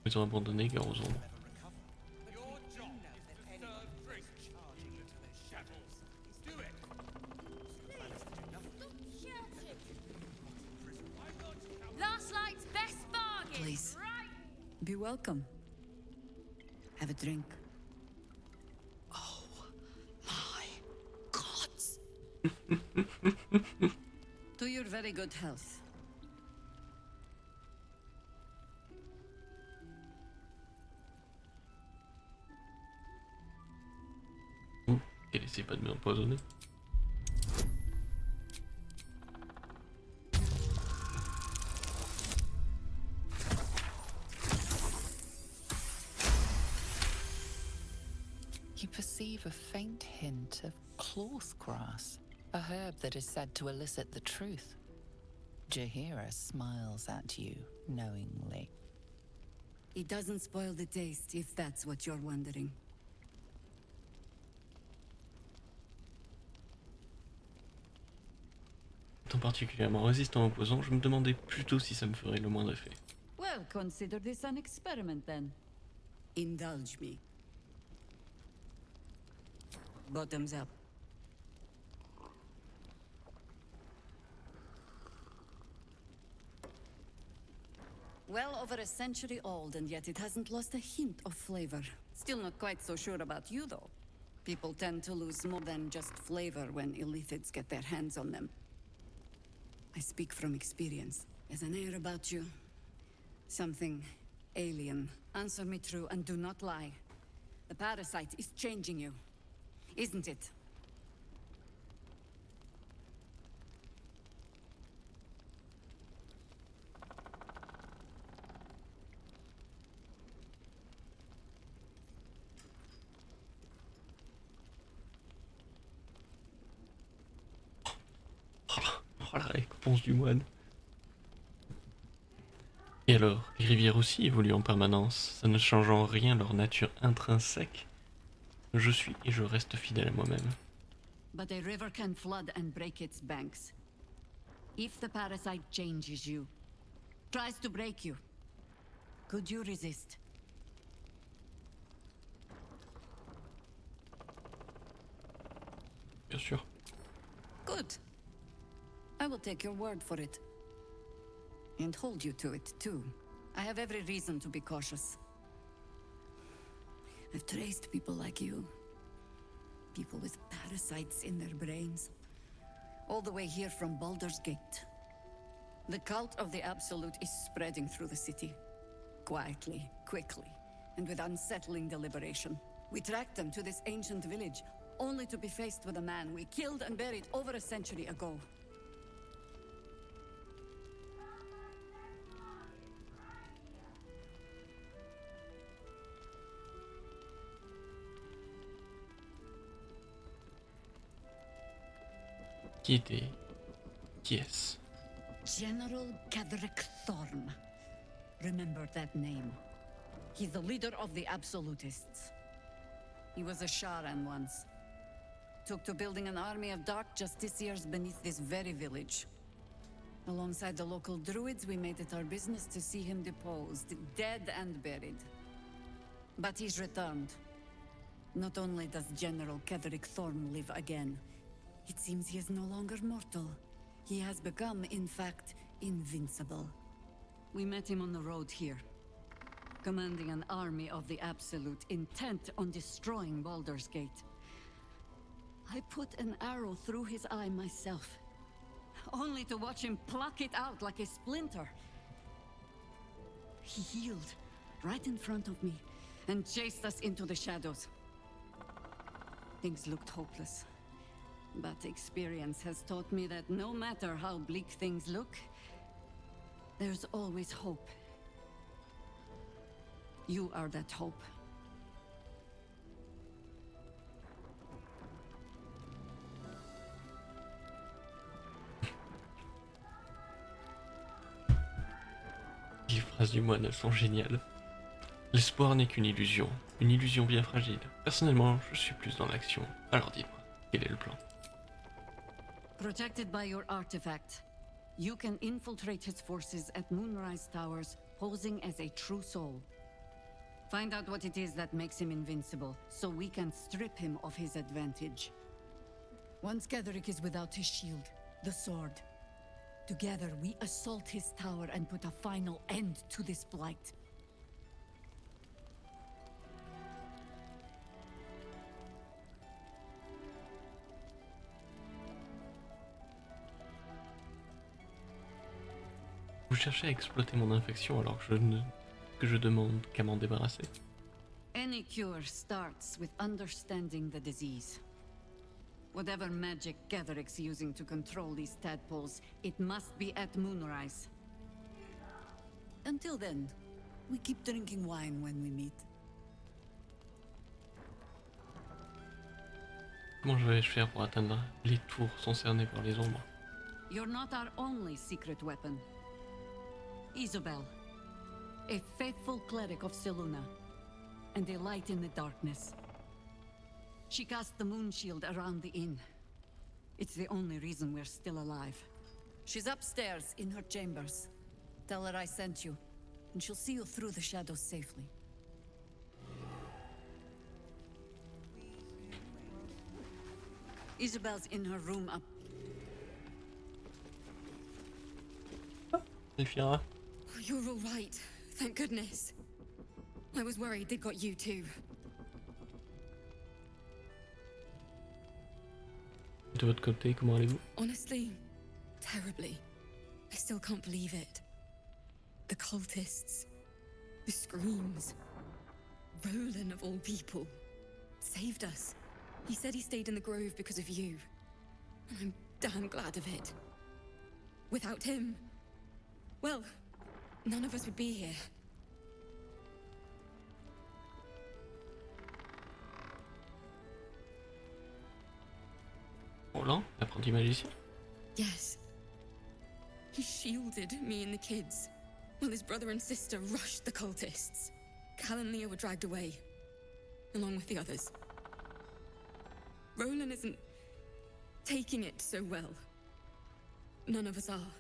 maison abandonnée, gare aux ombres.
Last night's best bargain.
Please.
Right.
Be welcome. Have a drink.
To your very good health.
Et essaye pas de m'empoisonner.
You perceive a faint hint of cloth grass.
A herb that is said to elicit the truth. Jahira smiles at you knowingly.
It doesn't spoil the taste, if that's what you're wondering.
Étant particulièrement résistant aux poisons, je me demandais plutôt si ça me ferait le moindre effet.
Well, consider this an experiment then.
Indulge me. Bottoms up. Well over a century old, and yet it hasn't lost a hint of flavor. Still not quite so sure about you, though. People tend to lose more than just flavor when illithids get their hands on them. I speak from experience. There's an air about you. Something alien. Answer me true and do not lie. The parasite is changing you, isn't it?
Oh la réponse du moine. Et alors, les rivières aussi évoluent en permanence, ça ne change en rien leur nature intrinsèque. Je suis et je reste fidèle à moi-même.
But a river can flood and break its banks. If the parasite changes you, tries to break you, could you resist?
Bien sûr.
Good. I will take your word for it. And hold you to it, too. I have every reason to be cautious. I've traced people like you. People with parasites in their brains. All the way here from Baldur's Gate. The cult of the Absolute is spreading through the city. Quietly, quickly, and with unsettling deliberation. We tracked them to this ancient village, only to be faced with a man we killed and buried over a century ago.
Qui était? Qui est-ce?
General Kedrick Thorn. Remember that name. He's the leader of the Absolutists. He was a Sharan once. Took to building an army of dark justiciars beneath this very village. Alongside the local druids, we made it our business to see him deposed, dead and buried. But he's returned. Not only does General Kedrick Thorn live again, it seems he is no longer mortal. He has become, in fact, invincible.
We met him on the road here, commanding an army of the Absolute, intent on destroying Baldur's Gate. I put an arrow through his eye myself, only to watch him pluck it out like a splinter. He healed right in front of me and chased us into the shadows. Things looked hopeless. But experience has taught me that no matter how bleak things look, there's always hope. You are that hope.
Les phrases du moine sont géniales. L'espoir n'est qu'une illusion bien fragile. Personnellement, je suis plus dans l'action. Alors dites-moi, quel est le plan?
Protected by your artifact, you can infiltrate his forces at Moonrise Towers, posing as a true soul. Find out what it is that makes him invincible, so we can strip him of his advantage.
Once Kedrick is without his shield, the sword. Together, we assault his tower and put a final end to this blight.
Vous cherchez à exploiter mon infection alors que je demande qu'à m'en débarrasser.
Any cure starts with understanding the disease. Whatever magic Kedrick's using to control these tadpoles, it must be at Moonrise.
Until then, we keep drinking wine when we meet.
Comment je vais faire pour atteindre les tours sont cernées par les ombres?
You're not our only secret weapon. Isabel, a faithful cleric of Seluna, and a light in the darkness. She cast the moon shield around the inn. It's the only reason we're still alive. She's upstairs in her chambers. Tell her I sent you, and she'll see you through the shadows safely. Isabel's in her room up.
Elvira.
Oh, you're all right. Thank goodness. I was worried they got you too.
De votre côté, comment allez-vous?
Honestly, terribly. I still can't believe it. The cultists, the screams. Veulent of all people saved us. He said he stayed in the grove because of you. And I'm damn glad of it. Without him, well, none of us would be here.
Roland, l'apprenti magicien?
Yes. He shielded me and the kids, while his brother and sister rushed the cultists. Cal and Leo were dragged away, along with the others. Roland isn't taking it so well. None of us are,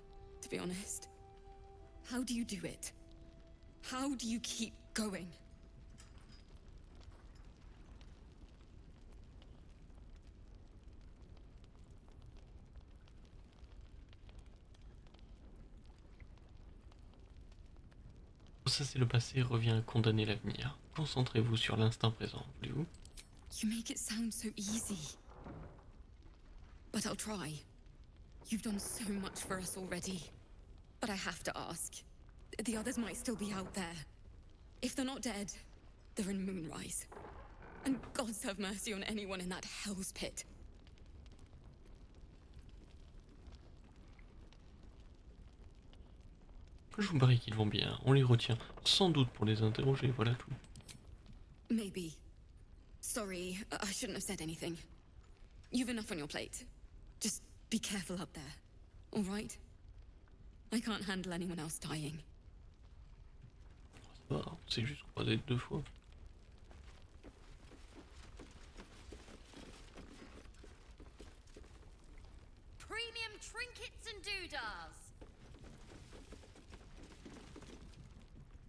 to be honest. How do you do it? How do you keep going?
Ça c'est le passé revient à condamner l'avenir. Concentrez-vous sur l'instant présent, voulez-vous?
You make it sound so easy. But I'll try. You've done so much for us already. But I have to ask. The others might still be out there. If they're not dead, they're in Moonrise. And gods have mercy on anyone in that hell's pit.
Je vous parie qu'ils vont bien. On les retient sans doute pour les interroger, voilà tout.
Maybe. Sorry, I shouldn't have said anything. You've enough on your plate. Just be careful up there, all right? I can't handle anyone else dying.
Ça va, c'est juste croisé 2 fois.
Premium trinkets and doodahs.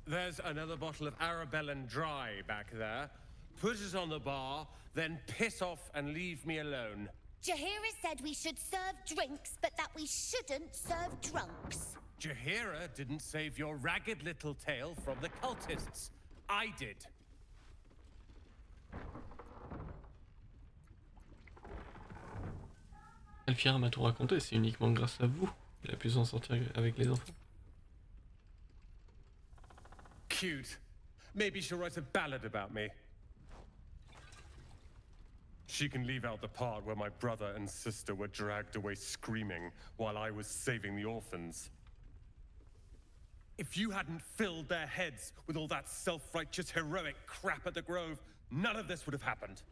There's another bottle of Arabellan Dry back there. Put it on the bar, then piss off and leave me alone.
Jahira said we should serve drinks, but that we shouldn't serve drunks.
Jahira didn't save your ragged little tail from the cultists. I did.
Elvira m'a tout raconté, c'est uniquement grâce à vous qu'elle a pu s'en sortir avec les enfants.
Cute. Maybe she'll write a ballad about me. She can leave out the part where my brother and sister were dragged away screaming while I was saving the orphans. If you hadn't filled their heads with all that self-righteous heroic crap at the Grove, none of this would have happened.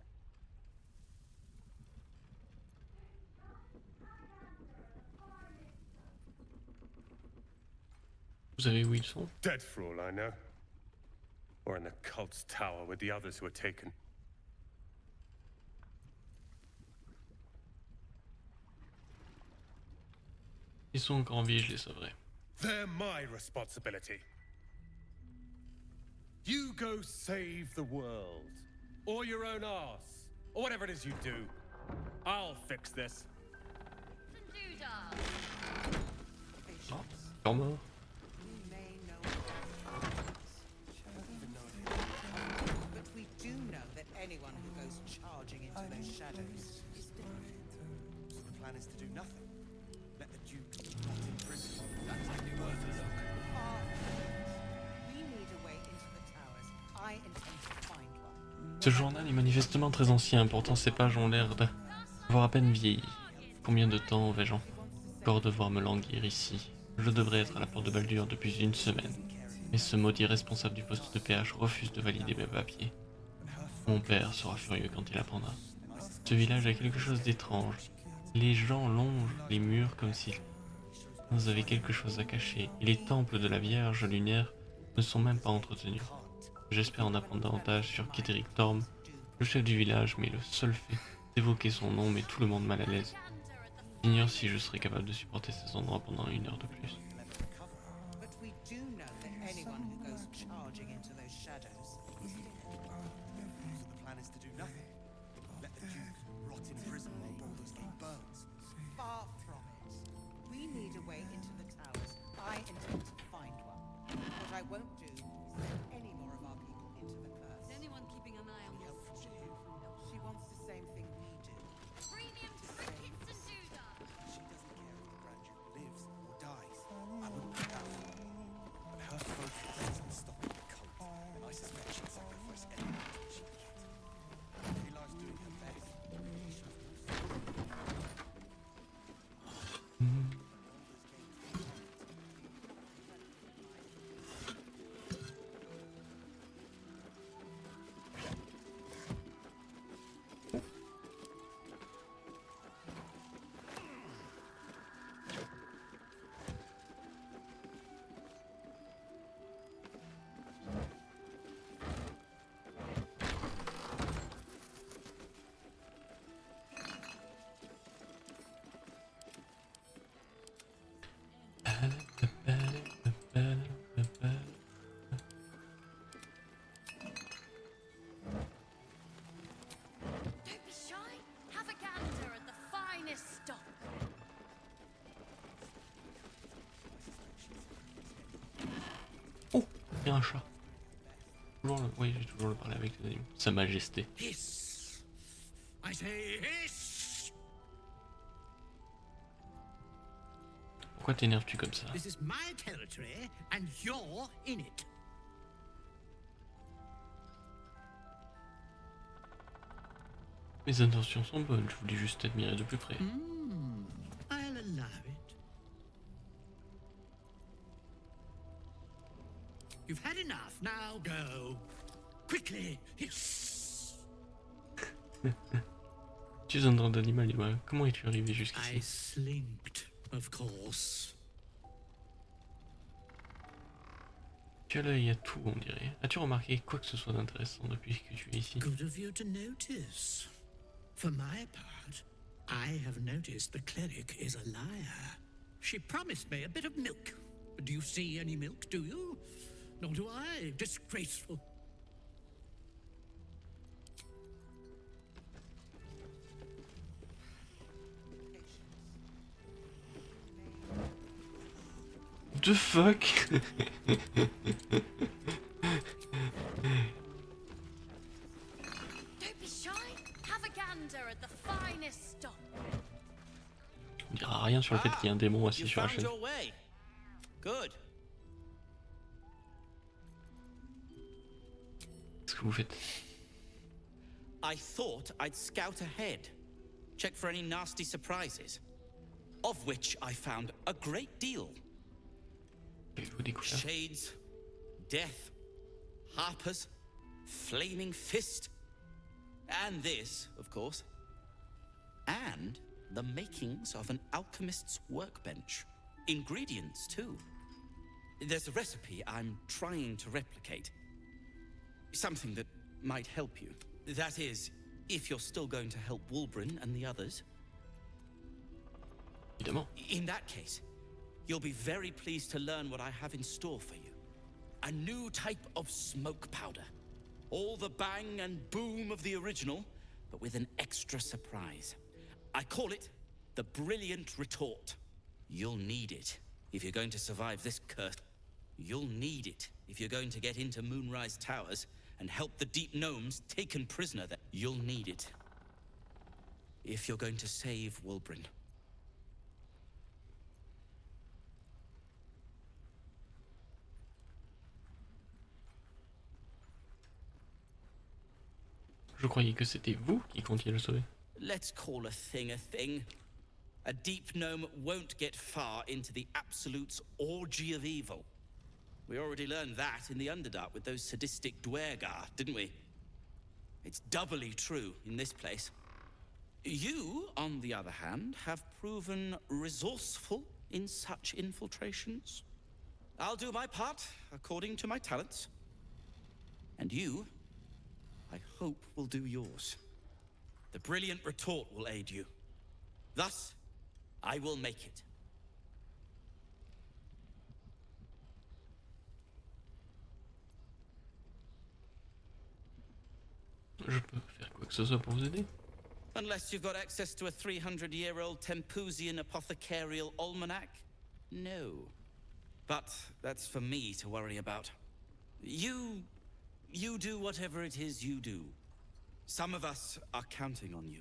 Vous savez où ils sont?
Dead for all I know. Or in the cult's tower with the others who were taken.
Ils sont encore en vie, je les sauverai.
They're my responsibility. You go save the world. Or your own arse. Or whatever it is you do. I'll fix this.
Encore mort.
But we do know that anyone who goes charging into those shadows is dead. So the plan is to do nothing. Let the Duke rot in prison. That's only worth a look. We need a way into the towers. I intend to find one.
Ce journal est manifestement très ancien, pourtant ces pages ont l'air d'avoir à peine vieilli. Combien de temps vais-je encore devoir me languir ici? Je devrais être à la porte de Baldur depuis une semaine. Mais ce maudit responsable du poste de péage refuse de valider mes papiers. Mon père sera furieux quand il apprendra. Ce village a quelque chose d'étrange. Les gens longent les murs comme s'ils avaient quelque chose à cacher, et les temples de la Vierge lunaire ne sont même pas entretenus. J'espère en apprendre davantage sur Kiterik Torm, le chef du village, mais le seul fait d'évoquer son nom met tout le monde mal à l'aise. J'ignore si je serai capable de supporter ces endroits pendant 1 heure de plus.
But we do know that anyone who goes charging into those shadows is dead. So the plan is to do nothing. Let the Duke rot in prison while Baldur's Gate burns. Far from it. We need a way into the towers. I intend to find one. What I won't do is send any more of our people into the curse.
Is anyone keeping an eye on this?
She wants the same thing we do.
Premium trinkets and doodah.
She doesn't care if the Grand Duke lives or dies. I wouldn't do that for her. But her focus is on stopping the cult, and I suspect she'd sacrifice anything she can get. Eli's doing her best. She shows no
Don't be shy. Have a gander at the finest stock.
Oh, il y a un chat. Toujours le... Oui, j'ai toujours le parler avec les animaux. Sa Majesté.
Hiss! I say hiss!
Pourquoi t'énerves-tu comme ça?
This is my territory, and you're in it.
Mes intentions sont bonnes, je voulais juste t'admirer de plus près.
I'll allow it. You've had enough, now go. Quickly, hiss!
Tu es un drôle d'animal, dis-moi. Comment es-tu arrivé
I
jusqu'ici?
slinked, of course.
Tu as l'œil à tout, on dirait. As-tu remarqué quoi que ce soit d'intéressant depuis que tu es ici?
Good of you to notice. For my part, I have noticed the cleric is a liar. She promised me a bit of milk. Do you see any milk, do you? Nor do I. Disgraceful.
The fuck?
Don't be shy. Have a gander at the finest stock.
On dira rien sur le fait qu'il y ait un démon assis
You
sur la
found
chaise.
your way. Good.
Qu'est-ce que vous faites?
I thought I'd scout ahead, check for any nasty surprises, of which I found a great deal. Shades, death, harpers, flaming fist, and this, of course, and the makings of an alchemist's workbench. Ingredients, too. There's a recipe I'm trying to replicate. Something that might help you. That is, if you're still going to help Wulbren and the others.
Évidemment.
In that case, you'll be very pleased to learn what I have in store for you. A new type of smoke powder. All the bang and boom of the original, but with an extra surprise. I call it the Brilliant Retort. You'll need it if you're going to survive this curse. You'll need it if you're going to get into Moonrise Towers and help the Deep Gnomes taken prisoner there. You'll need it if you're going to save Wulbren.
Je croyais que c'était vous qui comptiez le sauver.
Let's call a thing. A deep gnome won't get far into the Absolute's orgy of evil. We already learned that in the Underdark with those sadistic Duergar, didn't we? It's doubly true in this place. You, on the other hand, have proven resourceful in such infiltrations. I'll do my part according to my talents. And you, I hope, will do yours. The brilliant retort will aid you. Thus, I will make it.
Je peux faire quoi que ce soit pour vous aider.
Unless you've got access to a 300-year-old Tempusian apothecarial almanac? No. But that's for me to worry about. You do whatever it is you do. Some of us are counting on you.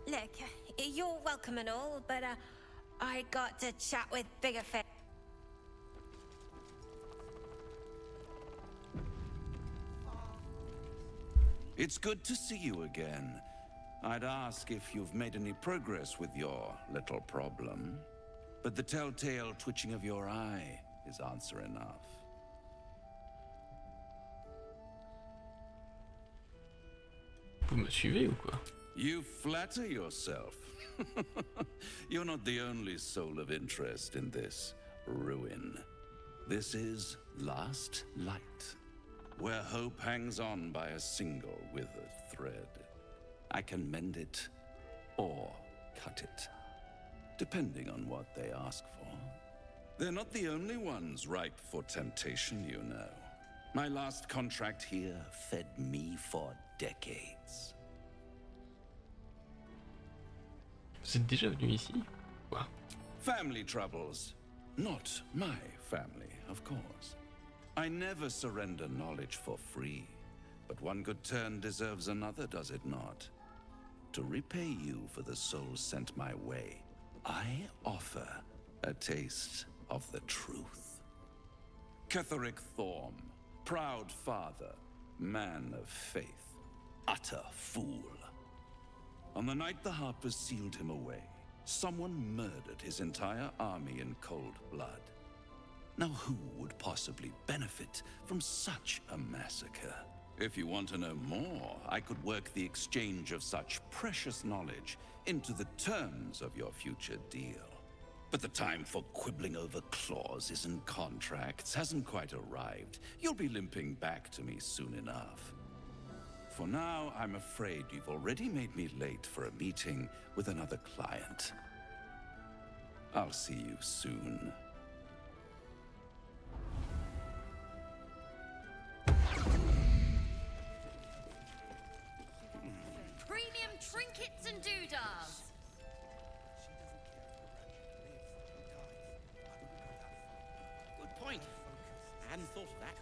Look, you're welcome and all, but I got to chat with bigger fish.
It's good to see you again. I'd ask if you've made any progress with your little problem, but the telltale twitching of your eye is answer enough.
Vous me suivez ou quoi?
You flatter yourself. You're not the only soul of interest in this ruin. This is Last Light, where hope hangs on by a single withered thread. I can mend it or cut it, depending on what they ask for. They're not the only ones ripe for temptation, you know. My last contract here fed me for decades.
Vous êtes déjà venu ici? Quoi?
Family troubles. Not my family, of course. I never surrender knowledge for free. But one good turn deserves another, does it not? To repay you for the souls sent my way, I offer a taste of the truth. Ketheric Thorm, proud father, man of faith, utter fool. On the night the Harpers sealed him away, someone murdered his entire army in cold blood. Now who would possibly benefit from such a massacre? If you want to know more, I could work the exchange of such precious knowledge into the terms of your future deal. But the time for quibbling over clauses and contracts hasn't quite arrived. You'll be limping back to me soon enough. For now, I'm afraid you've already made me late for a meeting with another client. I'll see you soon.
Premium trinkets and doodads.
Good point. I hadn't thought of that.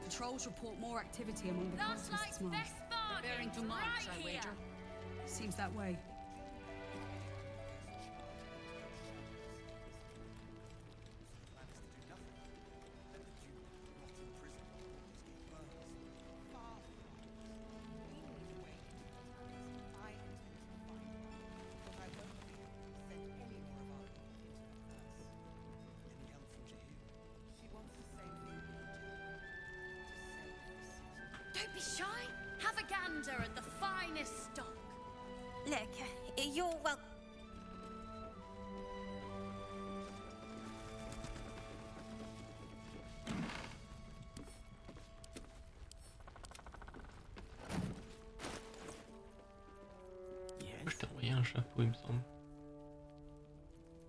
Patrols report more activity among the
Last
cultists
night's
this month.
best bargain.
Bearing to March,
right
I
here.
wager. Seems that way.
Don't be shy. Have a gander at the finest stock.
Look, you're welcome.
Je t'ai envoyé un chapeau, il me semble.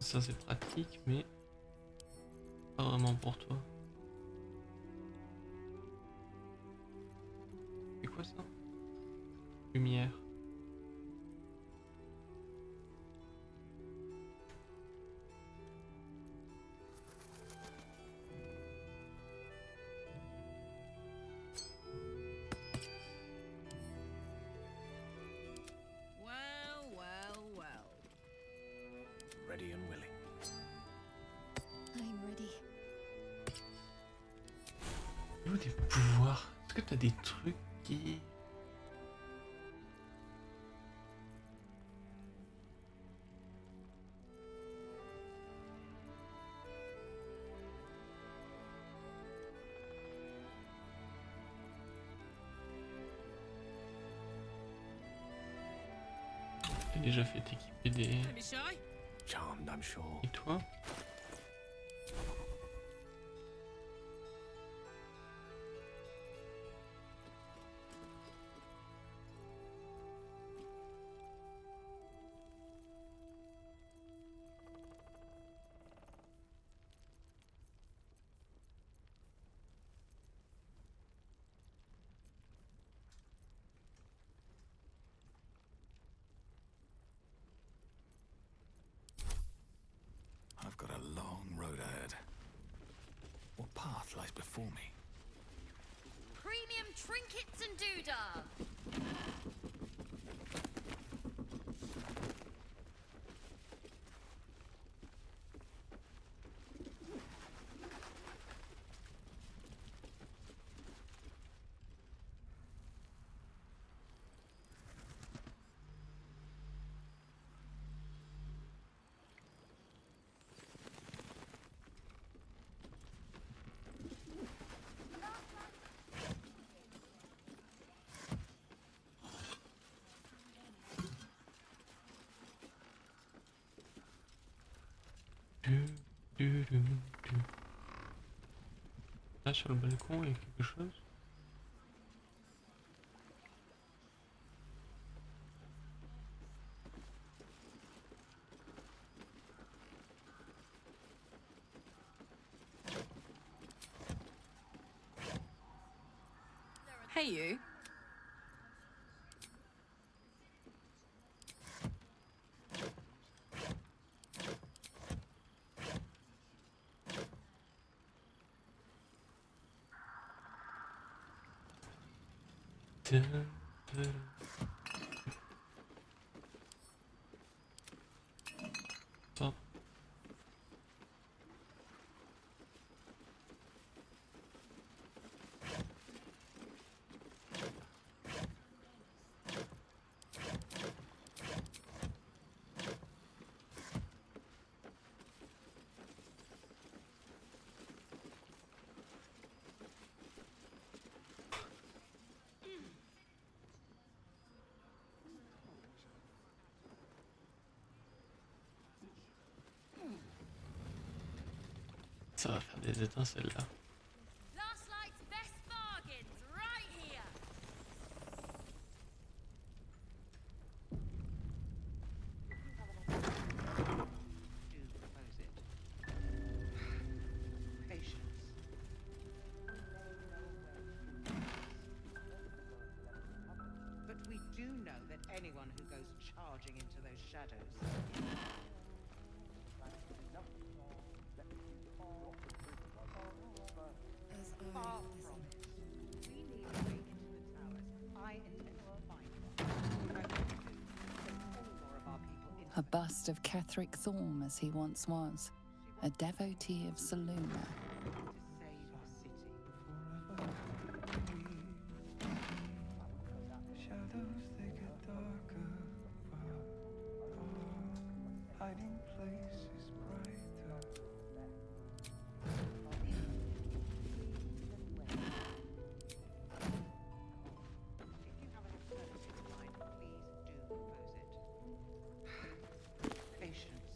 Ça c'est pratique, mais pas vraiment pour toi. C'est quoi ça? Lumière.
Well, well, well.
Où des pouvoirs? Est-ce que t'as des trucs qui... T'as déjà fait t'équiper des...
Charmed, I'm sure.
Et toi?
I've got a long road ahead. What path lies before me?
Premium trinkets and doodah.
Là sur le balcon il y a quelque chose.
Hey, you.
Stop. Ça va faire des étincelles là.
Last night's best bargains right here.
Do propose it. Patience. But we do know that anyone who goes charging into those shadows. Far from it. We need a way into the towers. I intend to find one. Whatever we do, send all more of our people into
A bust of Ketheric Thorm as he once was, a devotee of Saluna.
to save the city.
Shadows they get darker, but hiding place is brighter.
If you have an alternative in mind, please do propose it. Patience.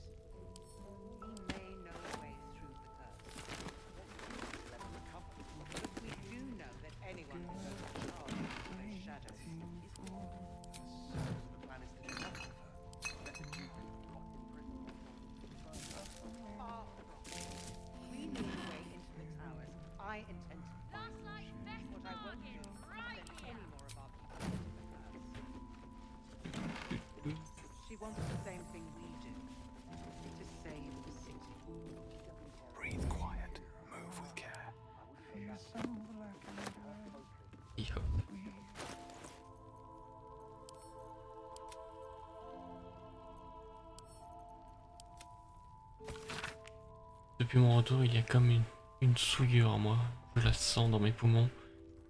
We may know a way through the curse. But we do know that anyone who goes charging into those shadows is the plan is to do nothing. Let the Duke rot in prison. Far from it. We need a way into the towers. I intend to find what I won't do is send any more of our people into the curse. She wants the same thing we do. To save the city.
Breathe quiet. Move with care.
Hijo. Depuis mon retour, il y a comme une souillure en moi. Je la sens dans mes poumons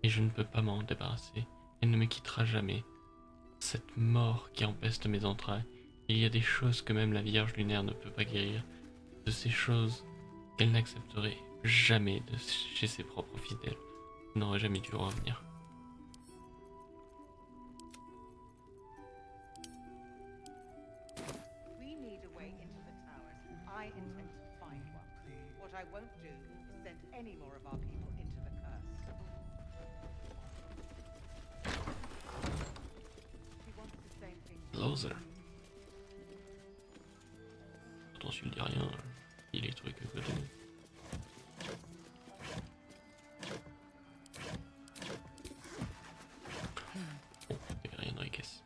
et je ne peux pas m'en débarrasser. Elle ne me quittera jamais. Cette mort qui empeste mes entrailles. Il y a des choses que même la Vierge lunaire ne peut pas guérir. De ces choses qu'elle n'accepterait jamais de chez ses propres fidèles. Je n'aurais jamais dû revenir.
We need a way into the towers. I intend to find one. What I won't do is send any more of our people into the curse. He wants the same thing.
Loser. Pourtant, si il dit rien, il est truc à côté. Bon, il n'y a rien dans les caisses.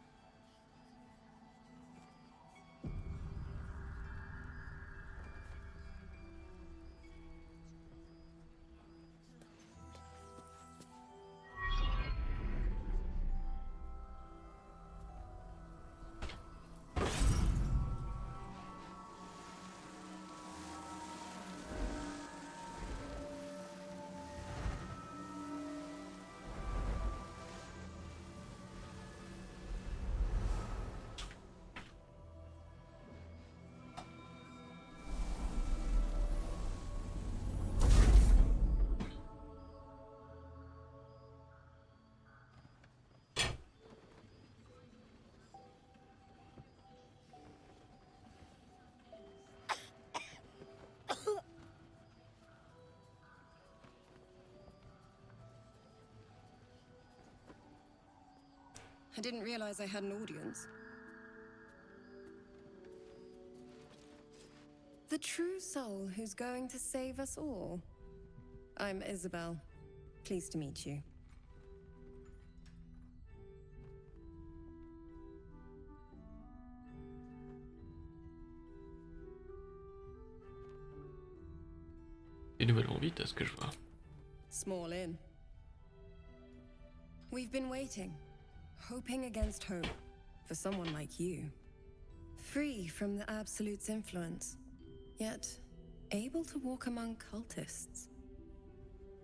I didn't realize I had an audience. The true soul who's going to save us all. I'm Isabel. Pleased to meet you.
Des nouvelles vont vite à ce que je vois.
Small inn. We've been waiting, hoping against hope, for someone like you. Free from the Absolute's influence, yet able to walk among cultists.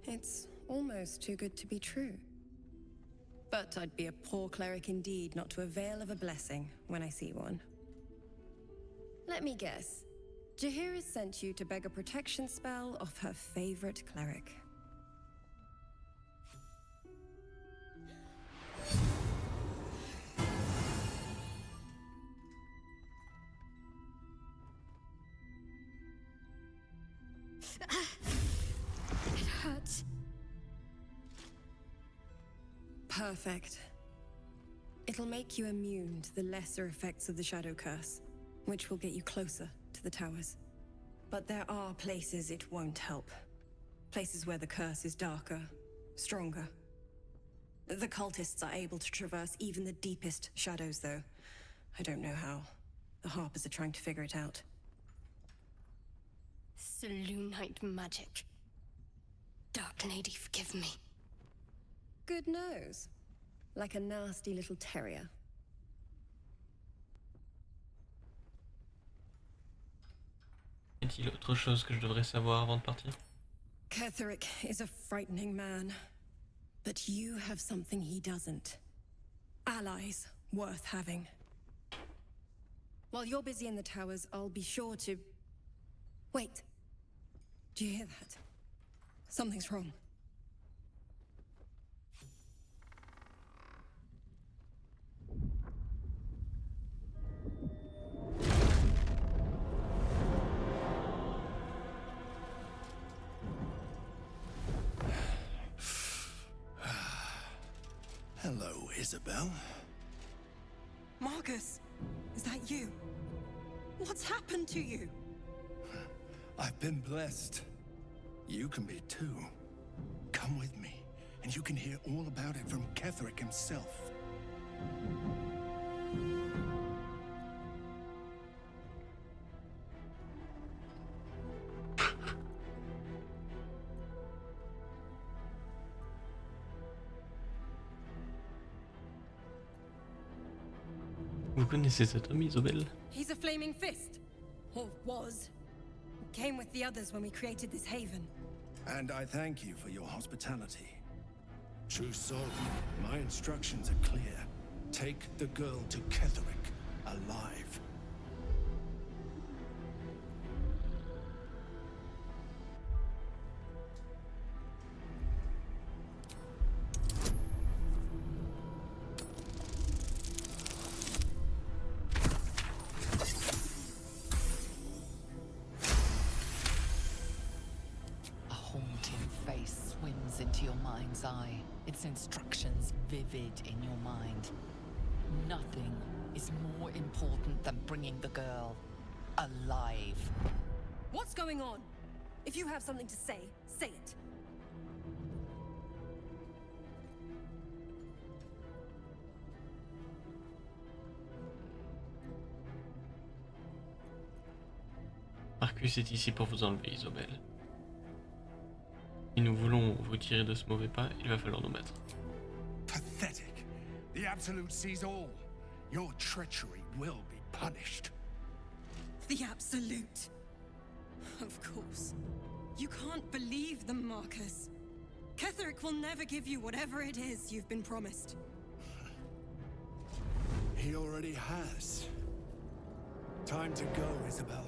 It's almost too good to be true. But I'd be a poor cleric indeed not to avail of a blessing when I see one. Let me guess. Jaheira sent you to beg a protection spell off her favorite cleric.
It hurts.
Perfect. It'll make you immune to the lesser effects of the Shadow Curse, which will get you closer to the towers. But there are places it won't help. Places where the curse is darker, stronger. The cultists are able to traverse even the deepest shadows, though. I don't know how. The Harpers are trying to figure it out.
Selûnite magic. Dark Lady, forgive me.
Good nose. Like a nasty little terrier.
Y a-t-il autre chose que je devrais savoir avant de partir?
Ketherick is a frightening man. But you have something he doesn't. Allies worth having. While you're busy in the towers, I'll be sure to... Wait. Do you hear that? Something's wrong.
Hello, Isabel.
Marcus, is that you? What's happened to you?
I've been blessed. You can be too. Come with me, and you can hear all about it from Ketherick himself.
Vous connaissez cet homme, Isabelle?
He's a flaming fist. Or was. Came with the others when we created this haven.
And I thank you for your hospitality. True soul, my instructions are clear. Take the girl to Ketherick, alive.
A haunting face swims into your mind's eye, its instructions vivid in your mind. Nothing is more important than bringing the girl alive.
What's going on? If you have something to say, say it.
Marcus est ici pour vous enlever, Isobel. Si nous voulons vous tirer de ce mauvais pas, il va falloir nous battre.
Pathetic. The Absolute sees all. Your treachery will be punished.
The Absolute. Of course. You can't believe them, Marcus. Ketherick will never give you whatever it is you've been promised.
He already has. Time to go, Isabel.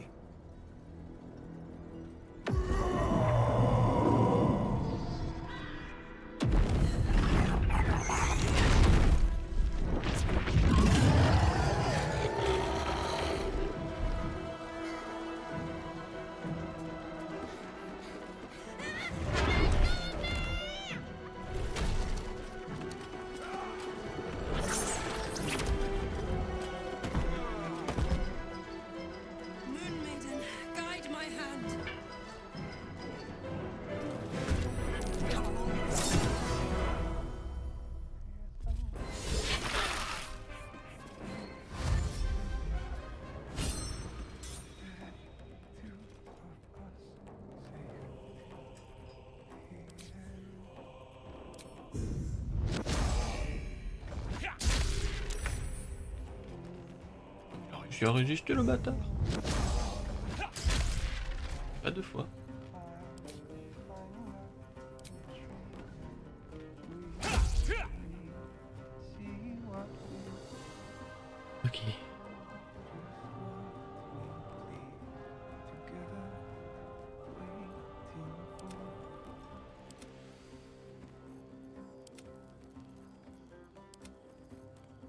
Moon Maiden, guide my hand.
Il a réussi à résister, le bâtard. Pas deux fois. Ok.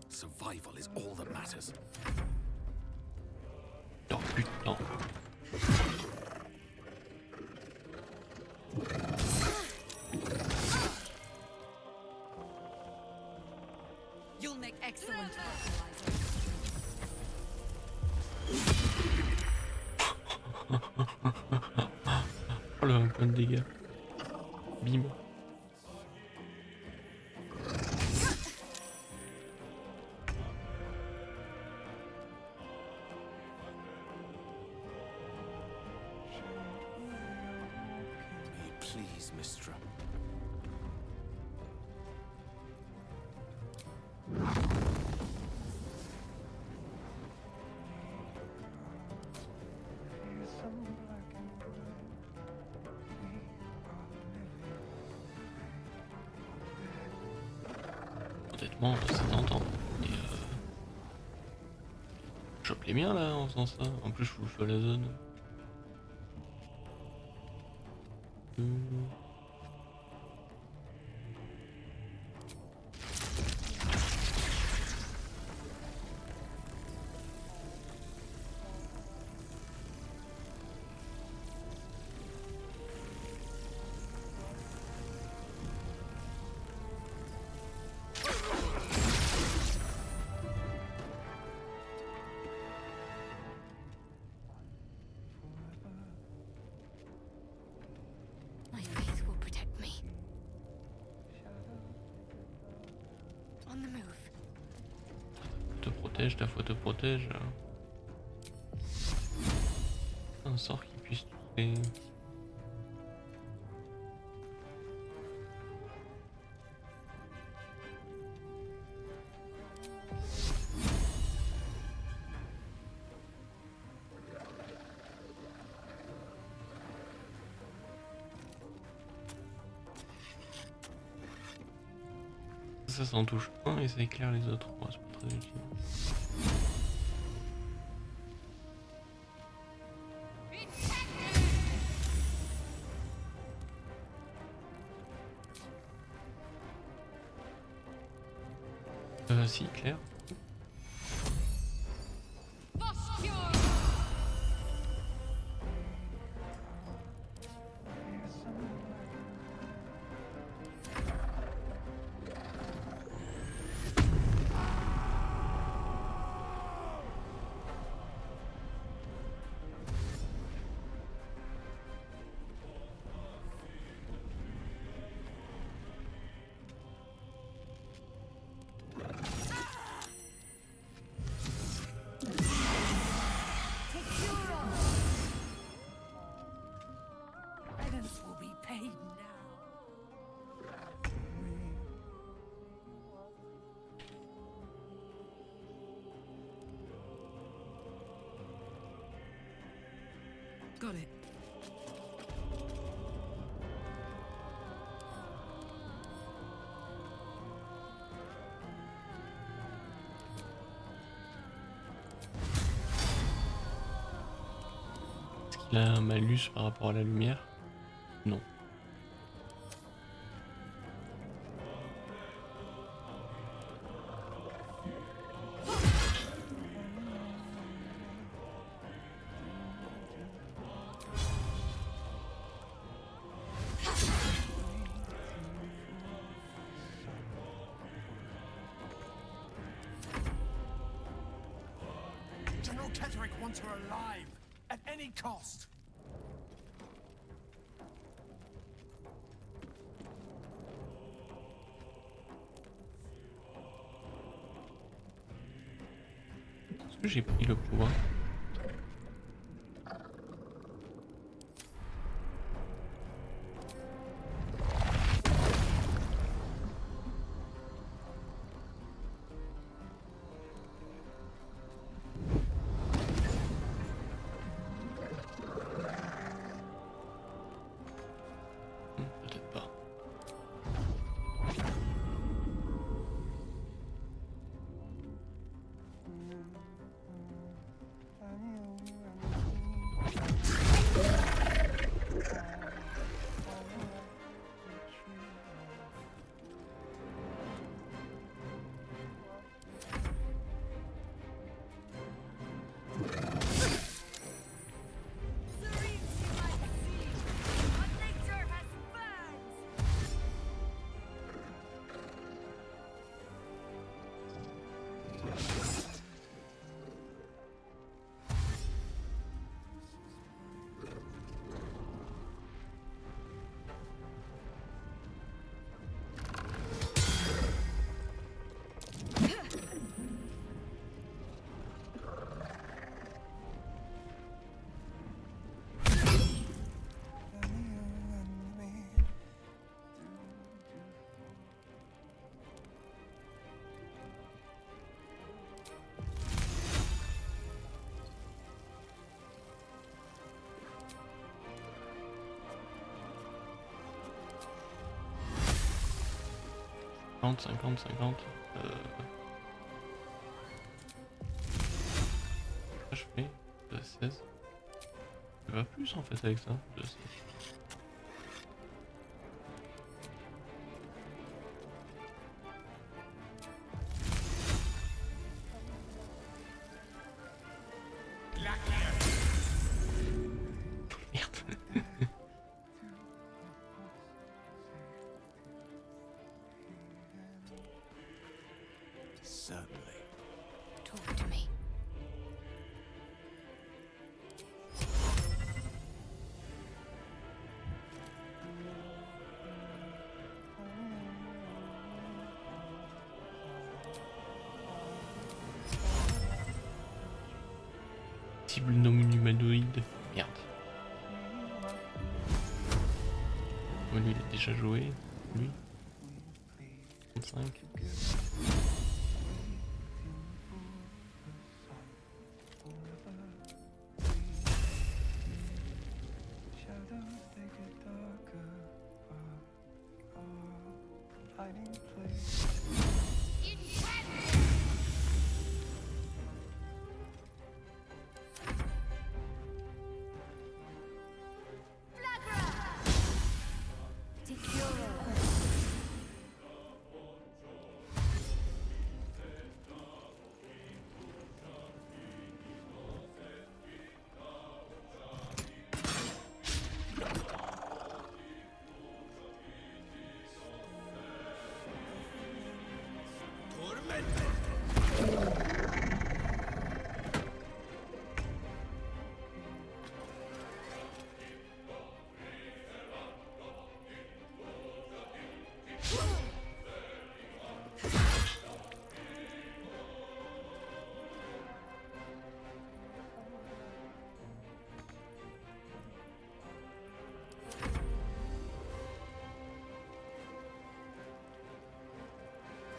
Survival is all that matters.
Oh putain.
You'll make excellent fertilizer.
Oh le point de dégâts. Bim.
Please, Mistra.
Honnêtement, c'est tentant. Et chope les miens là en faisant ça. En plus, je suis à la zone.
My faith will protect me. On the move.
Te protège, ta foi te protège. Un sort qui puisse tuer. Ça en touche un et ça éclaire les autres. Ouais, c'est pas très utile. Si, clair.
Penance will be paid now.
Got it.
Est-ce qu'il a un malus par rapport à la lumière? Non.
General Kettering wants her alive, at any cost.
Est-ce que j'ai pris le pouvoir? Peut-être pas. « 50, 50. Je fais de 16. Je vais plus en fait avec ça. De 16.
Certainly.
Talk to me.
Cible non humanoïde. Merde. Oh, lui il a déjà joué. Lui. 35.
Hiding place.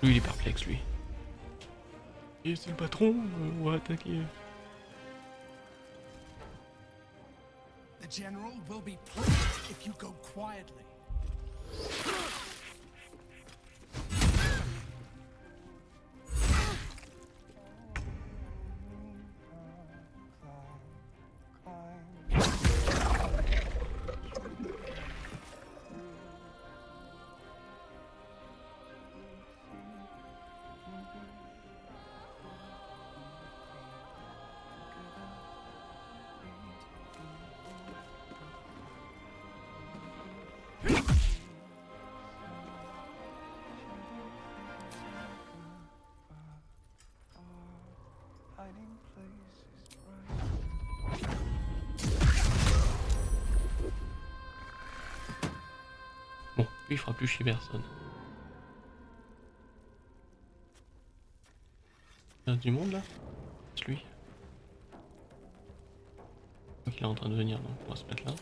Lui il est perplexe lui. Et c'est le patron, on va attaquer.
The general will be pleased if you go quietly.
Hiding places bright.
Bon, lui il fera plus chier personne. Il y a du monde là? C'est lui. Je crois qu'il est en train de venir donc on va se mettre là.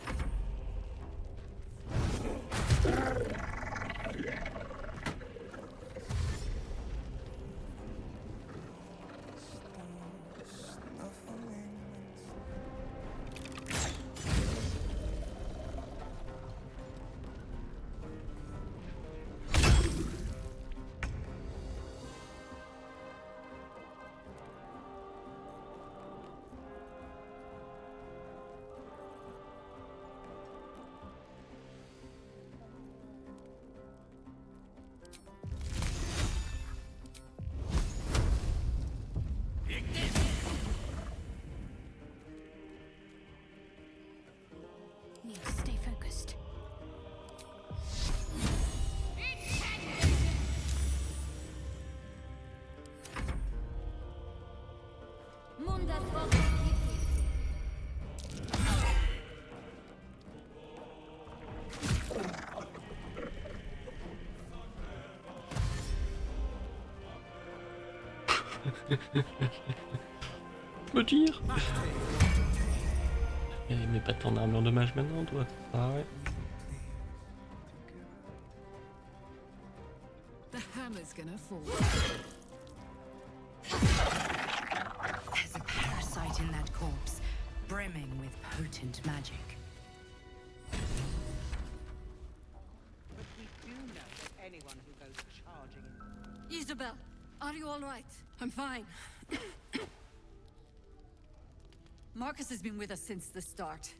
Need to stay focused.
Me tire. Mais pas tant d'armes en dommage maintenant toi. Ah ouais.
The hammer's gonna fall.
There's a parasite in that corpse, brimming with potent magic.
But we do know that anyone who goes charging in.
Isabel, are you all right?
I'm fine.
Marcus has been with us since the start.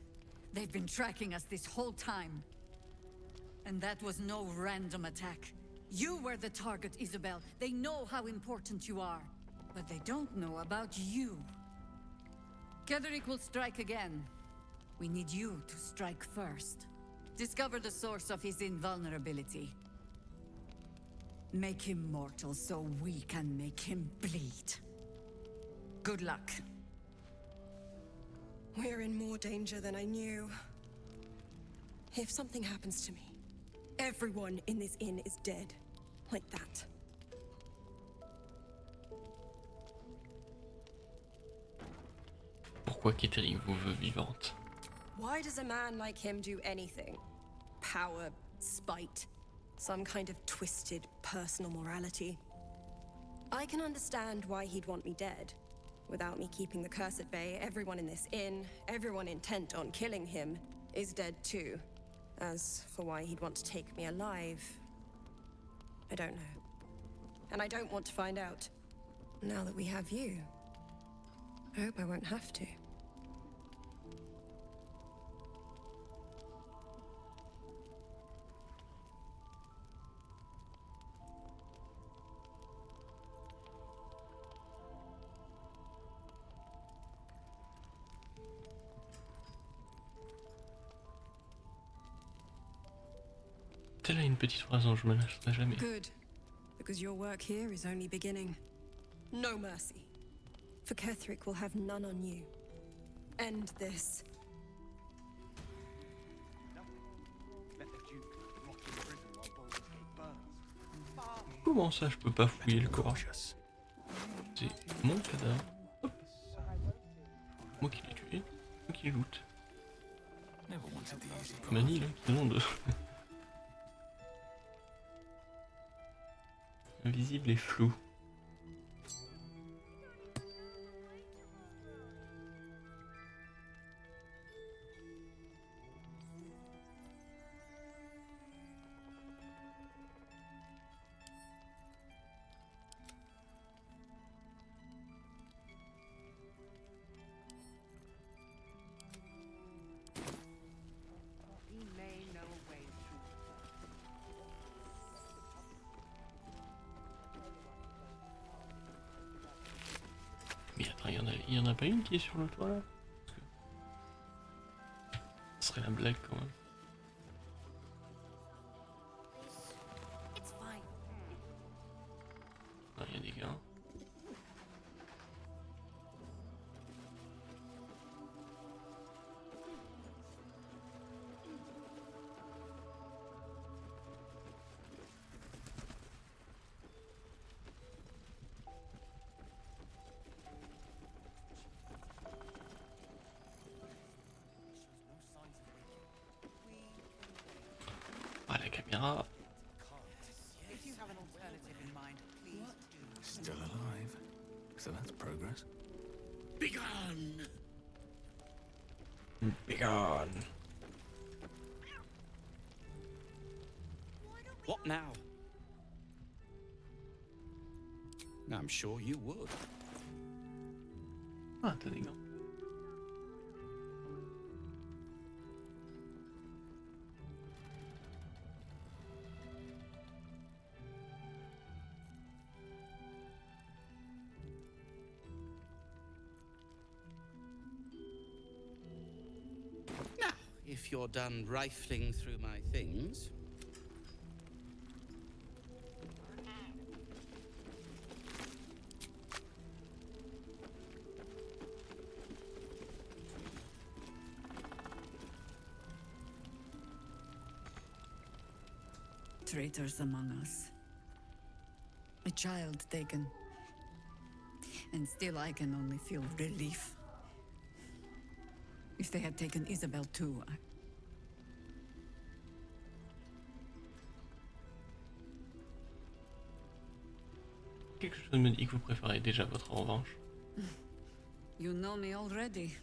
They've been tracking us this whole time. And that was no random attack. You were the target, Isabel. They know how important you are. But they don't know about you. Ketherick will strike again. We need you to strike first. Discover the source of his invulnerability. Make him mortal so we can make him bleed. Good luck.
We're in more danger than I knew. If something happens to me, everyone in this inn is dead. Like that.
Pourquoi Ketherick vous veut vivante?
Why does a man like him do anything? Power, spite, some kind of twisted personal morality. I can understand why he'd want me dead. Without me keeping the curse at bay, everyone in this inn, everyone intent on killing him, is dead too. As for why he'd want to take me alive, I don't know. And I don't want to find out. Now that we have you, I hope I won't have to.
Elle a une petite phrase dont je me lâcherai jamais.
Good, because your work here is only beginning. No mercy. For Ketherick will have none on you. End this.
Let the Duke rot in prison while Baldur's Gate burns.
Comment ça je peux pas fouiller le corps? C'est mon cadavre. Hop. Moi qui l'ai tué. Moi qui l'ai loot. Mani là qui demande. Invisible et flou.
He may know a way through.
Mais attends, il y en a pas une qui est sur le toit là? Ce serait la blague quand même. Ah, il y a des gars. Ah, la caméra.
If you have an alternative in mind, please do.
Still alive. So that's progress.
Begone!
Begone.
What now? I'm sure you would.
Ah, t'as des gants.
Now, if you're done rifling through my things.
Traitors among us. A child taken. And still I can only feel relief. If they had taken Isabel too,
Quelque chose me dit que vous préférez déjà votre revanche.
You know me already.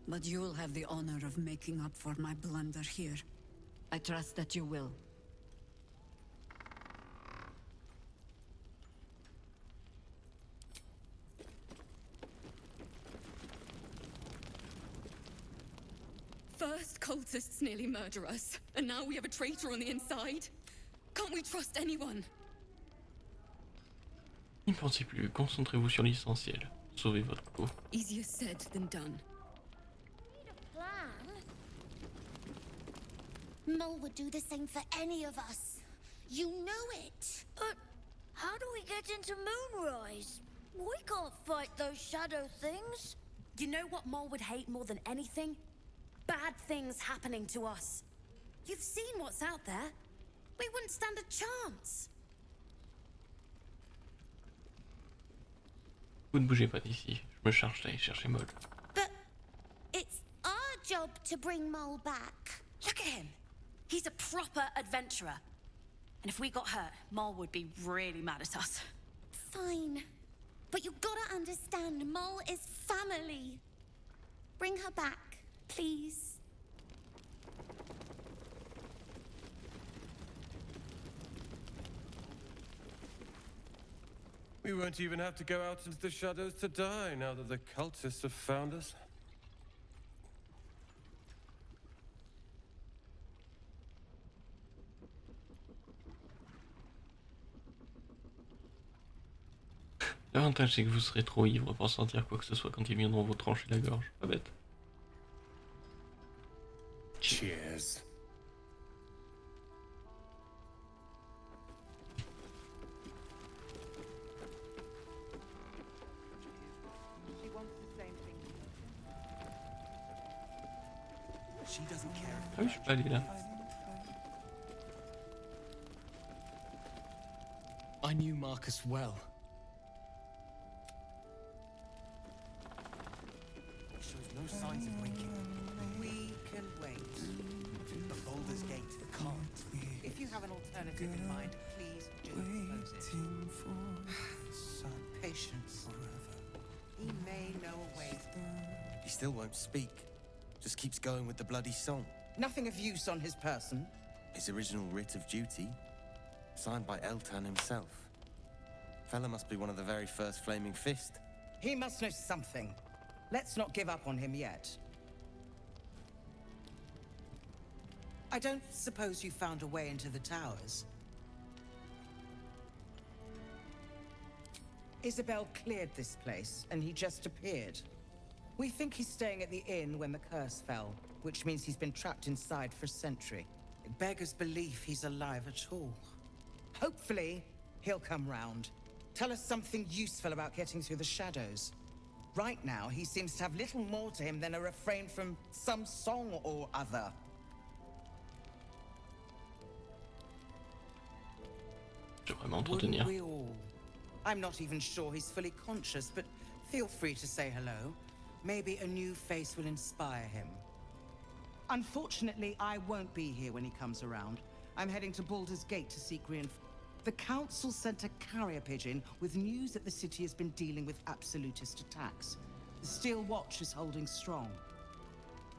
But you'll have the honor of making up for my blunder here. I trust that you will.
First, cultists nearly murder us, and now we have a traitor on the inside. Can't we trust anyone?
N'y pensez plus, concentrez-vous sur l'essentiel. Sauvez votre peau.
Easier said than done.
Plan? Mull would do the same for any of us. You know it.
But how do we get into Moonrise? We can't fight those shadow things.
You know what Mole would hate more than anything? Bad things happening to us. You've seen what's out there. We wouldn't stand a chance.
Vous ne bougez pas d'ici. Je me charge d'aller chercher Maul.
But it's our job to bring Mull back.
Look at him. He's a proper adventurer. And if we got hurt, Mole would be really mad at us.
Fine. But you gotta understand, Mull is family. Bring her back, please.
We won't even have to go out into the shadows to die now that the cultists have found us.
L'avantage c'est que vous serez trop ivre pour sentir quoi que ce soit quand ils viendront vous trancher la gorge. Pas bête.
Cheers.
She doesn't care if
Ah oui, je suis pas allé là.
I knew Marcus well.
He shows no signs of winking. We can wait. The Baldur's Gate can't. If you have an alternative in mind, please do close it. Patience. He may know a way.
He still won't speak. Just keeps going with the bloody song.
Nothing of use on his person.
His original writ of duty, signed by Eltan himself. Fella must be one of the very first Flaming Fist.
He must know something. Let's not give up on him yet. I don't suppose you found a way into the towers? Isabel cleared this place, and he just appeared. We think he's staying at the inn when the curse fell, which means he's been trapped inside for a century. It beggars belief he's alive at all. Hopefully, he'll come round. Tell us something useful about getting through the shadows. Right now, he seems to have little more to him than a refrain from some song or other.
Je vais vraiment entretenir.
We all? I'm not even sure he's fully conscious, but feel free to say hello. Maybe a new face will inspire him. Unfortunately, I won't be here when he comes around. I'm heading to Baldur's Gate to seek reinforcements. The Council sent a carrier pigeon with news that the city has been dealing with absolutist attacks. The Steel Watch is holding strong.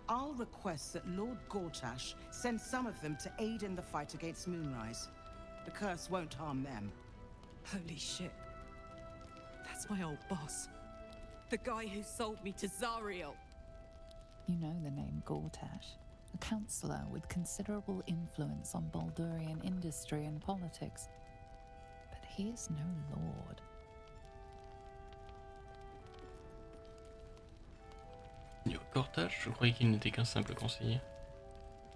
I'll request that Lord Gortash send some of them to aid in the fight against Moonrise. The curse won't harm them.
Holy shit. That's my old boss. The guy who sold me to Zariel.
You know the name Gortash, a councillor with considerable influence on Baldurian industry and politics. But he is no lord.
Cortage, je croyais qu'il n'était qu'un simple conseiller.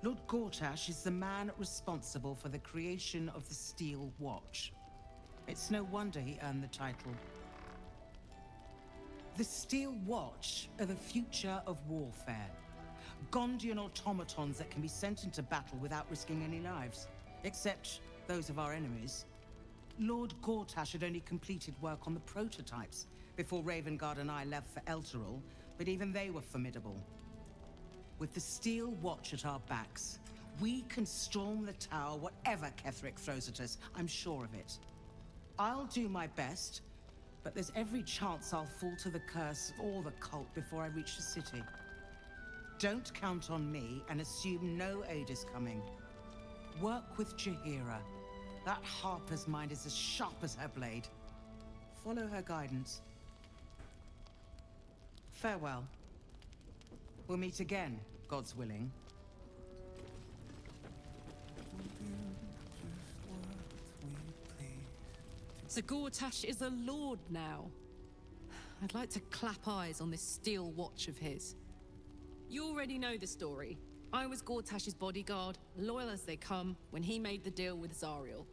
Lord Gortash is the man responsible for the creation of the Steel Watch. It's no wonder he earned the title. The Steel Watch are the future of warfare. Gondian automatons that can be sent into battle without risking any lives. Except those of our enemies. Lord Gortash had only completed work on the prototypes before Ravengard and I left for Elturel, but even they were formidable. With the Steel Watch at our backs, we can storm the tower whatever Ketheric throws at us, I'm sure of it. I'll do my best, but there's every chance I'll fall to the curse or the cult before I reach the city. Don't count on me and assume no aid is coming. Work with Jaheira. That Harper's mind is as sharp as her blade. Follow her guidance. Farewell. We'll meet again, God's willing.
So Gortash is a lord now. I'd like to clap eyes on this Steel Watch of his. You already know the story. I was Gortash's bodyguard, loyal as they come, when he made the deal with Zariel.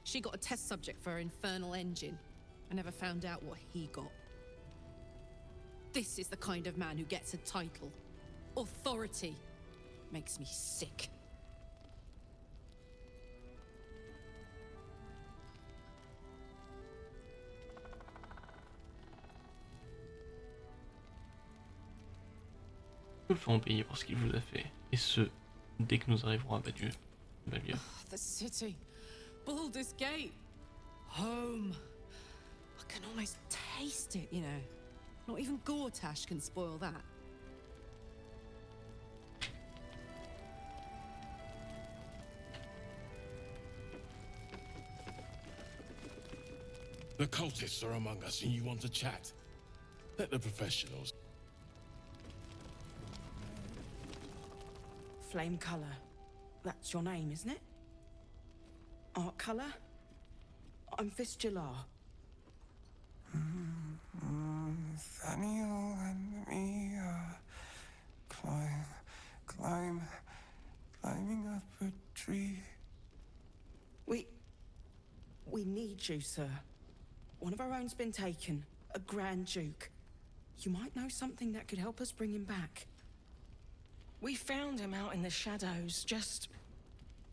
She got a test subject for her infernal engine. I never found out what he got. This is the kind of man who gets a title. Authority. Makes me sick.
Nous le ferons payer pour ce qu'il vous a fait. Et ce, dès que nous arriverons à Badieu. Badieu.
The city. Baldur's Gate. Home. I can almost taste it, you know. Not even Gortash can spoil that.
The cultists are among us and you want to chat. Let the professionals.
Flame Color. That's your name, isn't it? Art Color? I'm Fistular.
Nathaniel and me are climbing up a tree.
We need you, sir. One of our own's been taken, a Grand Duke. You might know something that could help us bring him back. We found him out in the shadows, just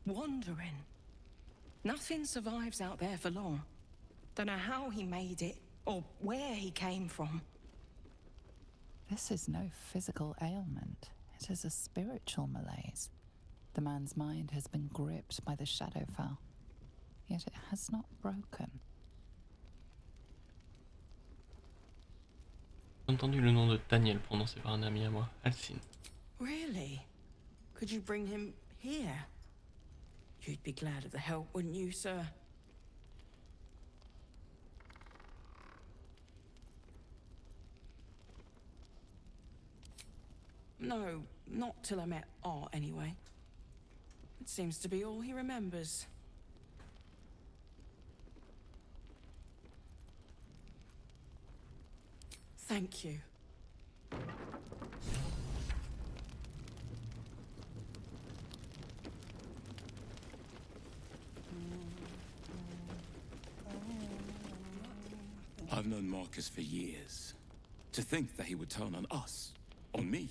wandering. Nothing survives out there for long. Don't know how he made it, or where he came from.
This is no physical ailment. It is a spiritual malaise. The man's mind has been gripped by the Shadowfowl, yet it has not broken.
J'ai entendu le nom de Daniel prononcé par un ami à moi, Alcine.
Really? Could you bring him here? You'd be glad of the help, wouldn't you, sir? No, not till I met Art, anyway. It seems to be all he remembers. Thank you.
I've known Marcus for years. To think that he would turn on us, on me.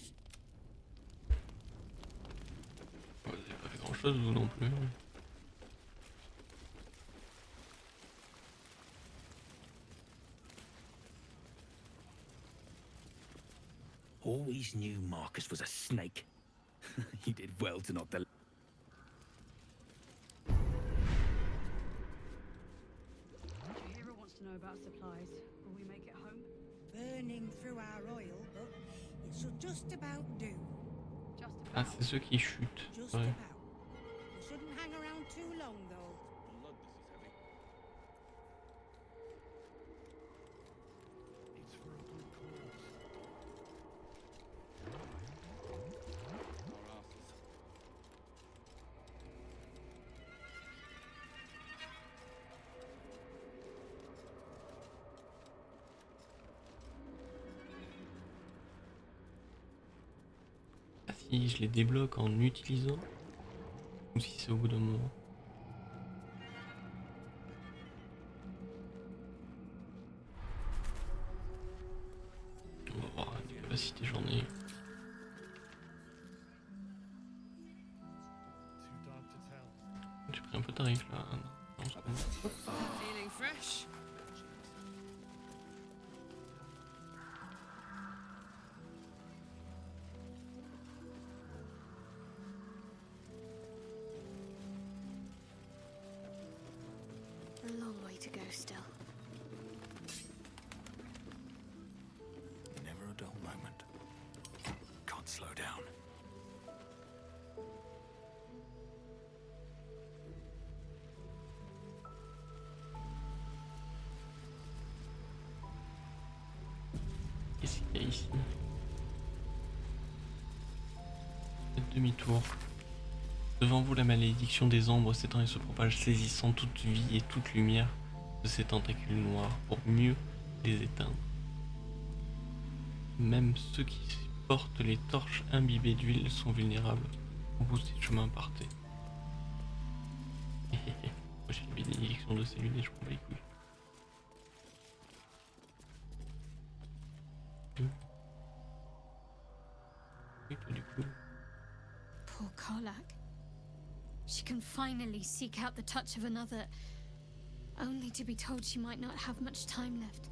Vous avez pas fait grand chose vous non plus.
Always knew Marcus was a snake. He did well to not the...
Hero wants to know about supplies. Will we make it home?
Burning through our oil, but it should just about do.
Ah, c'est ceux qui chutent.
Just
Ouais.
about. We shouldn't hang around too long, though.
Ah si je les débloque en utilisant ou si c'est au bout d'un moment. On va voir la capacité j'en ai. J'ai pris un peu tarif là. Non, c'est bon.
Feeling fresh?
A long way to go still.
Never a dull moment. Can't slow down.
Qu'est-ce qu'il y a ici? Faites demi-tour. Devant vous, la malédiction des ombres s'étend et se propage, saisissant toute vie et toute lumière de ces tentacules noirs pour mieux les éteindre. Même ceux qui portent les torches imbibées d'huile sont vulnérables au bout de ces chemins partés. Moi j'ai la bénédiction de ces lunettes, je prends les couilles. Oui, toi, du coup.
Poor Karlak. She can finally seek out the touch of another, only to be told she might not have much time left.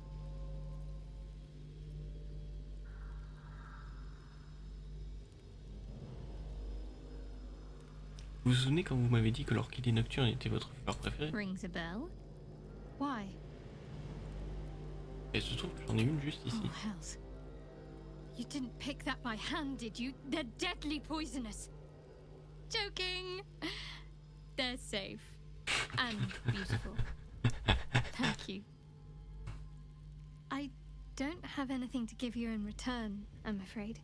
Vous vous souvenez quand vous m'avez dit que l'orchidée nocturne était votre fleur préférée?
Rings a bell? Why?
Et se trouve que j'en ai une juste ici.
Oh, hells. You didn't pick that by hand, did you? They're deadly poisonous. Joking. They're safe. And beautiful. Thank you. I don't have anything to give you in return, I'm afraid.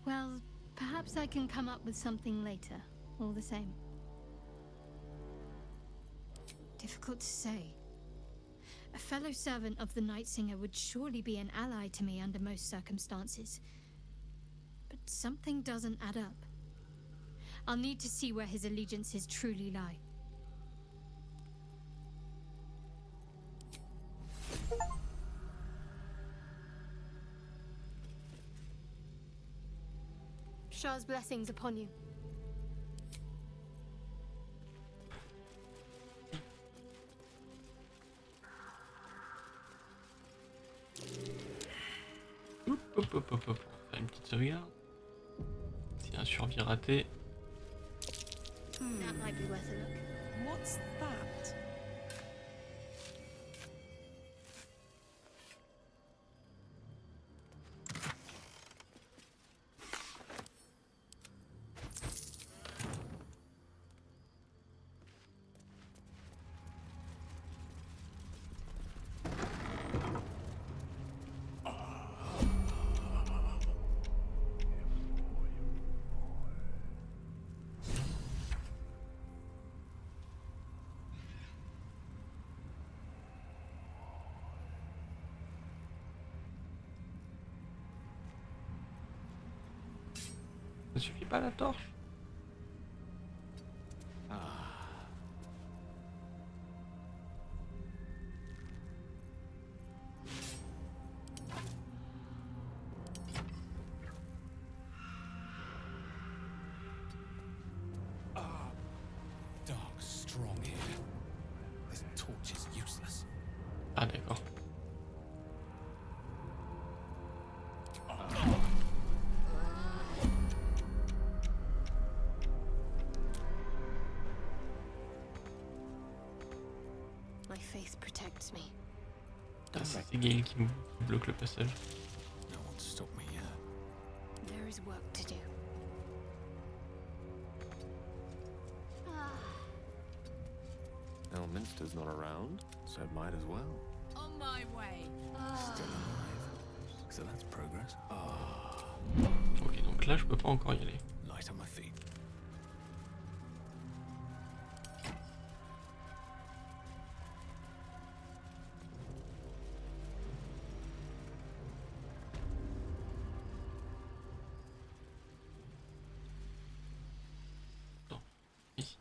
Well, perhaps I can come up with something later, all the same. Difficult to say. A fellow servant of the Night Singer would surely be an ally to me under most circumstances. But something doesn't add up. I'll need to see where his allegiances truly lie. Shah's blessings upon you.
Hop. On va faire une petite sauvegarde. C'est un survie raté.
That might be worth a look.
What's that?
Ça suffit pas la torche?
Dark strong here. This torch is useless.
Ah d'accord.
My faith protects me.
Ah, c'est Gale qui me bloque le passage.
No one stop me yet.
There is work to do.
Elminster's not around, so might as well.
On my way.
Still alive. So that's progress.
Ok, donc là je peux pas encore y aller.
Light on my feet.
Ici.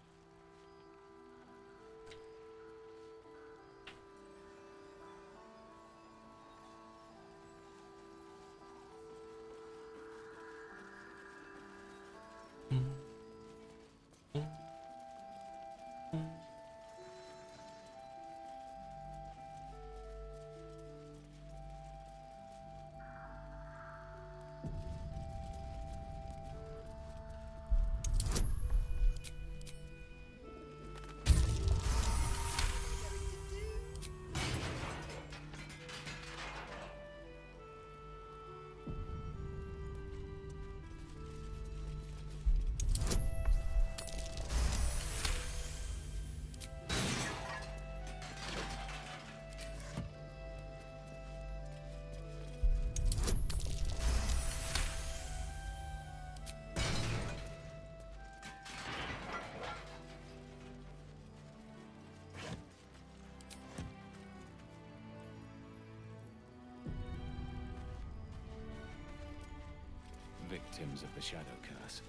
Victims of the Shadow Curse.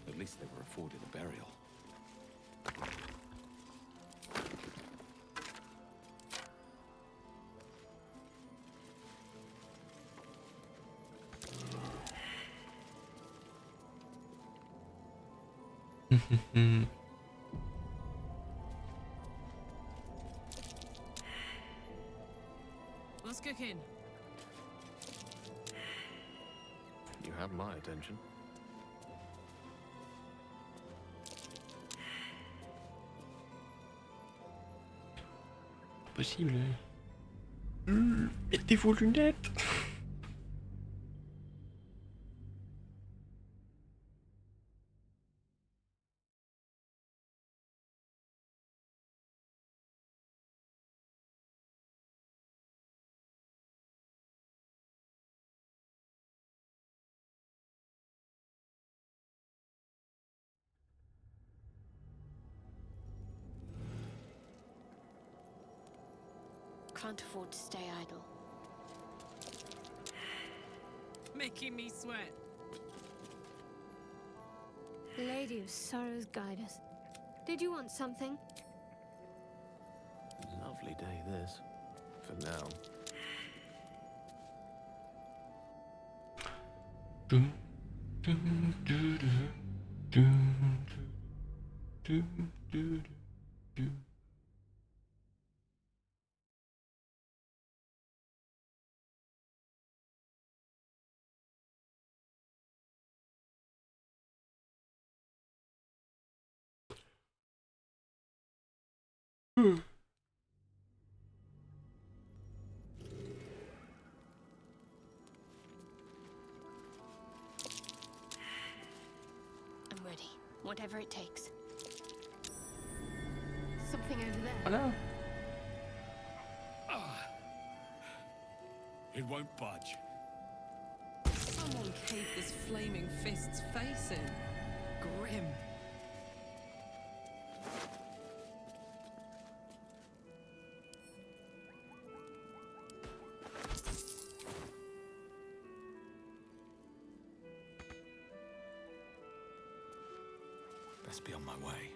At least they were afforded a burial.
What's cooking?
You have my attention.
Possible. Mettez vos lunettes.
Can't afford to stay idle.
Making me sweat.
Lady of Sorrows, guide us. Did you want something?
Lovely day this. For now.
I'm ready. Whatever it takes. Something over there.
Voilà.
It won't budge.
Someone caved this flaming fist's face in. Grim.
Best be on my way.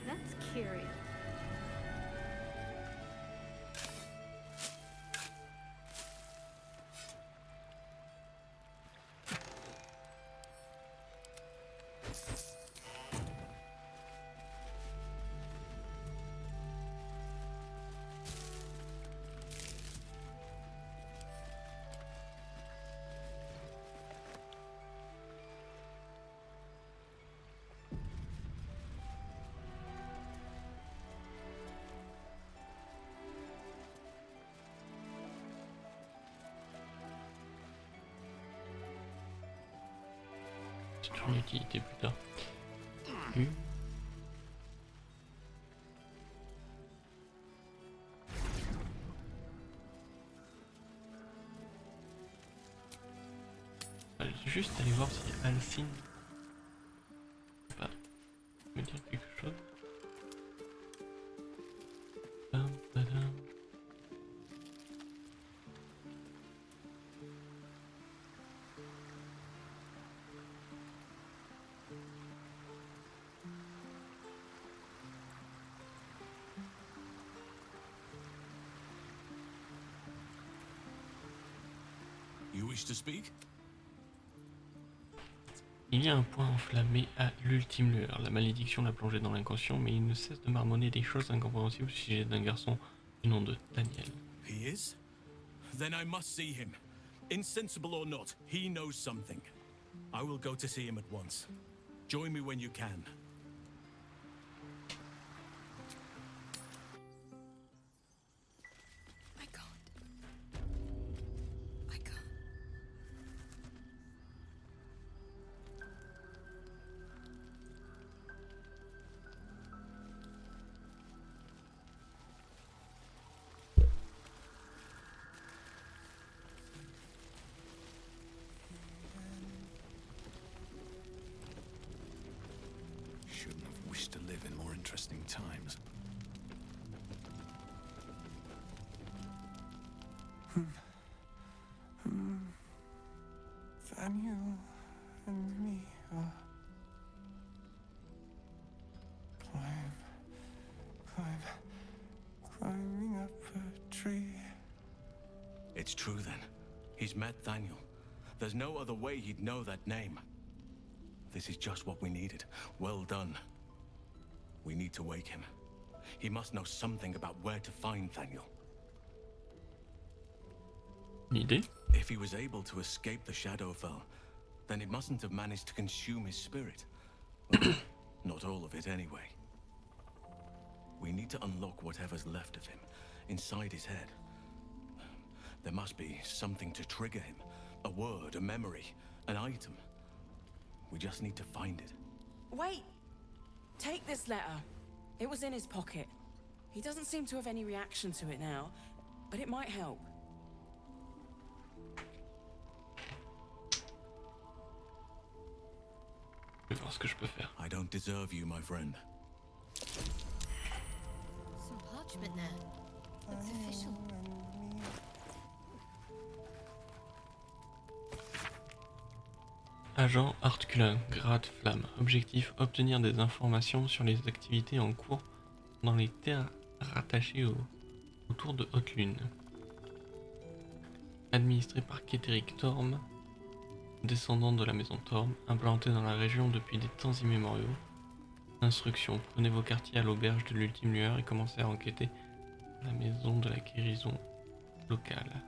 That's curious.
C'est toujours une utilité plus tard. Juste aller voir si Alcine va me dire quelque chose. Pam, padam.
You wish to speak?
Il y a un point enflammé à l'ultime lueur. La malédiction l'a plongé dans l'inconscient, mais il ne cesse de marmonner des choses incompréhensibles au sujet d'un garçon du nom de Daniel.
He is? Then I must see him. Insensible or not, he knows something. I will go to see him at once. Join me when you can.
I can't. I can't.
Shouldn't have wished to live in more interesting times.
Daniel and me are...
It's true then. He's met Daniel. There's no other way he'd know that name. This is just what we needed. Well done. We need to wake him. He must know something about where to find Daniel.
Une idée?
If he was able to escape the Shadowfell, then it mustn't have managed to consume his spirit. Well, not all of it anyway. We need to unlock whatever's left of him, inside his head. There must be something to trigger him. A word, a memory, an item. We just need to find it.
Wait! Take this letter. It was in his pocket. He doesn't seem to have any reaction to it now, but it might help.
Je vais voir ce que je peux faire.
I don't deserve you, my friend.
Some parchment there. Looks official.
Agent Artculin, grade flamme. Objectif, obtenir des informations sur les activités en cours dans les terres rattachées autour de Haute-Lune. Administré par Keteric Torm, descendant de la maison Torm, implanté dans la région depuis des temps immémoriaux. Instruction, prenez vos quartiers à l'auberge de l'ultime lueur et commencez à enquêter la maison de la guérison locale.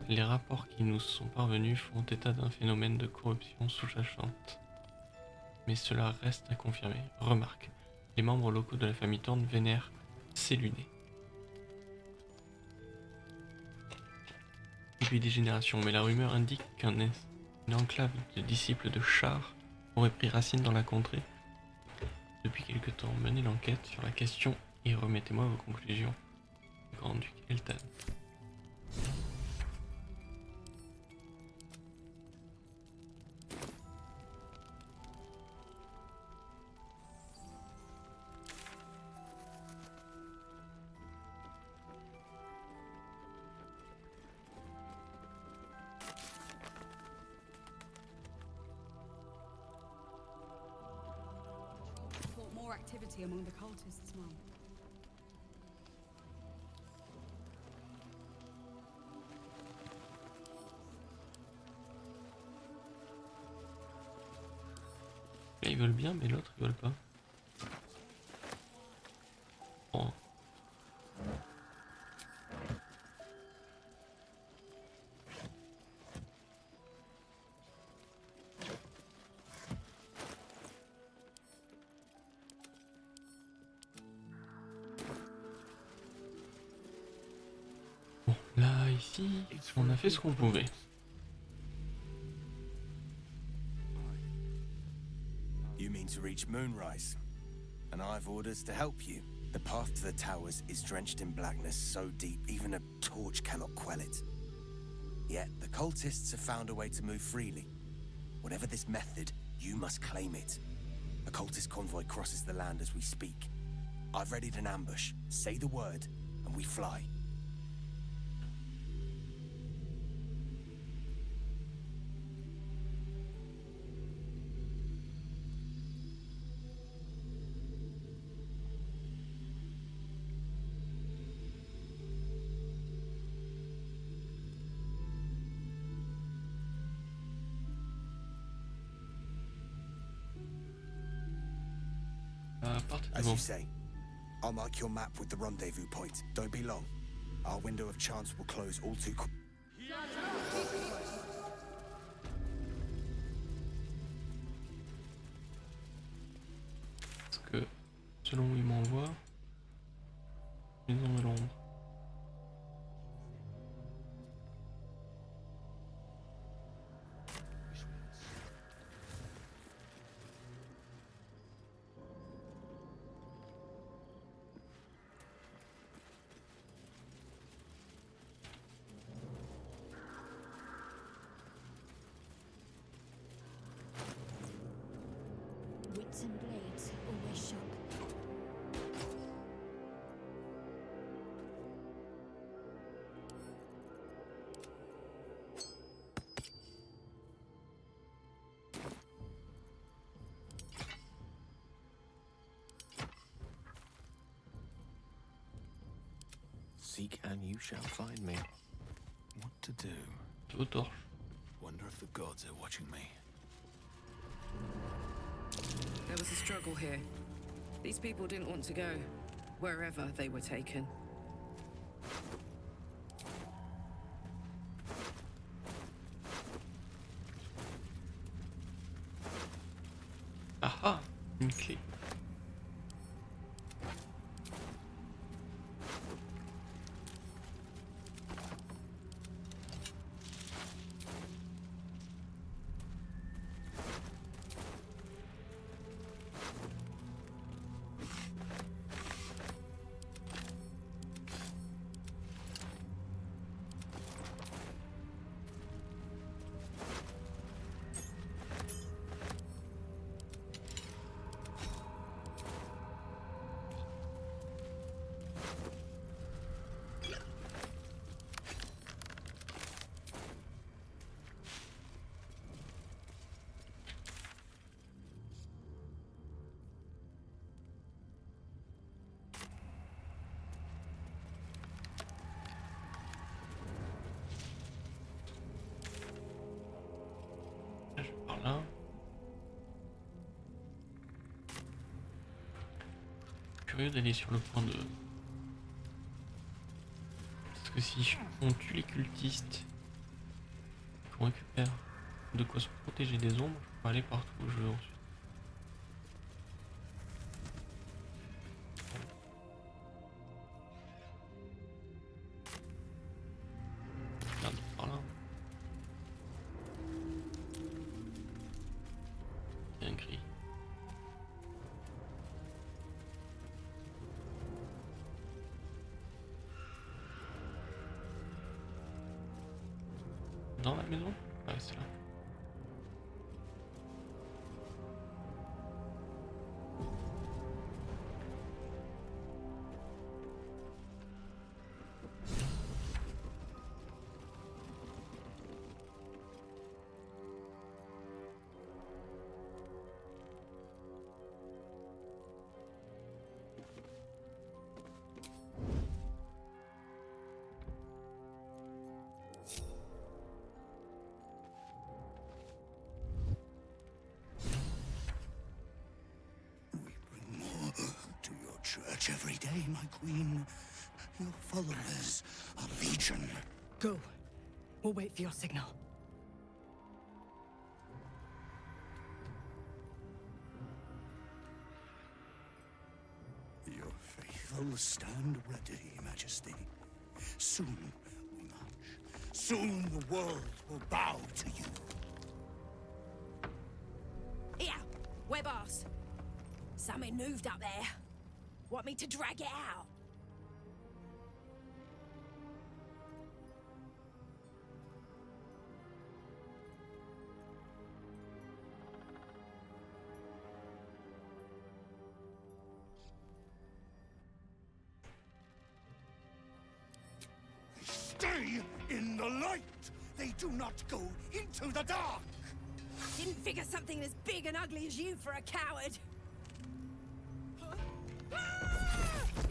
Les rapports qui nous sont parvenus font état d'un phénomène de corruption sous-jacente. Mais cela reste à confirmer. Remarque, les membres locaux de la famille Thorne vénèrent Céluné. Depuis des générations, mais la rumeur indique qu'une enclave de disciples de Char aurait pris racine dans la contrée. Depuis quelque temps, menez l'enquête sur la question et remettez-moi vos conclusions. Grand-duc Eltan.
Report more activity among the cultists, Mom.
Là, ils veulent bien, mais l'autre, ils veulent pas. Oh. Bon, là, ici, on a fait ce qu'on pouvait.
You mean to reach Moonrise, and I've orders to help you. The path to the towers is drenched in blackness so deep even a torch cannot quell it. Yet the cultists have found a way to move freely. Whatever this method, you must claim it. A cultist convoy crosses the land as we speak. I've readied an ambush. Say the word, and we fly. As you say, I'll mark your map with the rendezvous point. Don't be long. Our window of chance will close all too quick.
Parce que, selon où il m'envoie, maison de l'ombre.
Wits and blades always sharp.
Seek and you shall find me.
to do.
Torche.
Wonder if the gods are watching me.
There was a struggle here. These people didn't want to go wherever they were taken.
Ah, une clé. Par là. Curieux d'aller sur le point de... Parce que si on tue les cultistes, qu'on récupère de quoi se protéger des ombres, je peux aller partout où je veux ensuite. Regarde par là. Il y a un gris. Dans la maison? Ah, c'est là.
To your church every day, my queen. Your followers are legion.
Go. We'll wait for your signal.
Your faithful stand ready, Majesty. Soon we march. Soon the world will bow to you.
Here, we're boss. Something moved up there. Want me to drag it out?
Stay in the light! They do not go into the dark!
Didn't figure something as big and ugly as you for a coward.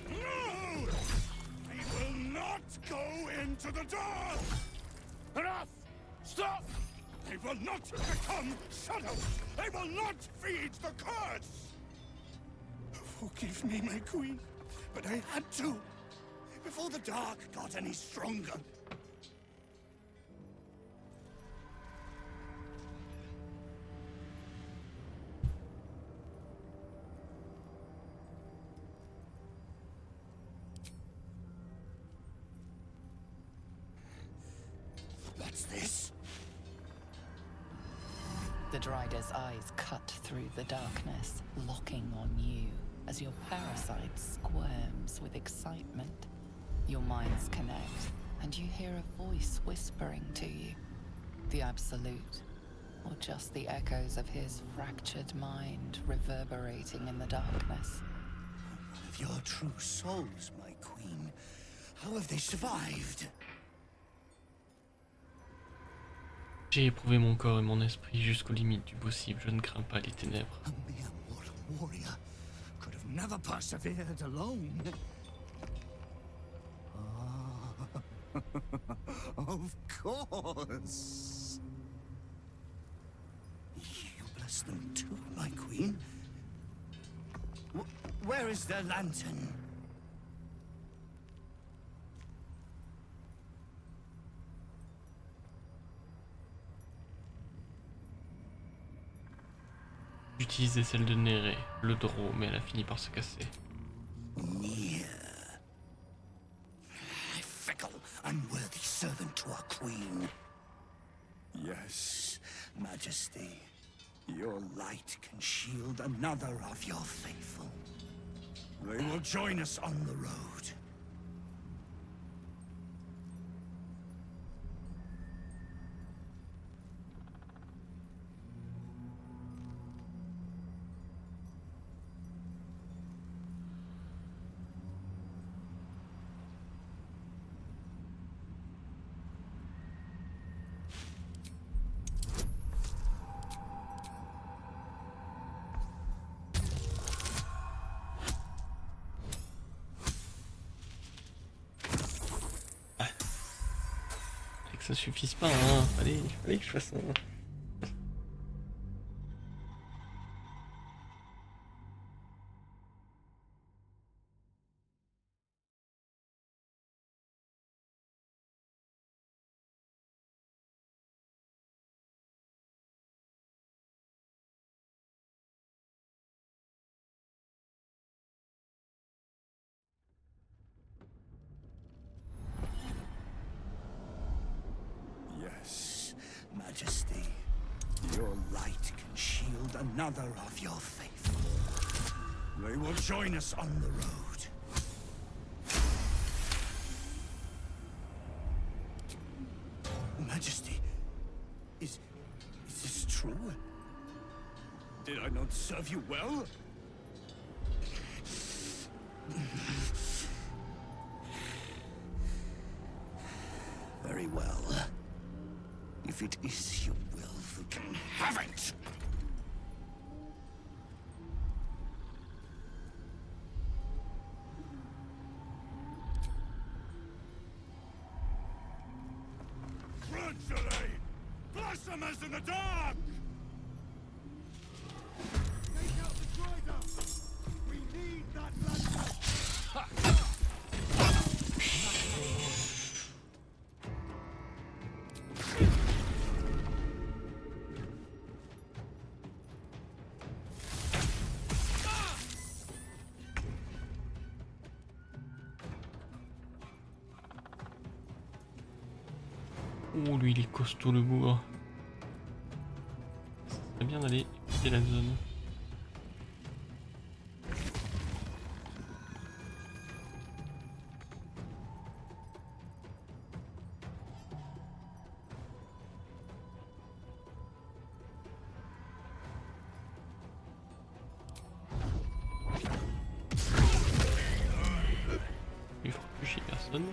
No! They will not go into the dark! Enough! Stop! They will not become shadows! They will not feed the curse! Forgive me, my queen, but I had to. Before the dark got any stronger. What's this?
The Drider's eyes cut through the darkness, locking on you as your parasite squirms with excitement. Your minds connect, and you hear a voice whispering to you. The Absolute, or just the echoes of his fractured mind reverberating in the darkness.
One of your true souls, my queen. How have they survived?
J'ai éprouvé mon corps et mon esprit jusqu'aux limites du possible. Je ne crains pas les ténèbres.
A mere mortal warrior could have never persevered alone. Of course. You bless them too, my queen. Where is their lantern?
J'utilisais celle de Néré, le draw, mais elle a fini par se casser.
Near. Fickle, unworthy servant to our queen. Yes, Majesty. Your light can shield another of your faithful. They will join us on the road.
Que ça suffise pas, hein. Fallait que je fasse ça.
Yes, Majesty. Your light can shield another of your faithful. They will join us on the road. Majesty, is this true? Did I not serve you well? Very well. If it is your will, you can have it! Gradually! Blasphemous in the dark! Take out the driver! We need that lantern!
Oh, lui il est costaud le bougre. C'est bien d'aller quitter la zone. Il fera plus chier personne.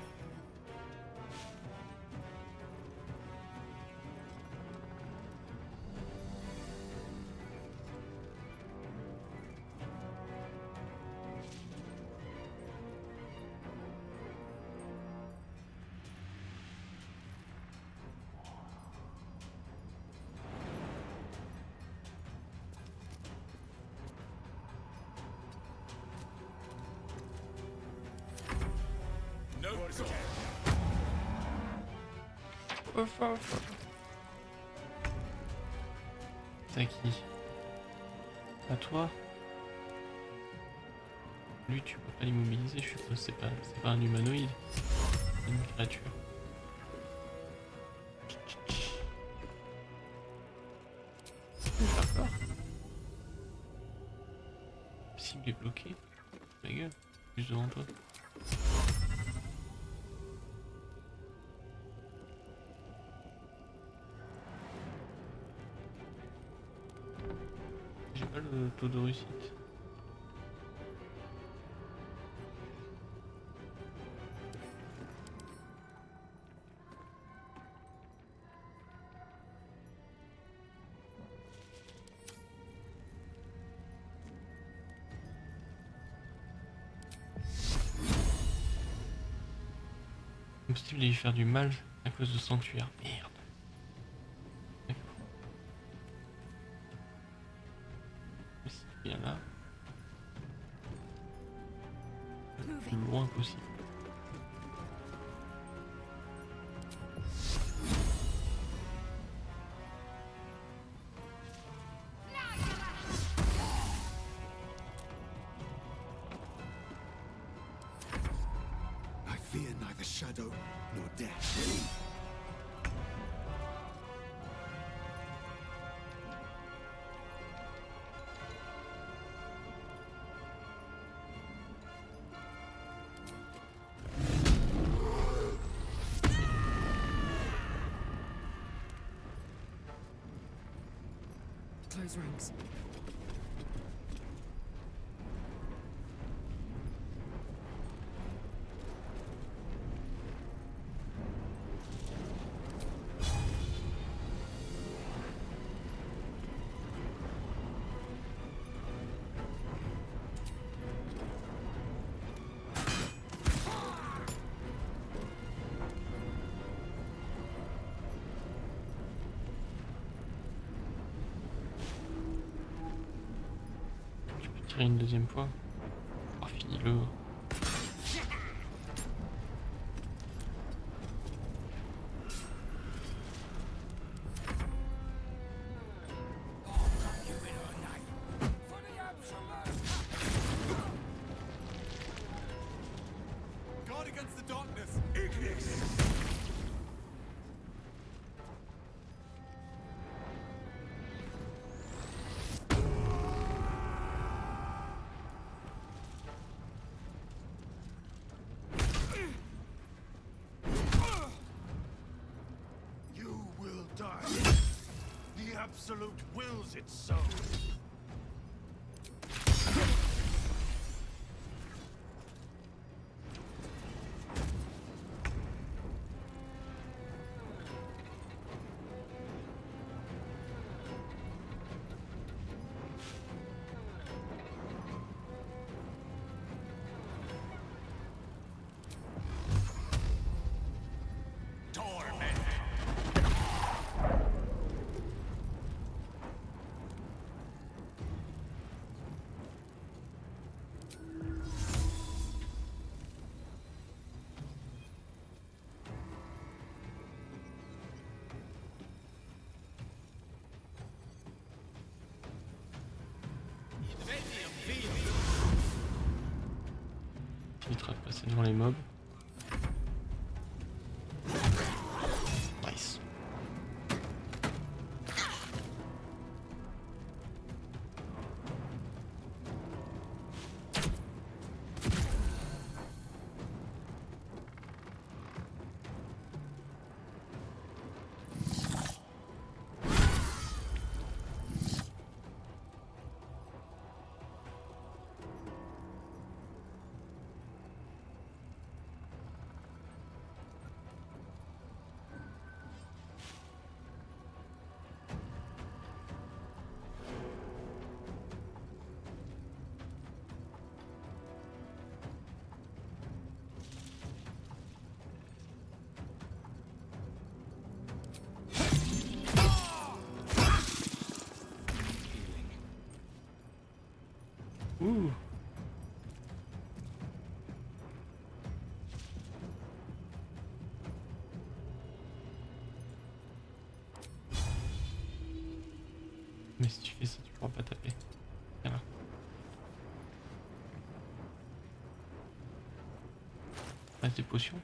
C'est qui? À toi? Lui tu peux pas l'immobiliser, je suppose, c'est pas un humanoïde, c'est une créature. Il va faire peur. Cible est bloqué. Ma gueule, juste devant toi. J'ai pas le taux de réussite. Impossible de lui faire du mal à cause de sanctuaire. Merde. D'accord. Il y en a. Le plus loin possible.
I fear neither shadow nor death.
Close ranks.
Tu peux tirer une deuxième fois. Oh, finis-le.
Guard against the darkness! Ignis!
You will die. The Absolute wills it so.
Tu éviteras de passer devant les mobs. Nice. Ouh. Mais si tu fais ça, tu pourras pas taper. Voilà. Ah, tes potions.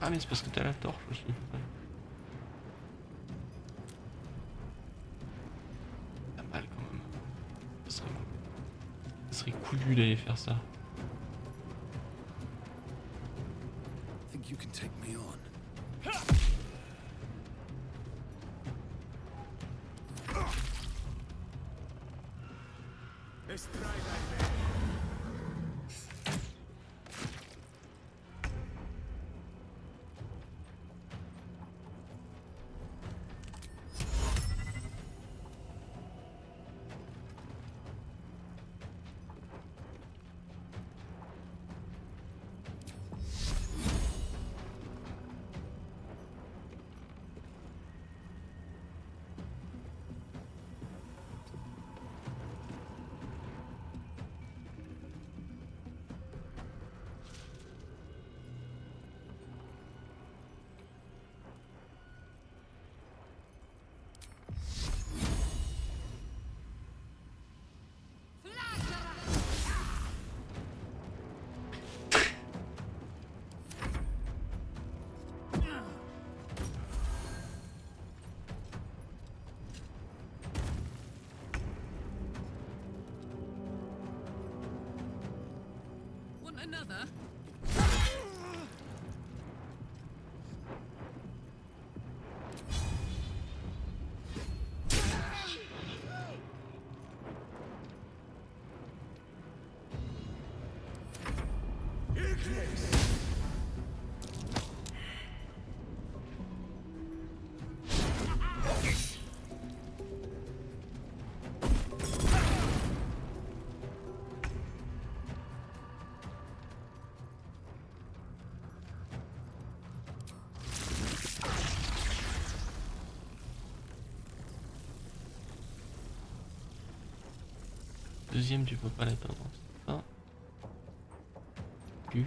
Ah mais c'est parce que t'as la torche aussi. Ouais. Pas mal quand même. Ça serait couillu d'aller faire ça.
Think you can take me on?
Another?
Deuxième, tu peux pas l'atteindre. Ah. Tu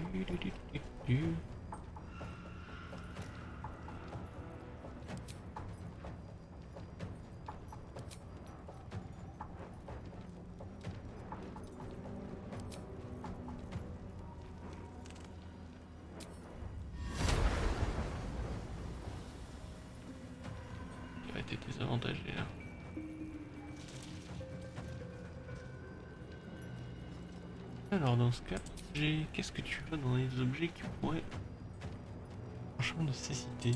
as été désavantagé là. Alors dans ce cas, qu'est-ce que tu vois dans les objets qui pourraient franchement nécessiter?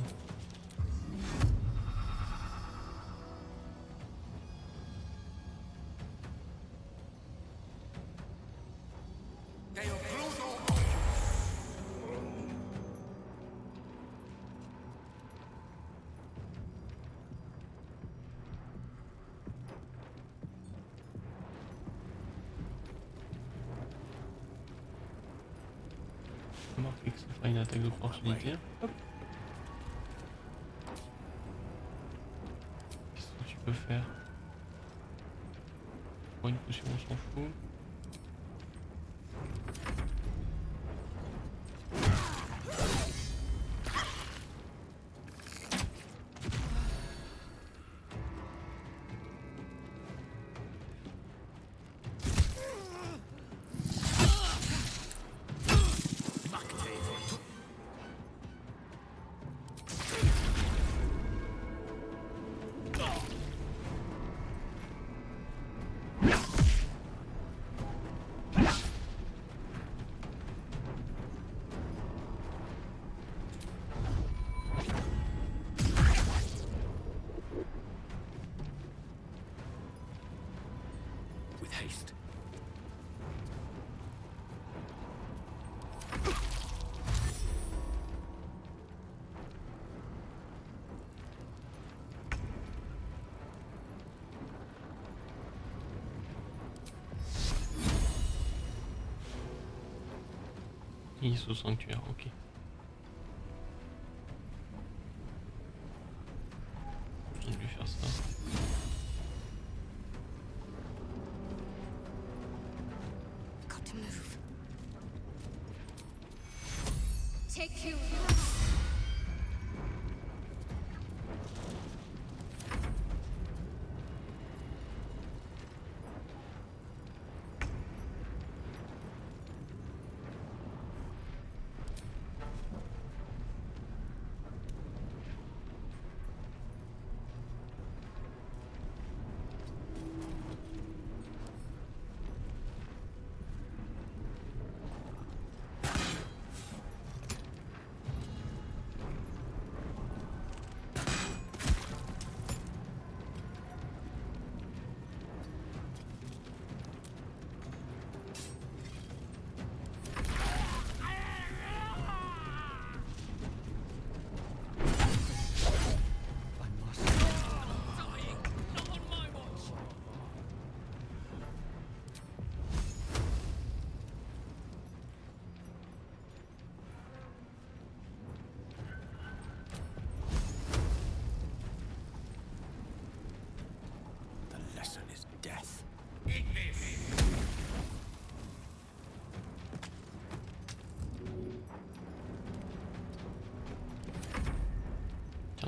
Marqué que ça fera une attaque d'opportunité. Hop. Qu'est-ce que tu peux faire? Pour une potion, on s'en fout.
Haste.
Il est sous sanctuaire, ok. Je vais lui faire ça.
Take you.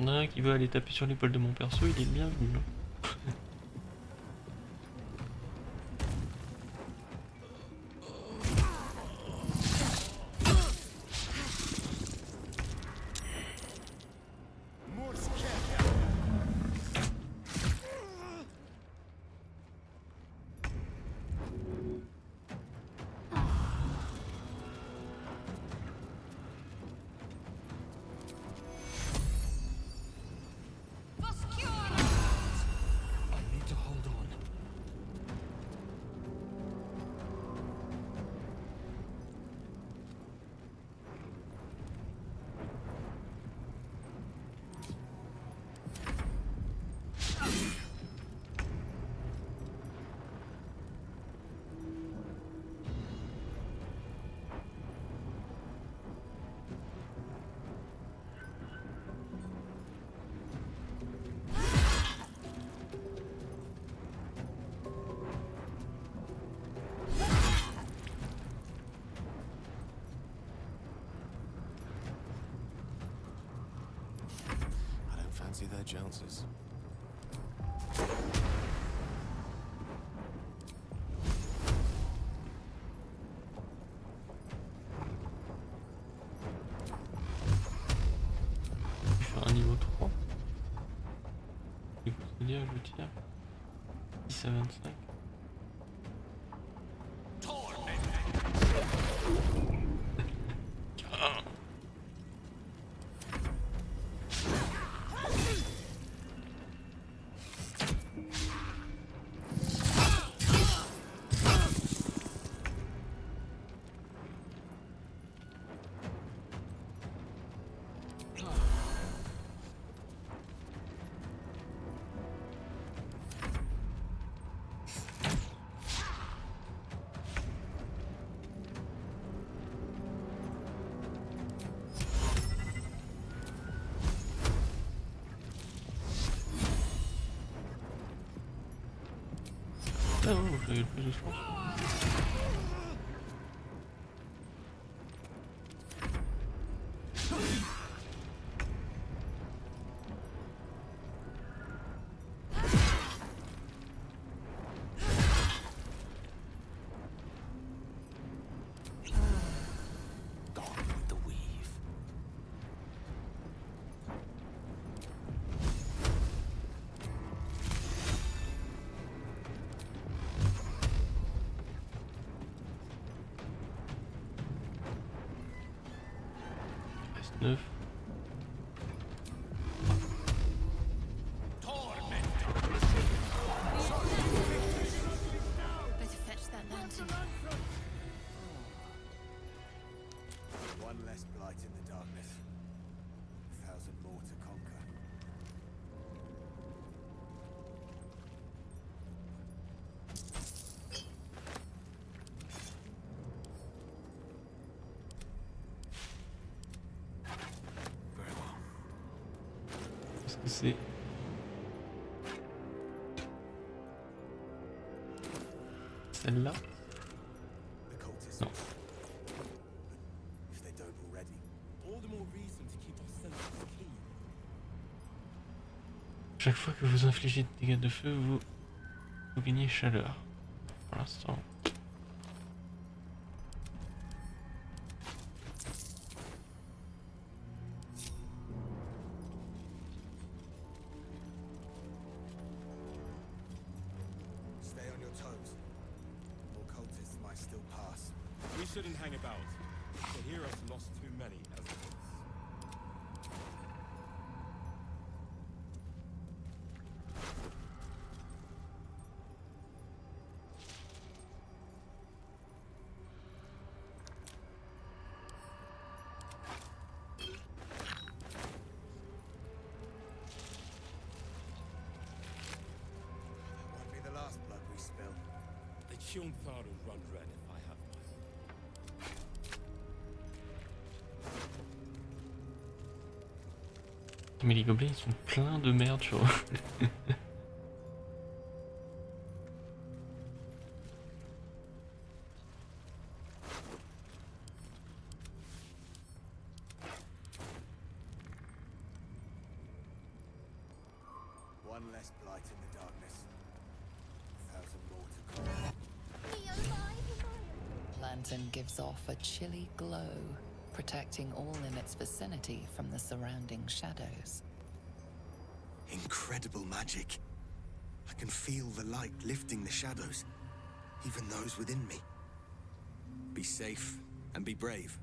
Il y en a un qui veut aller taper sur l'épaule de mon perso, il est le bienvenu.
their chances.
Je vais faire un niveau 3. Du coup, c'est-à-dire je tire 10 à 25. Ah ouais, j'avais le plus de chance. Il reste 9.
Better fetch that lantern.
One less blight in the darkness. 1,000 more to conquer.
Qu'est-ce que c'est? Celle-là? Non.
If they don't already.
All the more reason to keep our senses keen.
Chaque fois que vous infligez des dégâts de feu, vous gagnez chaleur. Pour l'instant.
Stay on your toes. More cultists might still pass.
We shouldn't hang about. The heroes lost too many as it is.
Won't be the last blood we spill.
The Chionthar will run red if I have mine.
Mais les gobelins ils sont pleins de merde sur eux.
One less blight in the darkness. 1,000 more to conquer.
Lantern gives off a chilly glow, protecting all in its vicinity from the surrounding shadows.
Incredible magic. I can feel the light lifting the shadows, even those within me. Be safe and be brave.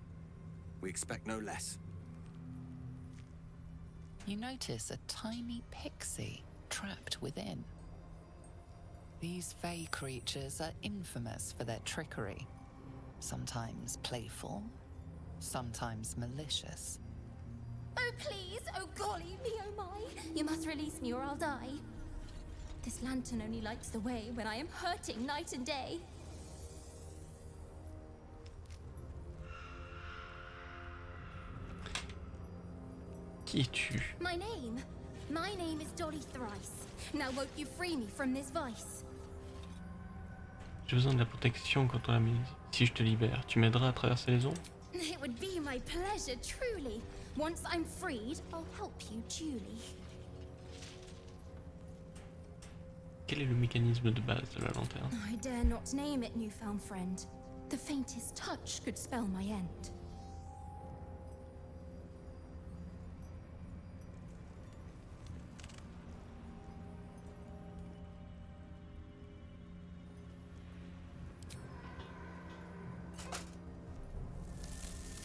We expect no less.
You notice a tiny pixie trapped within. These fey creatures are infamous for their trickery. Sometimes playful, sometimes malicious.
Oh, please! Oh, golly me, oh my! You must release me or I'll die. This lantern only lights the way when I am hurting night and day.
Qui es-tu?
My name is Dolly Thrice. Now won't you free me from this vice?
J'ai besoin de la protection contre la musique. Si je te libère, tu m'aideras à traverser les ombres?
It would be my pleasure, truly. Once I'm freed, I'll help you duly.
Quel est le mécanisme de base de la lanterne?
I dare not name it, newfound friend. The faintest touch could spell my end.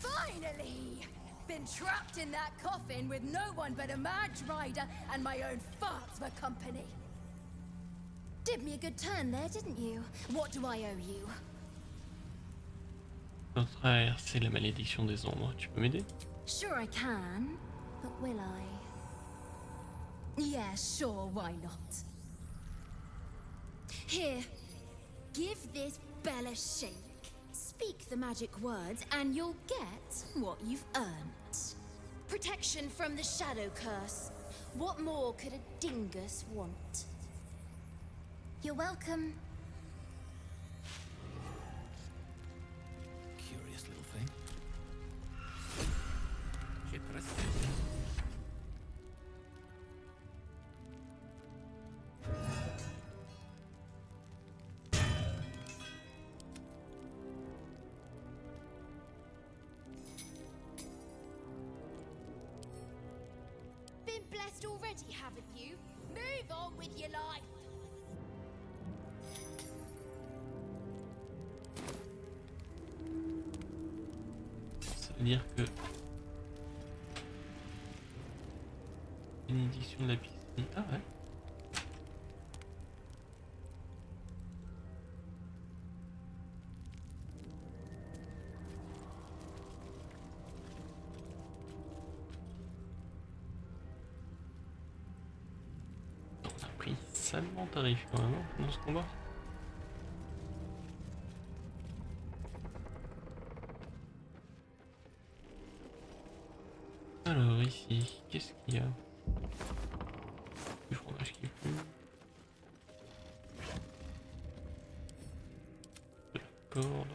Finally! Been trapped in that coffin with no one but a mad rider and my own farts for company.
Did me a good turn there, didn't you? What do I owe you?
Traverser la malédiction des ombres. Tu peux m'aider?
Sure I can, but will I?
Yeah, sure, why not?
Here, give this bell a shake. Speak the magic words and you'll get what you've earned. Protection from the shadow curse. What more could a dingus want? You're welcome.
Curious little thing.
J'ai presque.
Been blessed already, haven't you? Move on with your life.
Ça veut dire que bénédiction de la piscine. Ah ouais. On a pris salement tarif quand même hein, dans ce combat. Alors ici, qu'est-ce qu'il y a? Du fromage qui pue. De la corde.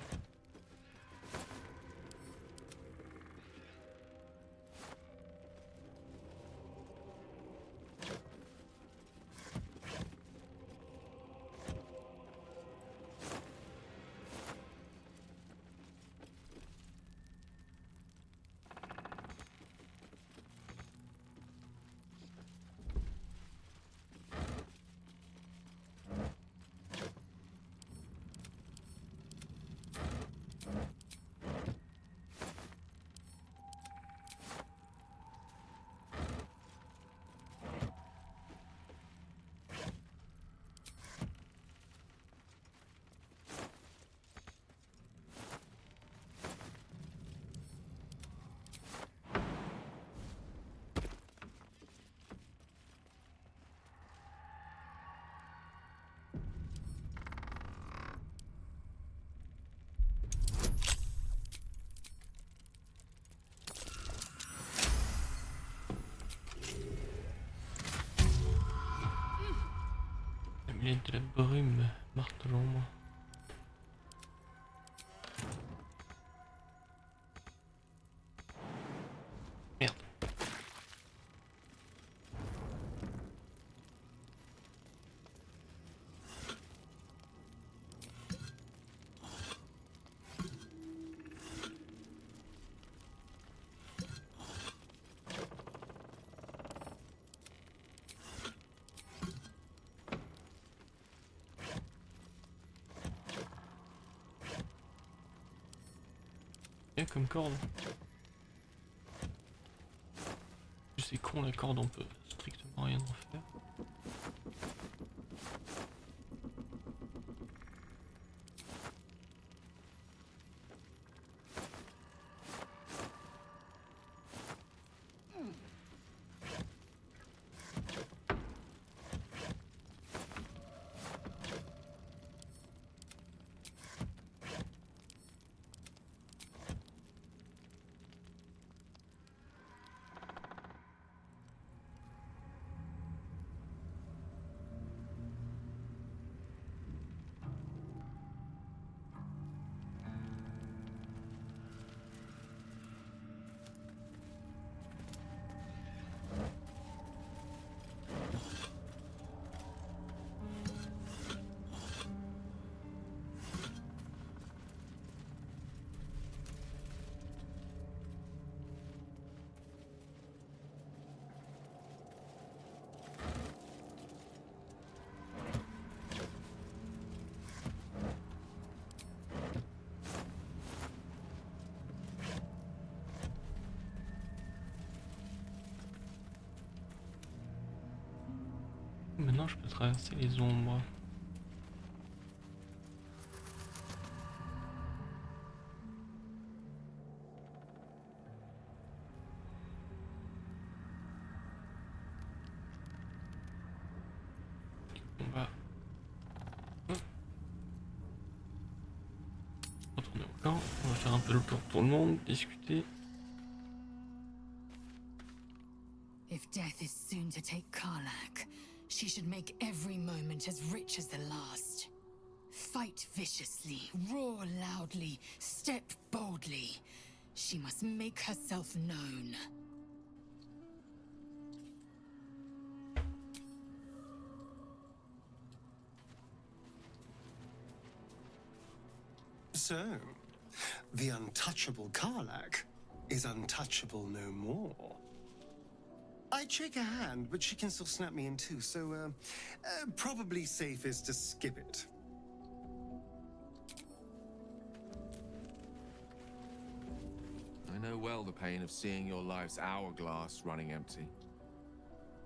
Amulette de la brume, marteau l'ombre. Merde. Bien comme corde. C'est con la corde, on peut strictement rien en faire. Non, je peux traverser les ombres. On va retourner au camp. On va faire un peu le tour pour tout le monde, discuter.
If death is soon to take Karlak, she should make every moment as rich as the last. Fight viciously, roar loudly, step boldly. She must make herself known.
So, the untouchable Karlak is untouchable no more. I'd shake her hand, but she can still snap me in two, so probably safest to skip it.
I know well the pain of seeing your life's hourglass running empty.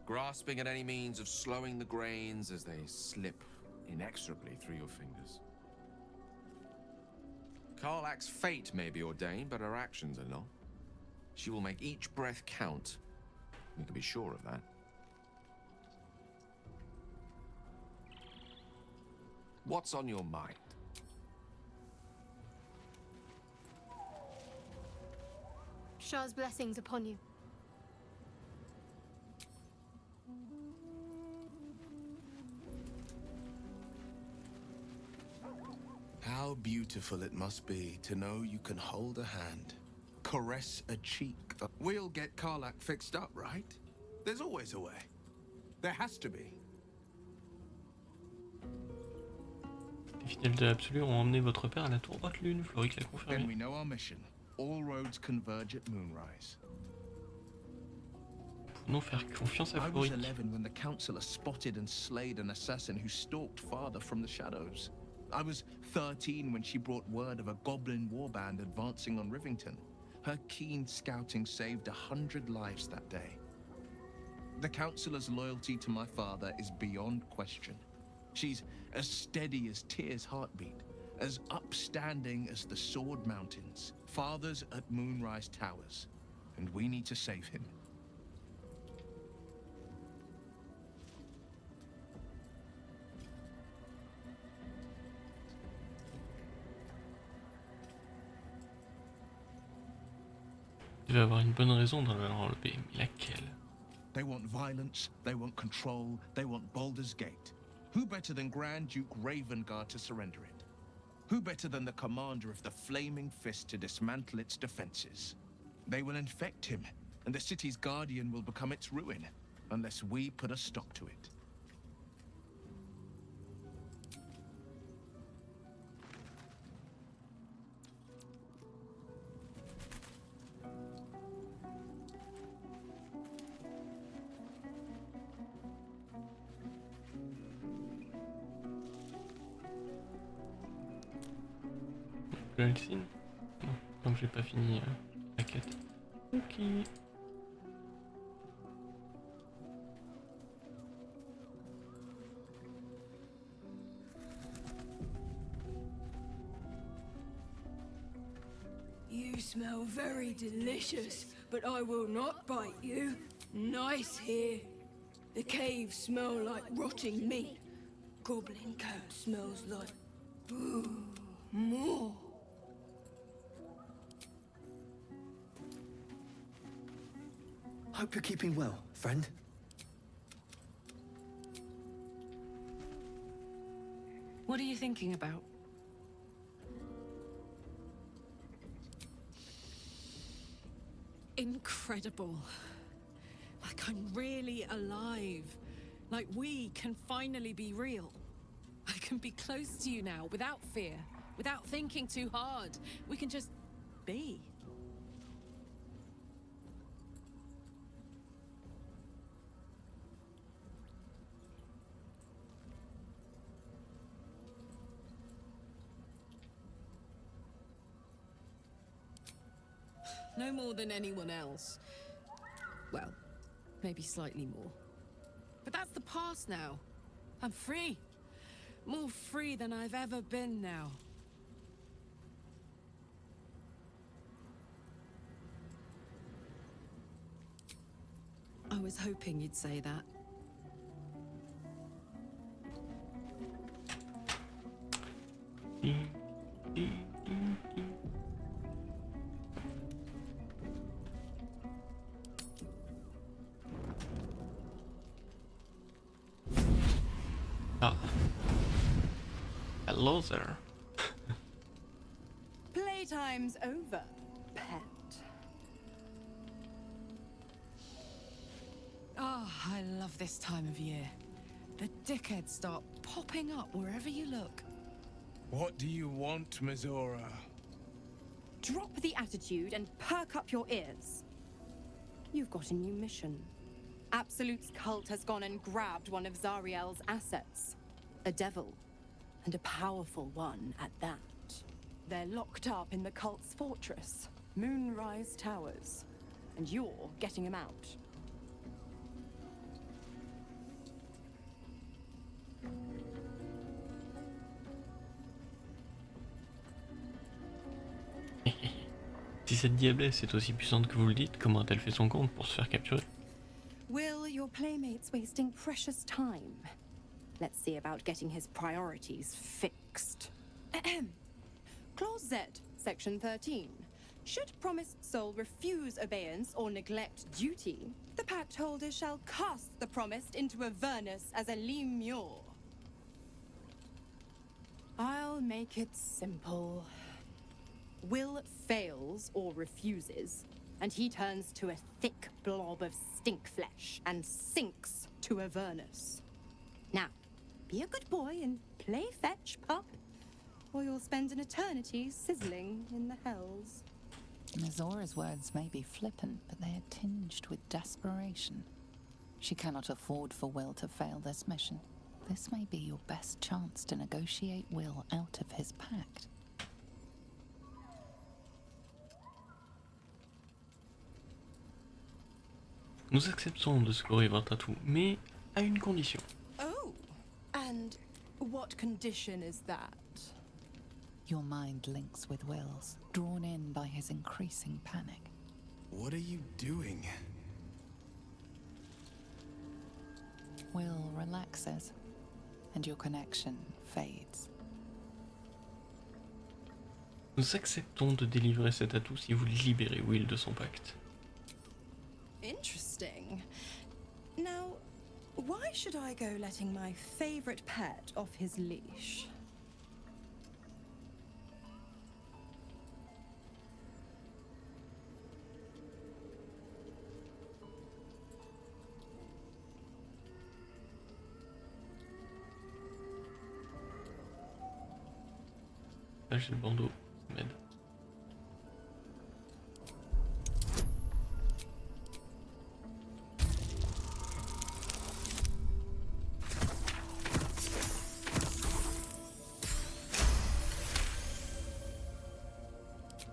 Grasping at any means of slowing the grains as they slip inexorably through your fingers. Karlak's fate may be ordained, but her actions are not. She will make each breath count. You can be sure of that. What's on your mind?
Shah's blessings upon you.
How beautiful it must be to know you can hold a hand, caress a cheek. We'll get Karlak fixed up, right? There's always a way. There has to be.
Les fidèles de l'Absolu ont emmené votre père à la tour haute lune, Floric l'a confirmé.
Then we know our mission. All roads converge at moonrise.
Pouvons faire confiance à
I was
Floric.
11 when the Councillor spotted and slayed an assassin who stalked Father from the shadows. I was 13 when she brought word of a goblin warband advancing on Rivington. Her keen scouting saved 100 lives that day. The Councillor's loyalty to my father is beyond question. She's as steady as Tyr's heartbeat, as upstanding as the Sword Mountains. Father's at Moonrise Towers, and we need to save him.
Il va avoir une bonne raison de l'enlever, mais laquelle?
They want violence, they want control, they want Baldur's Gate. Who better than Grand Duke Ravengard to surrender it? Who better than the commander of the Flaming Fist to dismantle its defenses? They will infect him, and the city's guardian will become its ruin, unless we put a stop to it.
Alcine. Bon, comme j'ai pas fini la quête. Ok.
You smell very delicious, but I will not bite you. Nice here. The caves smell like rotting meat. Goblin coat smells like... Ooh, more.
Hope you're keeping well, friend.
What are you thinking about?
Incredible. Like I'm really alive. Like we can finally be real. I can be close to you now without fear, without thinking too hard. We can just be. No more than anyone else. Well, maybe slightly more. But that's the past now. I'm free. More free than I've ever been now. I was hoping you'd say that.
Ah. Hello there.
Playtime's over, pet. Oh, I love this time of year. The dickheads start popping up wherever you look.
What do you want, Mizora?
Drop the attitude and perk up your ears. You've got a new mission. Absolute's cult has gone and grabbed one of Zariel's assets. A devil. And a powerful one at that. They're locked up in the cult's fortress, Moonrise Towers. And you're getting him out.
Si cette diablesse est aussi puissante que vous le dites, comment a-t-elle fait son compte pour se faire capturer?
Will, your playmate's wasting precious time. Let's see about getting his priorities fixed. Clause Z, Section 13. Should promised soul refuse abeyance or neglect duty, the pact holder shall cast the promised into Avernus as a lemure. I'll make it simple. Will fails or refuses, and he turns to a thick blob of stink flesh and sinks to Avernus. Now, be a good boy and play fetch, pup, or you'll spend an eternity sizzling in the hells.
Mizora's words may be flippant, but they are tinged with desperation. She cannot afford for Will to fail this mission. This may be your best chance to negotiate Will out of his pact.
Nous acceptons de secourir votre atout, mais à une condition.
Oh, and what condition is that?
Your mind links with Will's, drawn in by his increasing panic.
What are you doing?
Will relaxes, and your connection fades.
Nous acceptons de délivrer cet atout si vous libérez Will de son pacte.
Interesting. Now, why should I go letting my favorite pet off his leash?
Là j'ai le bandeau, ça m'aide.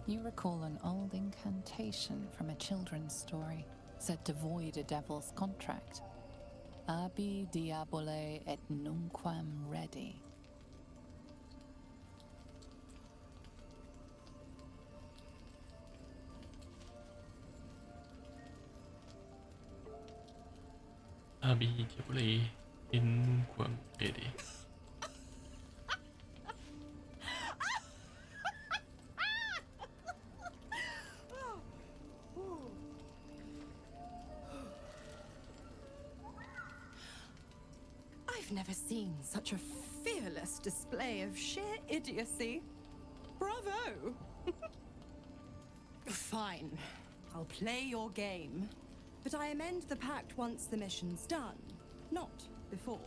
You recall an old incantation from a children's story, said to void a devil's contract. Abi diabole et nunquam redi.
Abi diabole et nunquam redi.
I've never seen such a fearless display of sheer idiocy. Bravo! Fine. I'll play your game. But I amend the pact once the mission's done, not before.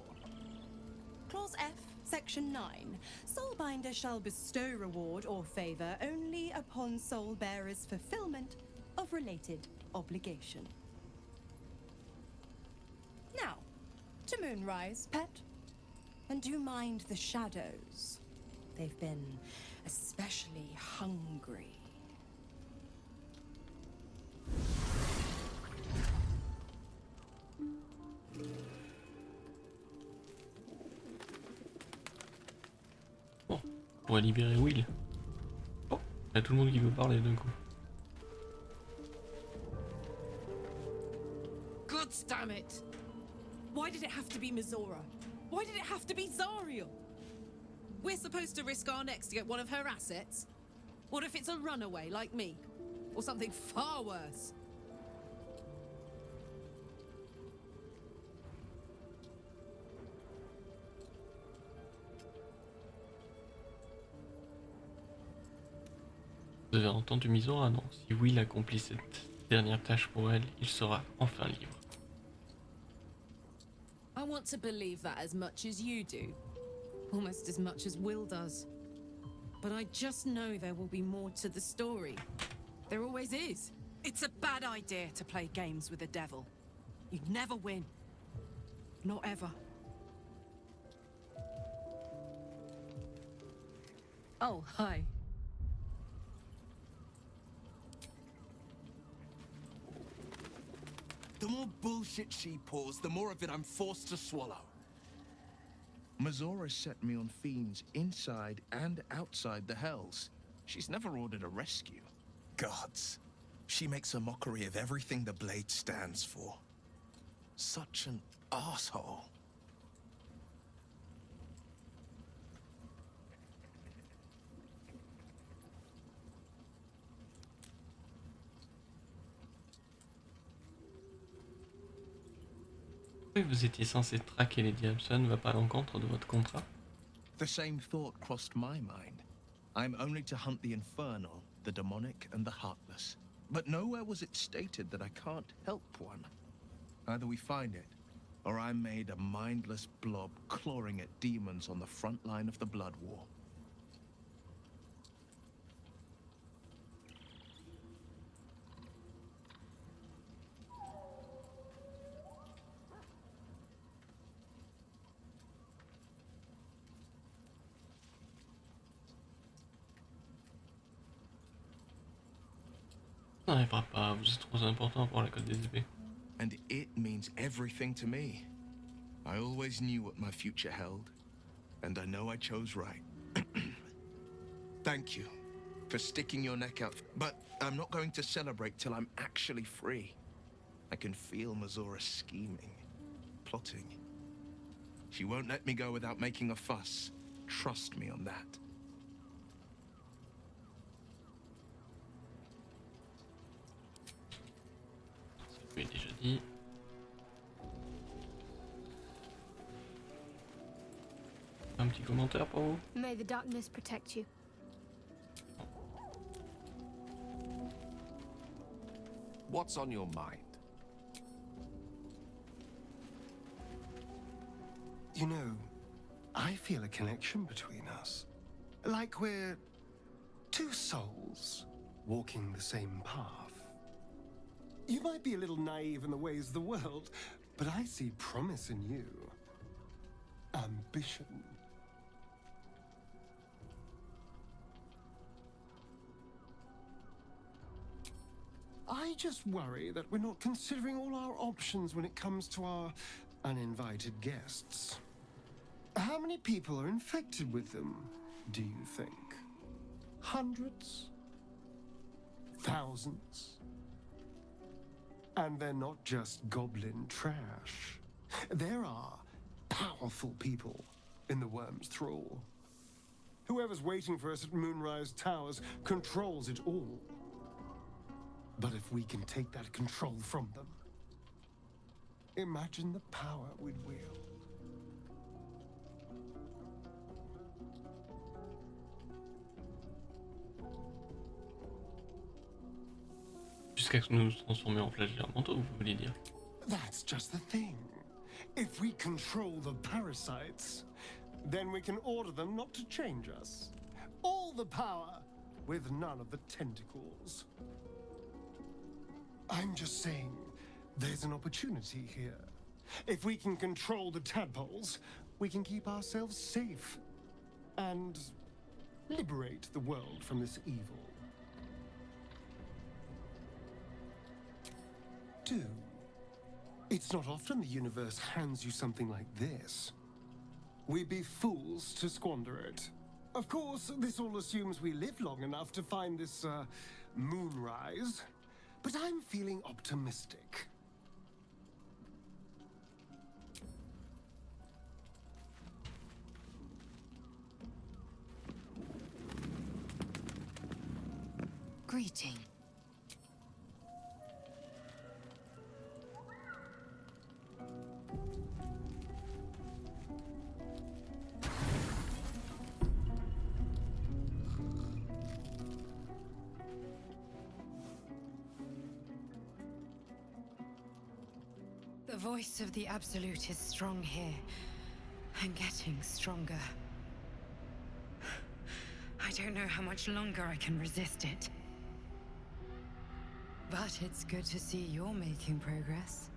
Clause F, Section 9. Soulbinder shall bestow reward or favor only upon soul bearer's fulfillment of related obligation. Now, to Moonrise, pet. And do mind the shadows. They've been especially hungry.
pourrait libérer Will. Oh, il y a tout le monde qui veut parler d'un coup.
God damn it! Why did it have to be Mizora? Why did it have to be Zariel? We're supposed to risk our necks to get one of her assets? What if it's a runaway like me? Or something far worse?
Vous avez entendu Mizora, non? Si Will accomplit cette dernière tâche pour elle, il sera enfin libre.
I want to believe that as much as you do. Almost as much as Will does. But I just know there will be more to the story. There always is. It's a bad idea to play games with the devil. You'd never win. Not ever. Oh, hi.
The more bullshit she pours, the more of it I'm forced to swallow. Mizora set me on fiends inside and outside the Hells. She's never ordered a rescue. Gods. She makes a mockery of everything the Blade stands for. Such an asshole.
Vous étiez censé traquer les Diabson, va pas à l'encontre de votre contrat?
The same thought crossed my mind. I'm only to hunt the infernal, the demonic, and the heartless. But nowhere was it stated that I can't help one. Either we find it, or I'm made a mindless blob clawing at demons on the front line of the Blood War.
Ça n'arrivera pas, vous êtes trop important pour la cote des épées.
And it means everything to me. I always knew what my future held, and I know I chose right. Thank you for sticking your neck out, but I'm not going to celebrate till I'm actually free. I can feel Mizora scheming, plotting. She won't let me go without making a fuss. Trust me on that.
Je l'ai déjà dit. Un petit commentaire pour vous?
May the darkness protect you.
What's on your mind?
You know, I feel a connection between us. Like we're two souls walking the same path. You might be a little naive in the ways of the world, but I see promise in you. Ambition. I just worry that we're not considering all our options when it comes to our uninvited guests. How many people are infected with them, do you think? Hundreds? Thousands? And they're not just goblin trash. There are powerful people in the Worm's thrall. Whoever's waiting for us at Moonrise Towers controls it all. But if we can take that control from them, imagine the power we'd wield.
Jusqu'à ce que nous nous transformions en flagellaires mentaux, vous voulez dire?
That's just the thing. If we control the parasites, then we can order them not to change us. All the power, with none of the tentacles. I'm just saying, there's an opportunity here. If we can control the tadpoles, we can keep ourselves safe and liberate the world from this evil. Do. It's not often the universe hands you something like this. We'd be fools to squander it. Of course, this all assumes we live long enough to find this, moonrise. But I'm feeling optimistic.
Greeting. The voice of the Absolute is strong here, and getting stronger. I don't know how much longer I can resist it. But it's good to see you're making progress.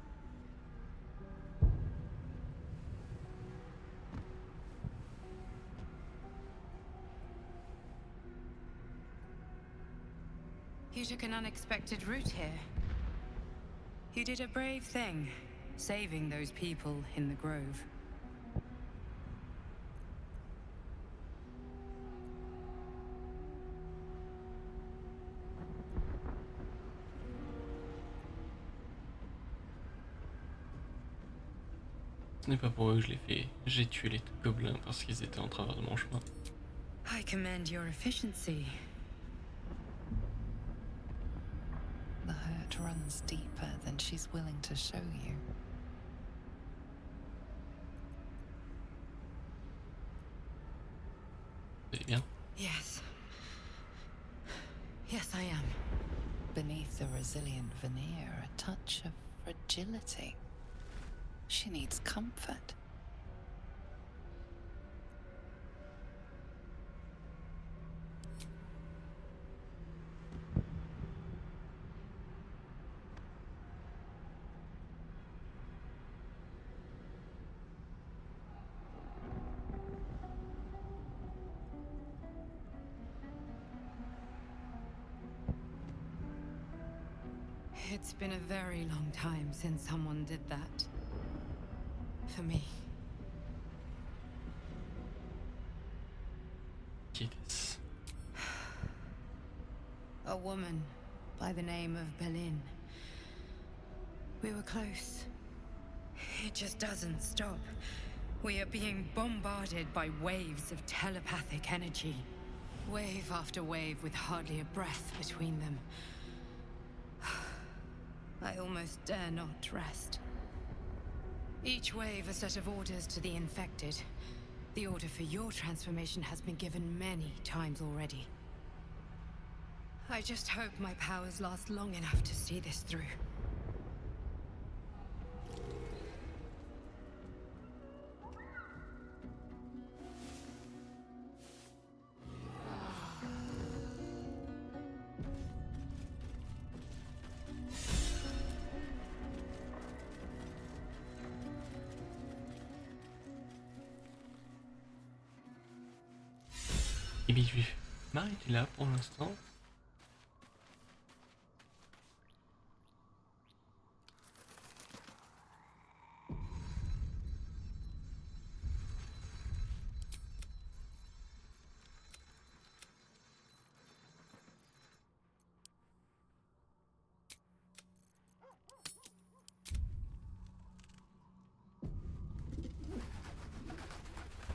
You took an unexpected route here. You did a brave thing, saving those people in the grove.
Ce n'est pas pour eux que je l'ai fait. J'ai tué les gobelins parce qu'ils étaient en travers de mon chemin.
I commend your efficiency.
The hurt runs deeper than she's willing to show you.
C'est bien.
Yes. Yes, I am.
Beneath the resilient veneer, a touch of fragility. She needs comfort.
It's been a very long time since someone did that. For me.
Kids.
A woman by the name of Berlin. We were close. It just doesn't stop. We are being bombarded by waves of telepathic energy. Wave after wave with hardly a breath between them. I almost dare not rest. Each wave a set of orders to the infected. The order for your transformation has been given many times already. I just hope my powers last long enough to see this through.
Et bien je vais m'arrêter là pour l'instant.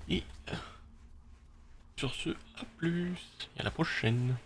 Et sur ce, à plus et à la prochaine.